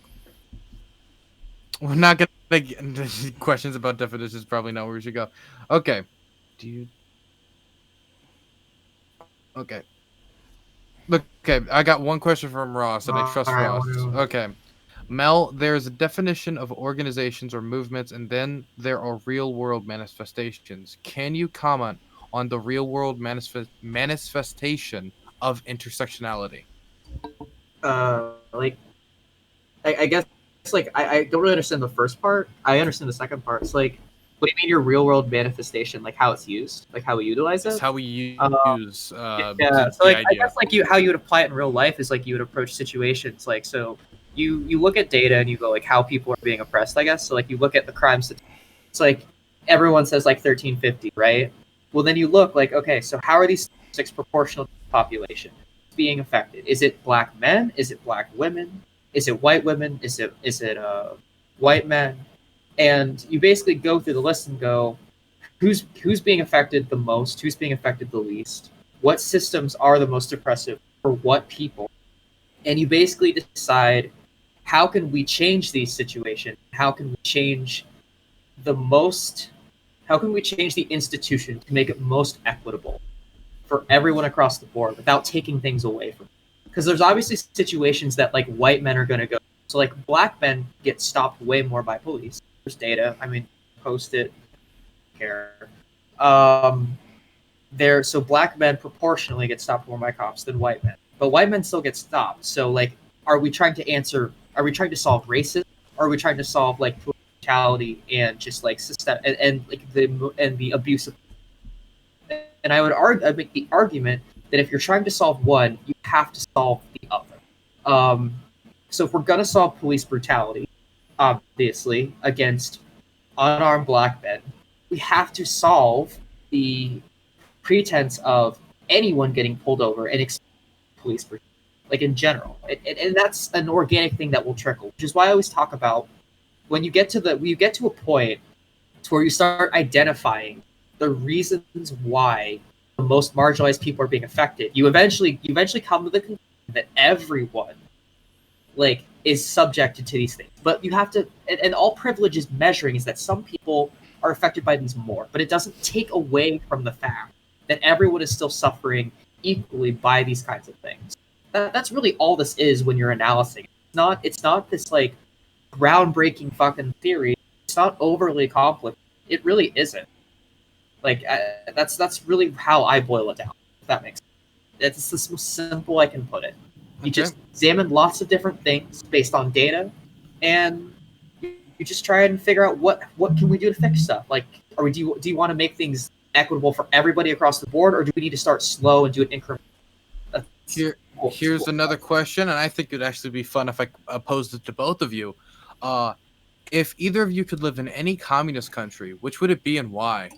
we're not gonna get questions about definitions. Probably not where we should go. Okay, Okay. Okay, I got one question from Ross, and I trust Ross. Okay. Mel, there's a definition of organizations or movements, and then there are real-world manifestations. Can you comment on the real-world manifestation of intersectionality? I guess it's like I don't really understand the first part. I understand the second part. It's like, what do you mean your real world manifestation? Like how it's used, like how we utilize it. It's how we use. Yeah. So like, I guess like how you would apply it in real life is like you would approach situations. Like, so you look at data and you go like how people are being oppressed. I guess so. Like you look at the crimes. It's like everyone says like 1350, right? Well, then you look like, okay, so how are these statistics proportional to the population? being affected? Is it black men? Is it black women? Is it white women? Is it white men? And you basically go through the list and go, who's being affected the most? Who's being affected the least? What systems are the most oppressive for what people? And you basically decide, how can we change these situations? How can we change the most? How can we change the institution to make it most equitable for everyone across the board without taking things away from them? Because there's obviously situations that like white men are going to go. So like black men get stopped way more by police. There's data. I mean, post it. Care. Um, so black men proportionally get stopped more by cops than white men, but white men still get stopped. So like, are we trying to answer? Are we trying to solve racism? Or are we trying to solve like brutality and just like system and like the abuse of? And I'd make the argument that if you're trying to solve one, you have to solve the other. Um, so if we're gonna solve police brutality, obviously against unarmed black men, we have to solve the pretense of anyone getting pulled over and police brutality, like in general, and that's an organic thing that will trickle. Which is why I always talk about when you get to a point to where you start identifying the reasons why the most marginalized people are being affected. You eventually come to the conclusion that everyone like is subjected to these things. But you have to, and all privilege is measuring is that some people are affected by these more, but it doesn't take away from the fact that everyone is still suffering equally by these kinds of things. That's really all this is when you're analyzing. It's not this like groundbreaking fucking theory. It's not overly complicated. It really isn't. Like that's really how I boil it down. If that makes sense. It's the most simple I can put it. You just examine lots of different things based on data, and you just try and figure out what can we do to fix stuff. Like, do you want to make things equitable for everybody across the board, or do we need to start slow and do an increment? Here's another question, and I think it'd actually be fun if I posed it to both of you. If either of you could live in any communist country, which would it be and why?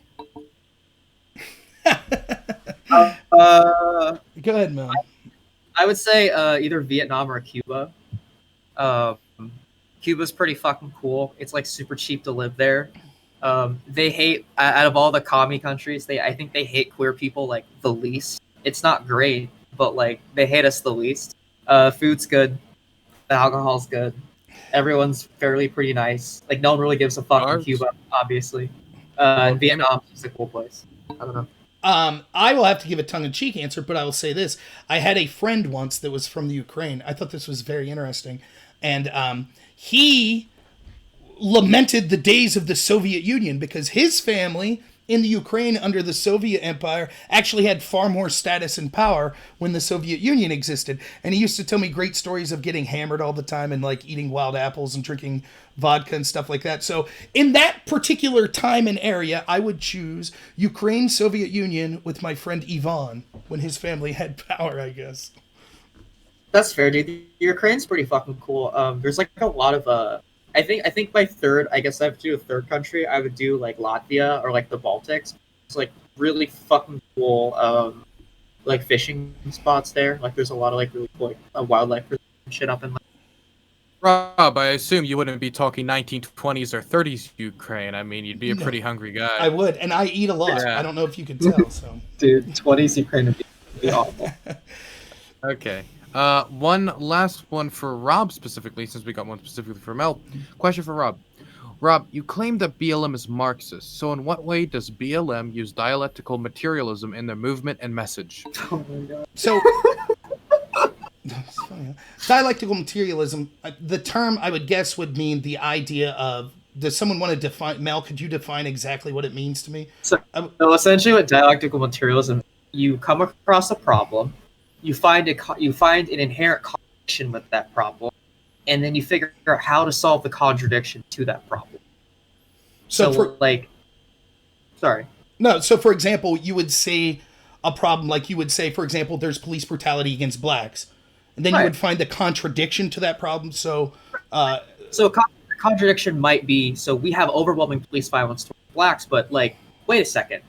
Go ahead, Mel. I would say either Vietnam or Cuba. Um, Cuba's pretty fucking cool. It's like super cheap to live there. They hate out of all the commie countries. I think they hate queer people like the least. It's not great, but like they hate us the least. Food's good. The alcohol's good. Everyone's fairly pretty nice. Like no one really gives a fuck in Cuba, obviously. And Vietnam's just a cool place. I don't know. I will have to give a tongue-in-cheek answer, but I will say this. I had a friend once that was from the Ukraine. I thought this was very interesting. And he lamented the days of the Soviet Union because his family in the Ukraine under the Soviet Empire actually had far more status and power when the Soviet Union existed. And he used to tell me great stories of getting hammered all the time and like eating wild apples and drinking vodka and stuff like that. So in that particular time and area, I would choose Ukraine, Soviet Union with my friend Ivan when his family had power, I guess. That's fair, dude. Ukraine's pretty fucking cool. There's like a lot of I think my third, I guess I have to do a third country. I would do like Latvia or like the Baltics. It's like really fucking cool, like fishing spots there. Like there's a lot of like really cool like, wildlife shit up in. Like, Rob, I assume you wouldn't be talking 1920s or 30s Ukraine. I mean, you'd be a pretty hungry guy. I would, and I eat a lot. Yeah. I don't know if you can tell. So, dude, 20s Ukraine would be awful. Okay. One last one for Rob specifically, since we got one specifically for Mel. Question for Rob. Rob, you claim that BLM is Marxist. So in what way does BLM use dialectical materialism in their movement and message? Oh my god. So, dialectical materialism, the term I would guess would mean the idea of, does someone want to define, Mel, could you define exactly what it means to me? So essentially what dialectical materialism, you come across a problem, you find an inherent contradiction with that problem, and then you figure out how to solve the contradiction to that problem. So for example, you would say a problem like you would say, for example, there's police brutality against blacks, and then you would find the contradiction to that problem. So the contradiction might be, so we have overwhelming police violence towards blacks, but like, wait a second,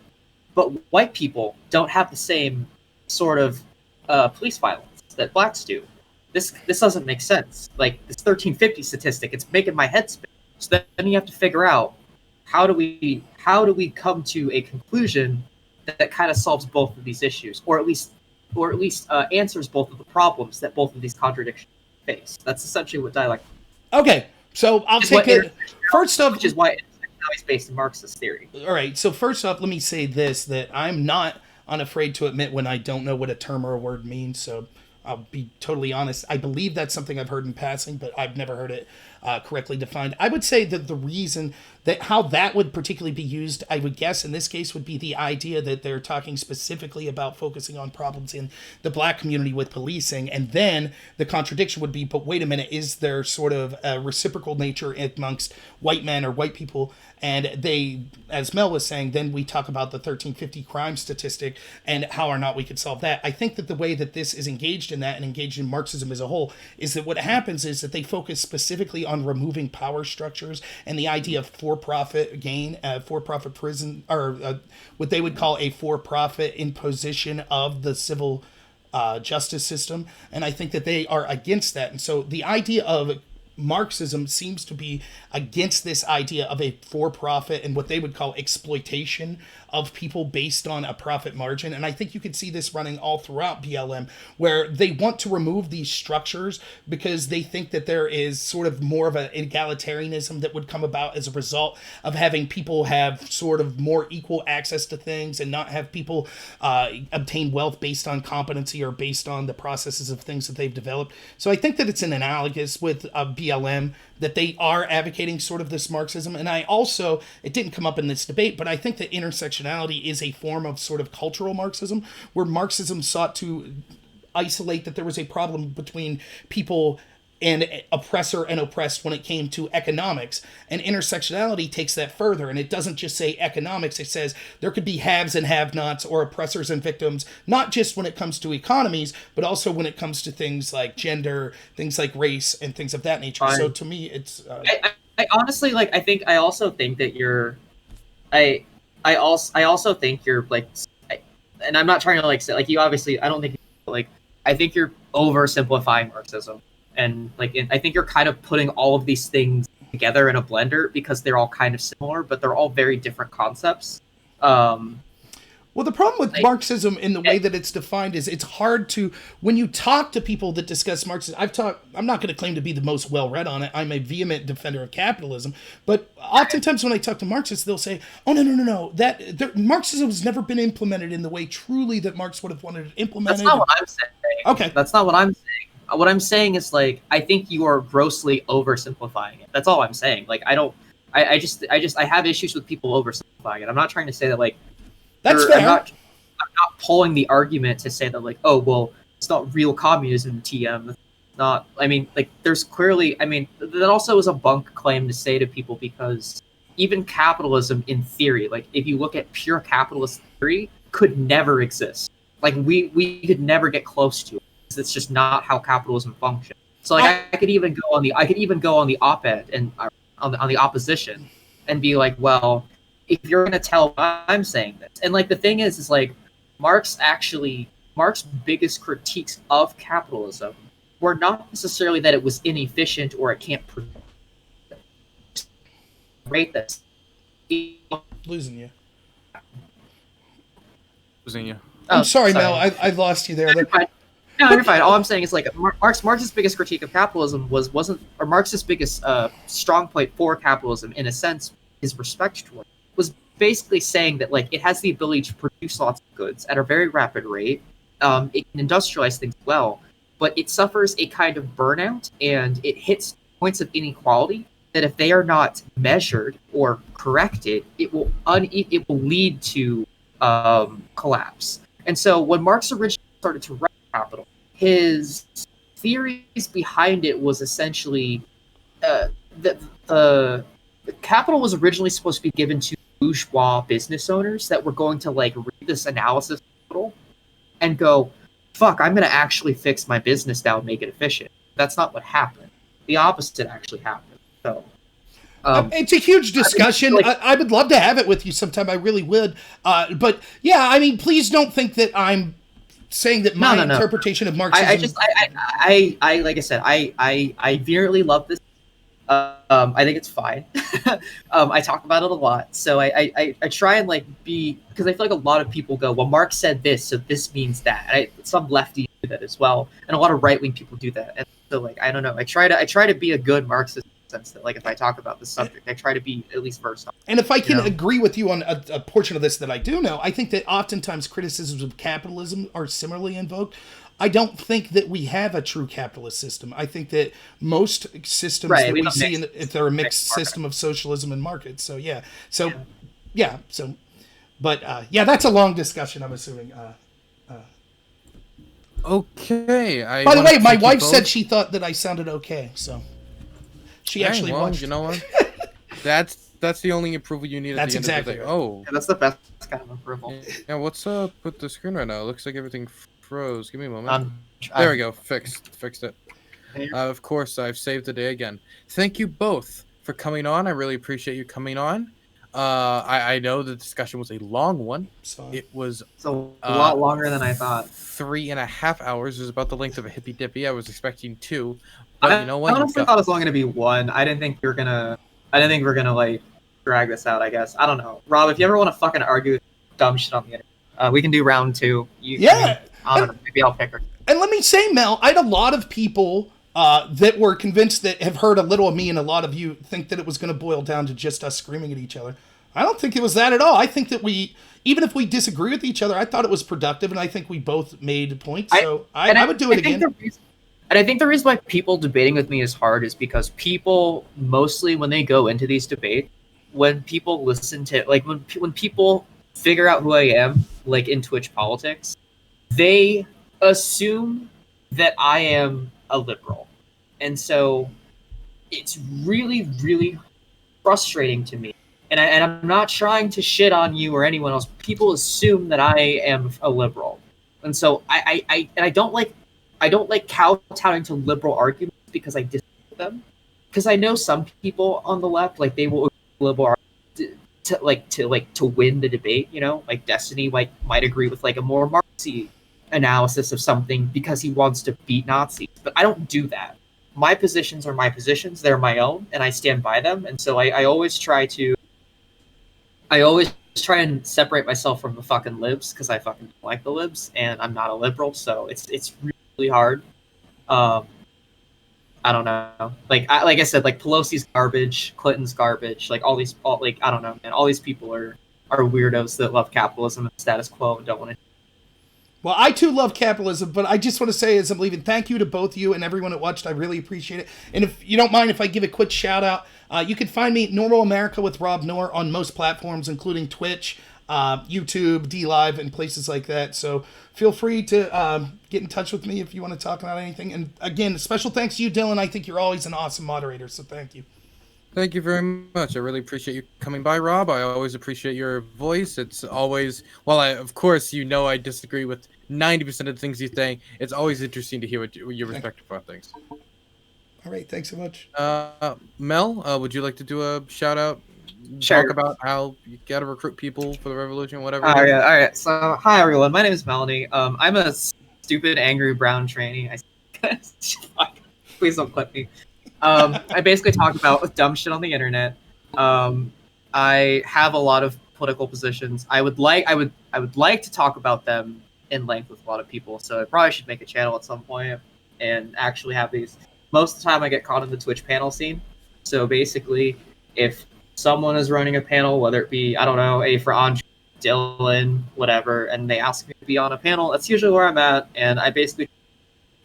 but white people don't have the same sort of police violence. that blacks do. This doesn't make sense. Like this 1350 statistic, it's making my head spin. So then you have to figure out how do we come to a conclusion that kind of solves both of these issues, or at least answers both of the problems that both of these contradictions face. That's essentially what dialectics Okay, so I'll take it. First off, which is why it's based in Marxist theory. All right, so first off, let me say this, that I'm not unafraid to admit when I don't know what a term or a word means, so I'll be totally honest. I believe that's something I've heard in passing, but I've never heard it correctly defined. I would say that the reason that how that would particularly be used, I would guess in this case, would be the idea that they're talking specifically about focusing on problems in the black community with policing, and then the contradiction would be, but wait a minute, is there sort of a reciprocal nature amongst white men or white people? And they, as Mel was saying, then we talk about the 1350 crime statistic and how or not we could solve that. I think that the way that this is engaged in that and engaged in Marxism as a whole is that what happens is that they focus specifically on removing power structures and the idea of for-profit gain, for-profit prison, or what they would call a for-profit imposition of the civil justice system. And I think that they are against that. And so the idea of Marxism seems to be against this idea of a for-profit and what they would call exploitation of people based on a profit margin. And I think you can see this running all throughout BLM, where they want to remove these structures because they think that there is sort of more of an egalitarianism that would come about as a result of having people have sort of more equal access to things and not have people obtain wealth based on competency or based on the processes of things that they've developed. So I think that it's an analogous with BLM, that they are advocating sort of this Marxism. And I also, it didn't come up in this debate, but I think that intersectionality is a form of sort of cultural Marxism, where Marxism sought to isolate that there was a problem between people and oppressor and oppressed when it came to economics. And intersectionality takes that further, and it doesn't just say economics, it says there could be haves and have-nots or oppressors and victims, not just when it comes to economies, but also when it comes to things like gender, things like race, and things of that nature. So to me, it's... I honestly, like, I also think that you're... I also think you're, like... and I'm not trying to, like, say... Like, you obviously... I don't think... Like, I think you're oversimplifying Marxism. And like, I think you're kind of putting all of these things together in a blender because they're all kind of similar, but they're all very different concepts. Well, the problem with Marxism in the way that it's defined is it's hard to, when you talk to people that discuss Marxism, I'm not going to claim to be the most well-read on it. I'm a vehement defender of capitalism. But oftentimes when I talk to Marxists, they'll say, oh, no. Marxism has never been implemented in the way truly that Marx would have wanted it implemented. That's not what I'm saying. Okay. That's not what I'm saying. What I'm saying is, like, I think you are grossly oversimplifying it. That's all I'm saying. Like, I have issues with people oversimplifying it. I'm not trying to say that, like, that's fair. I'm not pulling the argument to say that, like, oh, well, it's not real communism, TM. It's not, I mean, like, there's clearly, I mean, that also is a bunk claim to say to people because even capitalism in theory, like, if you look at pure capitalist theory, could never exist. Like, we could never get close to it. It's just not how capitalism functions. So like I could even go on the op-ed and on the opposition and be like, well, if you're gonna tell I'm saying this, and like the thing is like Marx's biggest critiques of capitalism were not necessarily that it was inefficient or it can't rate this. Losing you. Oh, I'm sorry, Mel. I lost you there. No, you're fine. All I'm saying is like Marx's biggest critique of capitalism Marx's biggest strong point for capitalism, in a sense, his respect toward it, was basically saying that like it has the ability to produce lots of goods at a very rapid rate. It can industrialize things well, but it suffers a kind of burnout and it hits points of inequality that if they are not measured or corrected, it will lead to collapse. And so when Marx originally started to write Capital, his theories behind it was essentially that the capital was originally supposed to be given to bourgeois business owners that were going to like read this analysis of capital and go, fuck, I'm going to actually fix my business now and make it efficient. That's not what happened. The opposite actually happened. So it's a huge discussion. I would love to have it with you sometime. I really would. But yeah, I mean, please don't think that I'm saying that No, my no, no. interpretation of Marxism. I like I said, I really love this. I think it's fine. I talk about it a lot, so I try and like be, because I feel like a lot of people go, well, Marx said this, so this means that. Some lefties do that as well, and a lot of right wing people do that. And so like I don't know, I try to be a good Marxist in the sense that like if I talk about this subject, I try to be at least versed on it, And if I can you know? agree with you on a portion of this that I do know, I think that oftentimes criticisms of capitalism are similarly invoked. I don't think that we have a true capitalist system. I think that most systems Right, that we we have a see, they're a mixed mixed market. system of socialism and markets. So yeah, so Yeah. yeah, so, but yeah, that's a long discussion. I'm assuming. Okay. I By the want way, to my thank you wife said both. she thought that I sounded okay, so she Hey, actually well, watched. you know what? That's the only approval you need at That's the end of the exactly day. right. Oh, Yeah, that's the best kind of approval. yeah. What's up with the screen right now? It looks like everything froze. Give me a moment. Um, There we go. Fixed it. I, Of course, I've saved the day again. Thank you both for coming on. I really appreciate you coming on. I know the discussion was a long one. So It was it's a lot longer than I thought. 3.5 hours. It was about the length of a hippy dippy. I was expecting 2, but you know I what? You honestly got thought it was only going to be one. I didn't think we were gonna. I didn't think we were gonna like drag this out. I guess I don't know, Rob. If you ever want to fucking argue dumb shit on the internet, we can do round two. I mean, yeah, I don't know. Maybe I'll pick her. and let me say, Mel, I had a lot of people that were convinced, that have heard a little of me, and a lot of you think that it was going to boil down to just us screaming at each other. I don't think it was that at all. I think that even if we disagree with each other, I thought it was productive, and I think we both made points. So I would do it again. And I think the reason why people debating with me is hard is because people mostly, when they go into these debates, when people listen to like when people figure out who I am, like in Twitch politics, they assume that I am a liberal, and so it's really frustrating to me. And I'm not trying to shit on you or anyone else. People assume that I am a liberal, and so I don't like kowtowing to liberal arguments because I disagree with them. Because I know some people on the left, like they will liberal arguments to win the debate. You know, like Destiny might agree with like a more Marxy analysis of something because he wants to beat Nazis. But I don't do that. My positions are my positions; they're my own, and I stand by them. And so I always try and separate myself from the fucking libs because I fucking don't like the libs, and I'm not a liberal, so it's really hard. Um, I don't know. Like I said, like Pelosi's garbage, Clinton's garbage. Like like I don't know, man. All these people are weirdos that love capitalism and status quo and don't want to. Well, I too love capitalism, but I just want to say, as I'm leaving, thank you to both you and everyone that watched. I really appreciate it. And if you don't mind, if I give a quick shout out, you can find me Normal America with Rob Noor on most platforms, including Twitch, YouTube, D Live, and places like that. So feel free to get in touch with me if you want to talk about anything. And again, special thanks to you, Dylan. I think you're always an awesome moderator, so thank you. Thank you very much. I really appreciate you coming by, Rob. I always appreciate your voice. It's always, well, of course, I disagree with 90% of the things you say. It's always interesting to hear what your perspective on things. All right, thanks so much. Mel, would you like to do a shout out? Sure. Talk about how you got to recruit people for the revolution, whatever. All right. So, hi everyone. My name is Melanie. I'm a stupid, angry brown tranny. Please don't clip me. I basically talk about dumb shit on the internet. I have a lot of political positions. I would like to talk about them in length with a lot of people. So I probably should make a channel at some point and actually have these. Most of the time, I get caught in the Twitch panel scene. So basically, if someone is running a panel, whether it be, I don't know, A for Andre, Dylan, whatever, and they ask me to be on a panel, that's usually where I'm at, and I basically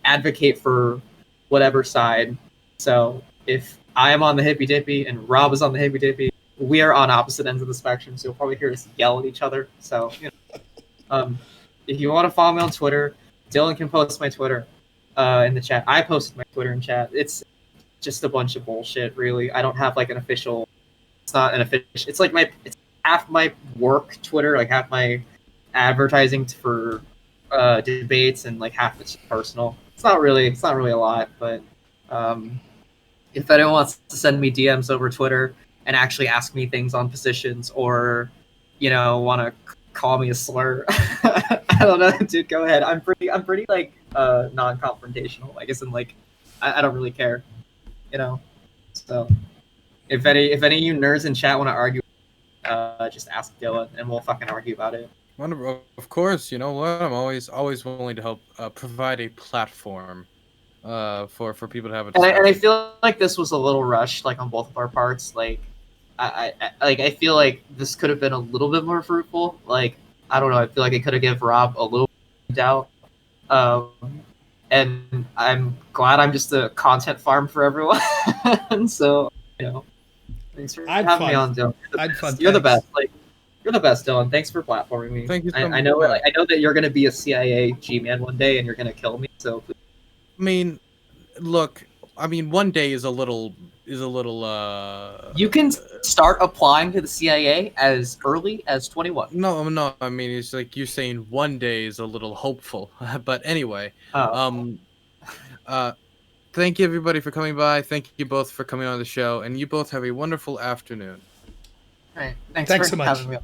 advocate for whatever side. So if I am on the hippy dippy and Rob is on the hippy dippy, we are on opposite ends of the spectrum, so you'll probably hear us yell at each other. So, if you want to follow me on Twitter, Dylan can post my Twitter in the chat. I posted my Twitter in chat. It's just a bunch of bullshit, really. I don't have like an official. It's not an official. It's like it's half my work Twitter, like half my advertising for debates, and like half it's personal. It's not really a lot, but if anyone wants to send me DMs over Twitter and actually ask me things on positions, or want to call me a slur, I don't know, dude. Go ahead. I'm pretty like non-confrontational. I guess, and like, I don't really care, you know. So if any of you nerds in chat want to argue, just ask Dylan, and we'll fucking argue about it. Wonderful. Of course, you know what? I'm always willing to help provide a platform for people to have a And I discussion. feel like this was a little rushed, like on both of our parts. Like, I feel like this could have been a little bit more fruitful. Like, I don't know. I feel like it could have given Rob a little doubt. Um, and I'm glad I'm just a content farm for everyone. So, you know, thanks for I had having me fun. on, Dylan. You're the I had fun. best. You're the Thanks. best. Like, you're the best, Dylan. Thanks for platforming me. Thank you I, so I know, much. like, I know that you're gonna be a CIA G-man one day, and you're gonna kill me. So please. I mean, look, I mean, one day is a little You can start applying to the CIA as early as 21. no, I mean, it's like you're saying one day is a little hopeful. But anyway, Oh, um uh thank you everybody for coming by. Thank you both for coming on the show, and you both have a wonderful afternoon. all right. Thanks Thanks for so much. having me.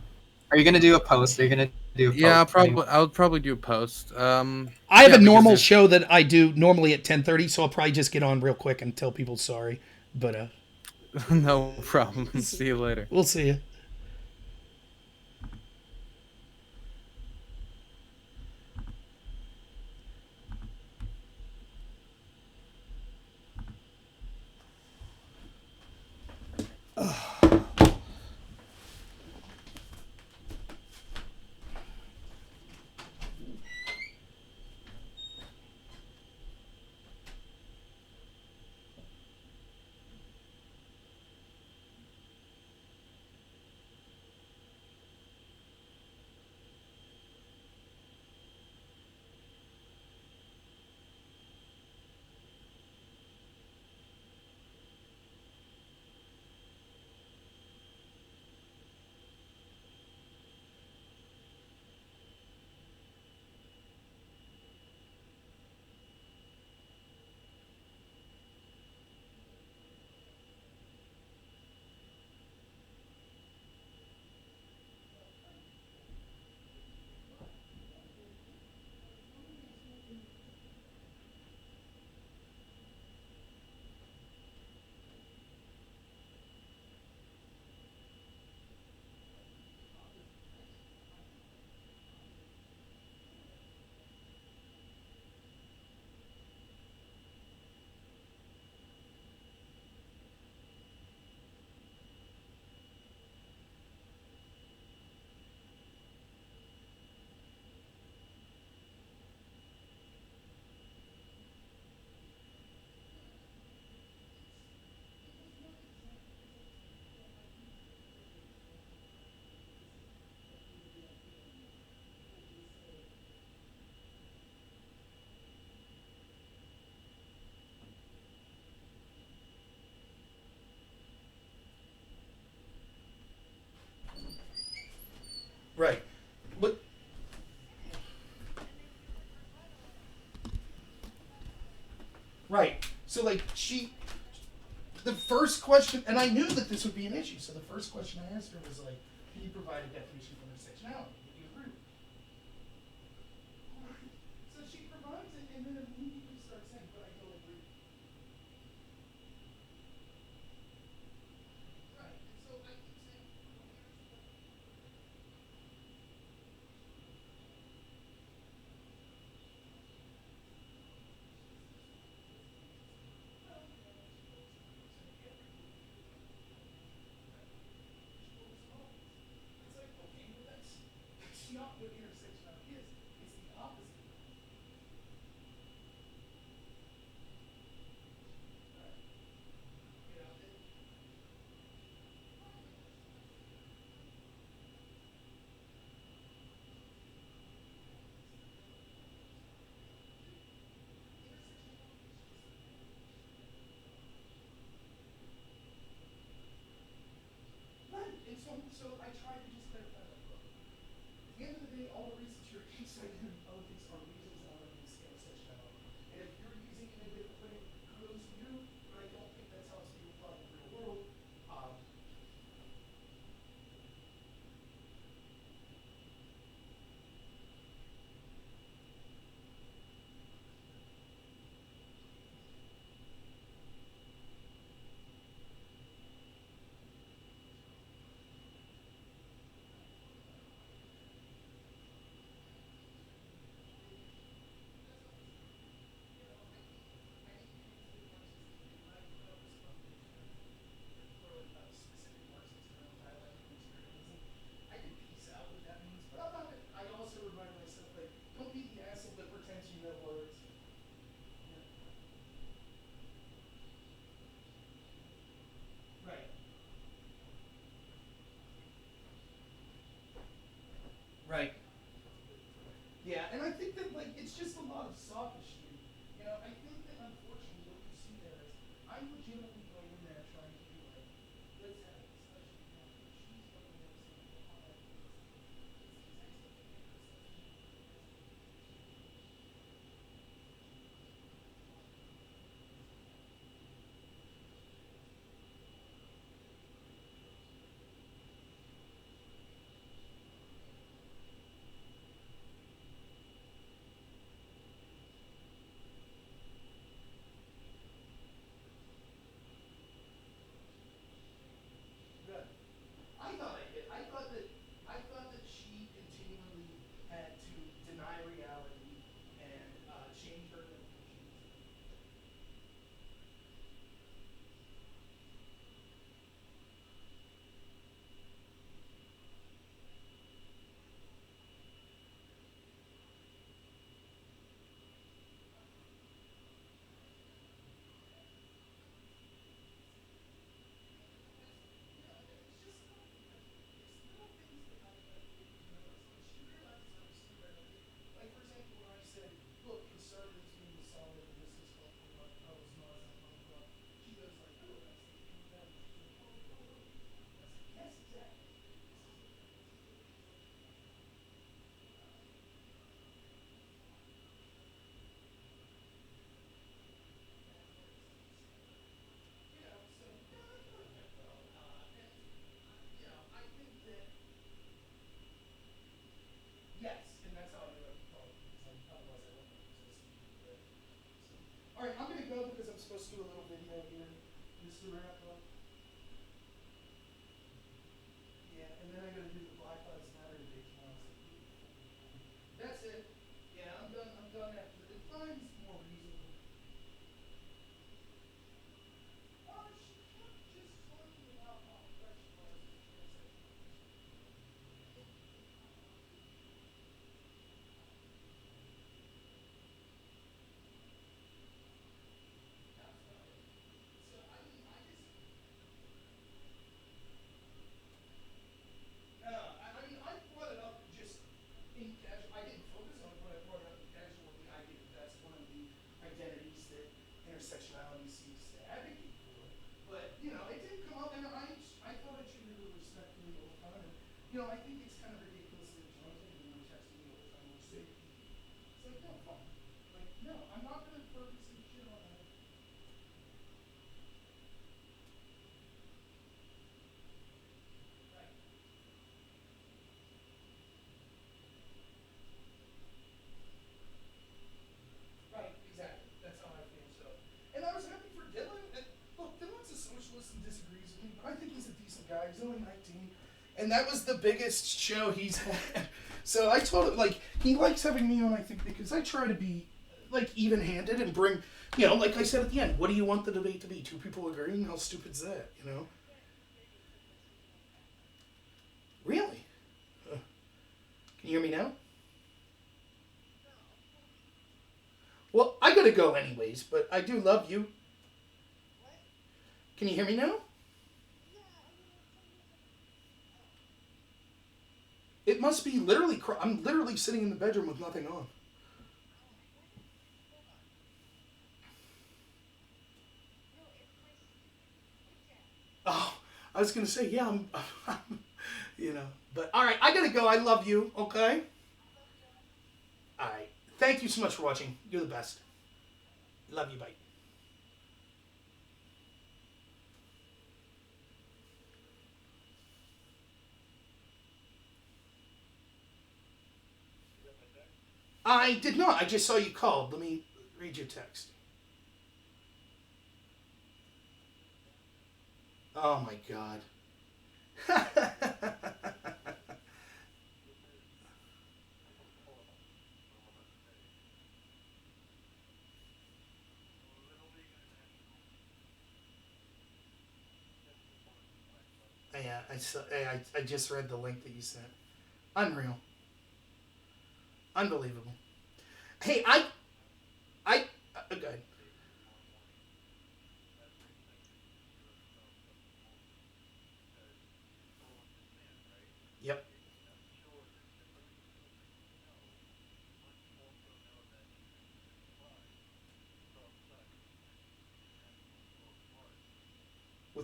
Are you gonna do a post? Are you gonna do a Yeah, post for anyone? I'll probably do a post. I have Yeah, a because normal there's show that I do normally at 10:30, so I'll probably just get on real quick and tell people sorry. But no problem. See you later. we'll see you. Right. But right. So like the first question, and I knew that this would be an issue. So the first question I asked her was like, "Can you provide a definition for intersectionality? Would you agree with me?" So she provides it, and then immediately starts saying, "But I don't agree." Right. And so I keep saying, it's like, okay, well that's not what intersectionality is. It's the opposite. Right. You know, right. And so I tried to just clarify, like, look, at the end of the day, all the reasons you're against identities are reasons that are against intersectionality. And if you're using it in a different way, kudos to you, but I don't think that's how it's being applied in the real world. Um, Right. Yeah, and I think that like it's just a lot of sophistry. I think that unfortunately what you see there is I'm legitimately going in there trying to be like, let's have a discussion about it. And she's going in there saying, well, how I feel is that it's these exogenous perceptions and these exogenous expectations that good. I thought that she continually had to deny reality and change her definitions. It's just stuff like it's little things that I didn't notice. Like she realizes I'm stupid. Like for example, when I said, "Look, conservatives mean the solid, and this is helpful, like pros, Muslim, blah blah blah," she goes like, "Oh, that's the thing with that." And she's like, "Oh, oh, oh." I was like, "Yes, exactly. This is it. This is it." She's like, so yeah, that's what it went well. And I think that yes, and that's how I knew I could call it because otherwise I wouldn't have because I see people there. So, all right, I'm gonna go because I'm supposed to do a little video here, just to wrap up. Yeah, and then I gotta do the Black Lives Matter debate tomorrow. So really fucking cool. That's it. Yeah, I'm done. I'm done after. It finds more reasonable. She kept just talking about how upset she was as a transsexual person. That was about it. So I mean, I just no, I mean, I brought it up just in casual. I didn't focus on it, but I brought it up in casual the idea that that's one of the identities that intersectionality seeks to advocate for. But it did come up, and I thought I treated her respectfully the whole time. And I think it's kind of ridiculous that Jonathan and you were texting me the whole time like safety. It's like no, fuck. Like no, I'm not gonna purposely shit on her. Right. Right, exactly. That's how I feel. So, and I was happy for Dylan. And look, Dylan's a socialist and disagrees with me, but I think he's a decent guy. He's only 19, and that was the biggest show he's had. So I told him like he likes having me on. I think because I try to be like even-handed and bring, like I said at the end, what do you want the debate to be? Two people agreeing? How stupid's that? Really? Can you hear me now? Well, I gotta go anyways, but I do love you. Can you hear me now? It must be literally. I'm literally sitting in the bedroom with nothing on. Oh, I was gonna say yeah. But all right, I gotta go. I love you. Okay. All right. Thank you so much for watching. You're the best. Love you. Bye. I did not. I just saw you called. Let me read your text. Oh my god. Yeah, I just read the link that you sent. Unreal. Unbelievable. Hey, I, good. Yep.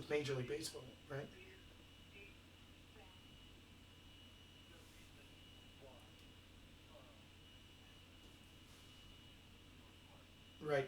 with Major League Baseball, right? Right.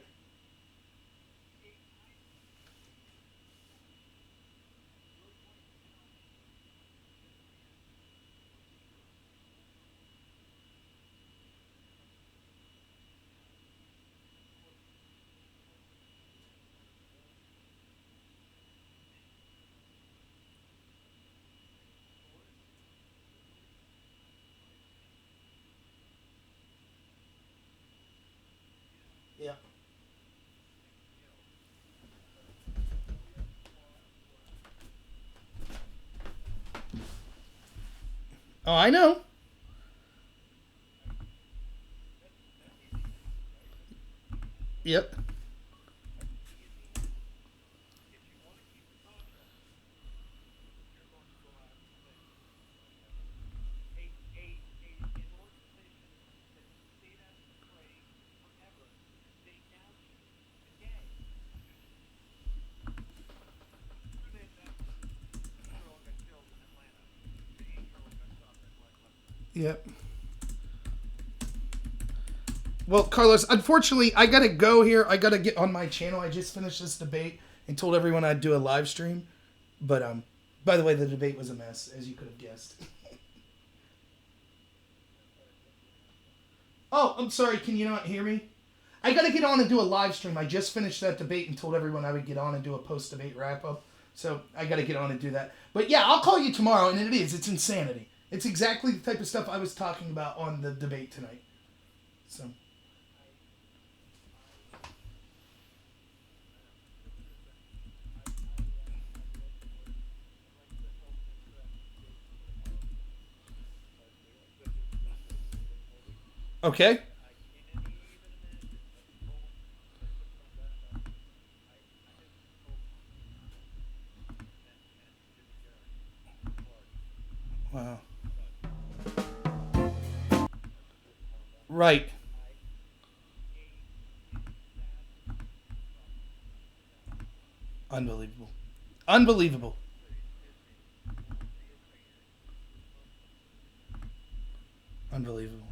Yeah. Oh, I know. Yep. Yep. Well, Carlos, unfortunately, I gotta go here. I gotta get on my channel. I just finished this debate and told everyone I'd do a live stream. But by the way, the debate was a mess, as you could have guessed. Oh, I'm sorry. Can you not hear me? I gotta get on and do a live stream. I just finished that debate and told everyone I would get on and do a post debate wrap up. So I gotta get on and do that. But yeah, I'll call you tomorrow, and it is. It's insanity. It's exactly the type of stuff I was talking about on the debate tonight. So. Okay. Wow. Right. Unbelievable. Unbelievable. Unbelievable.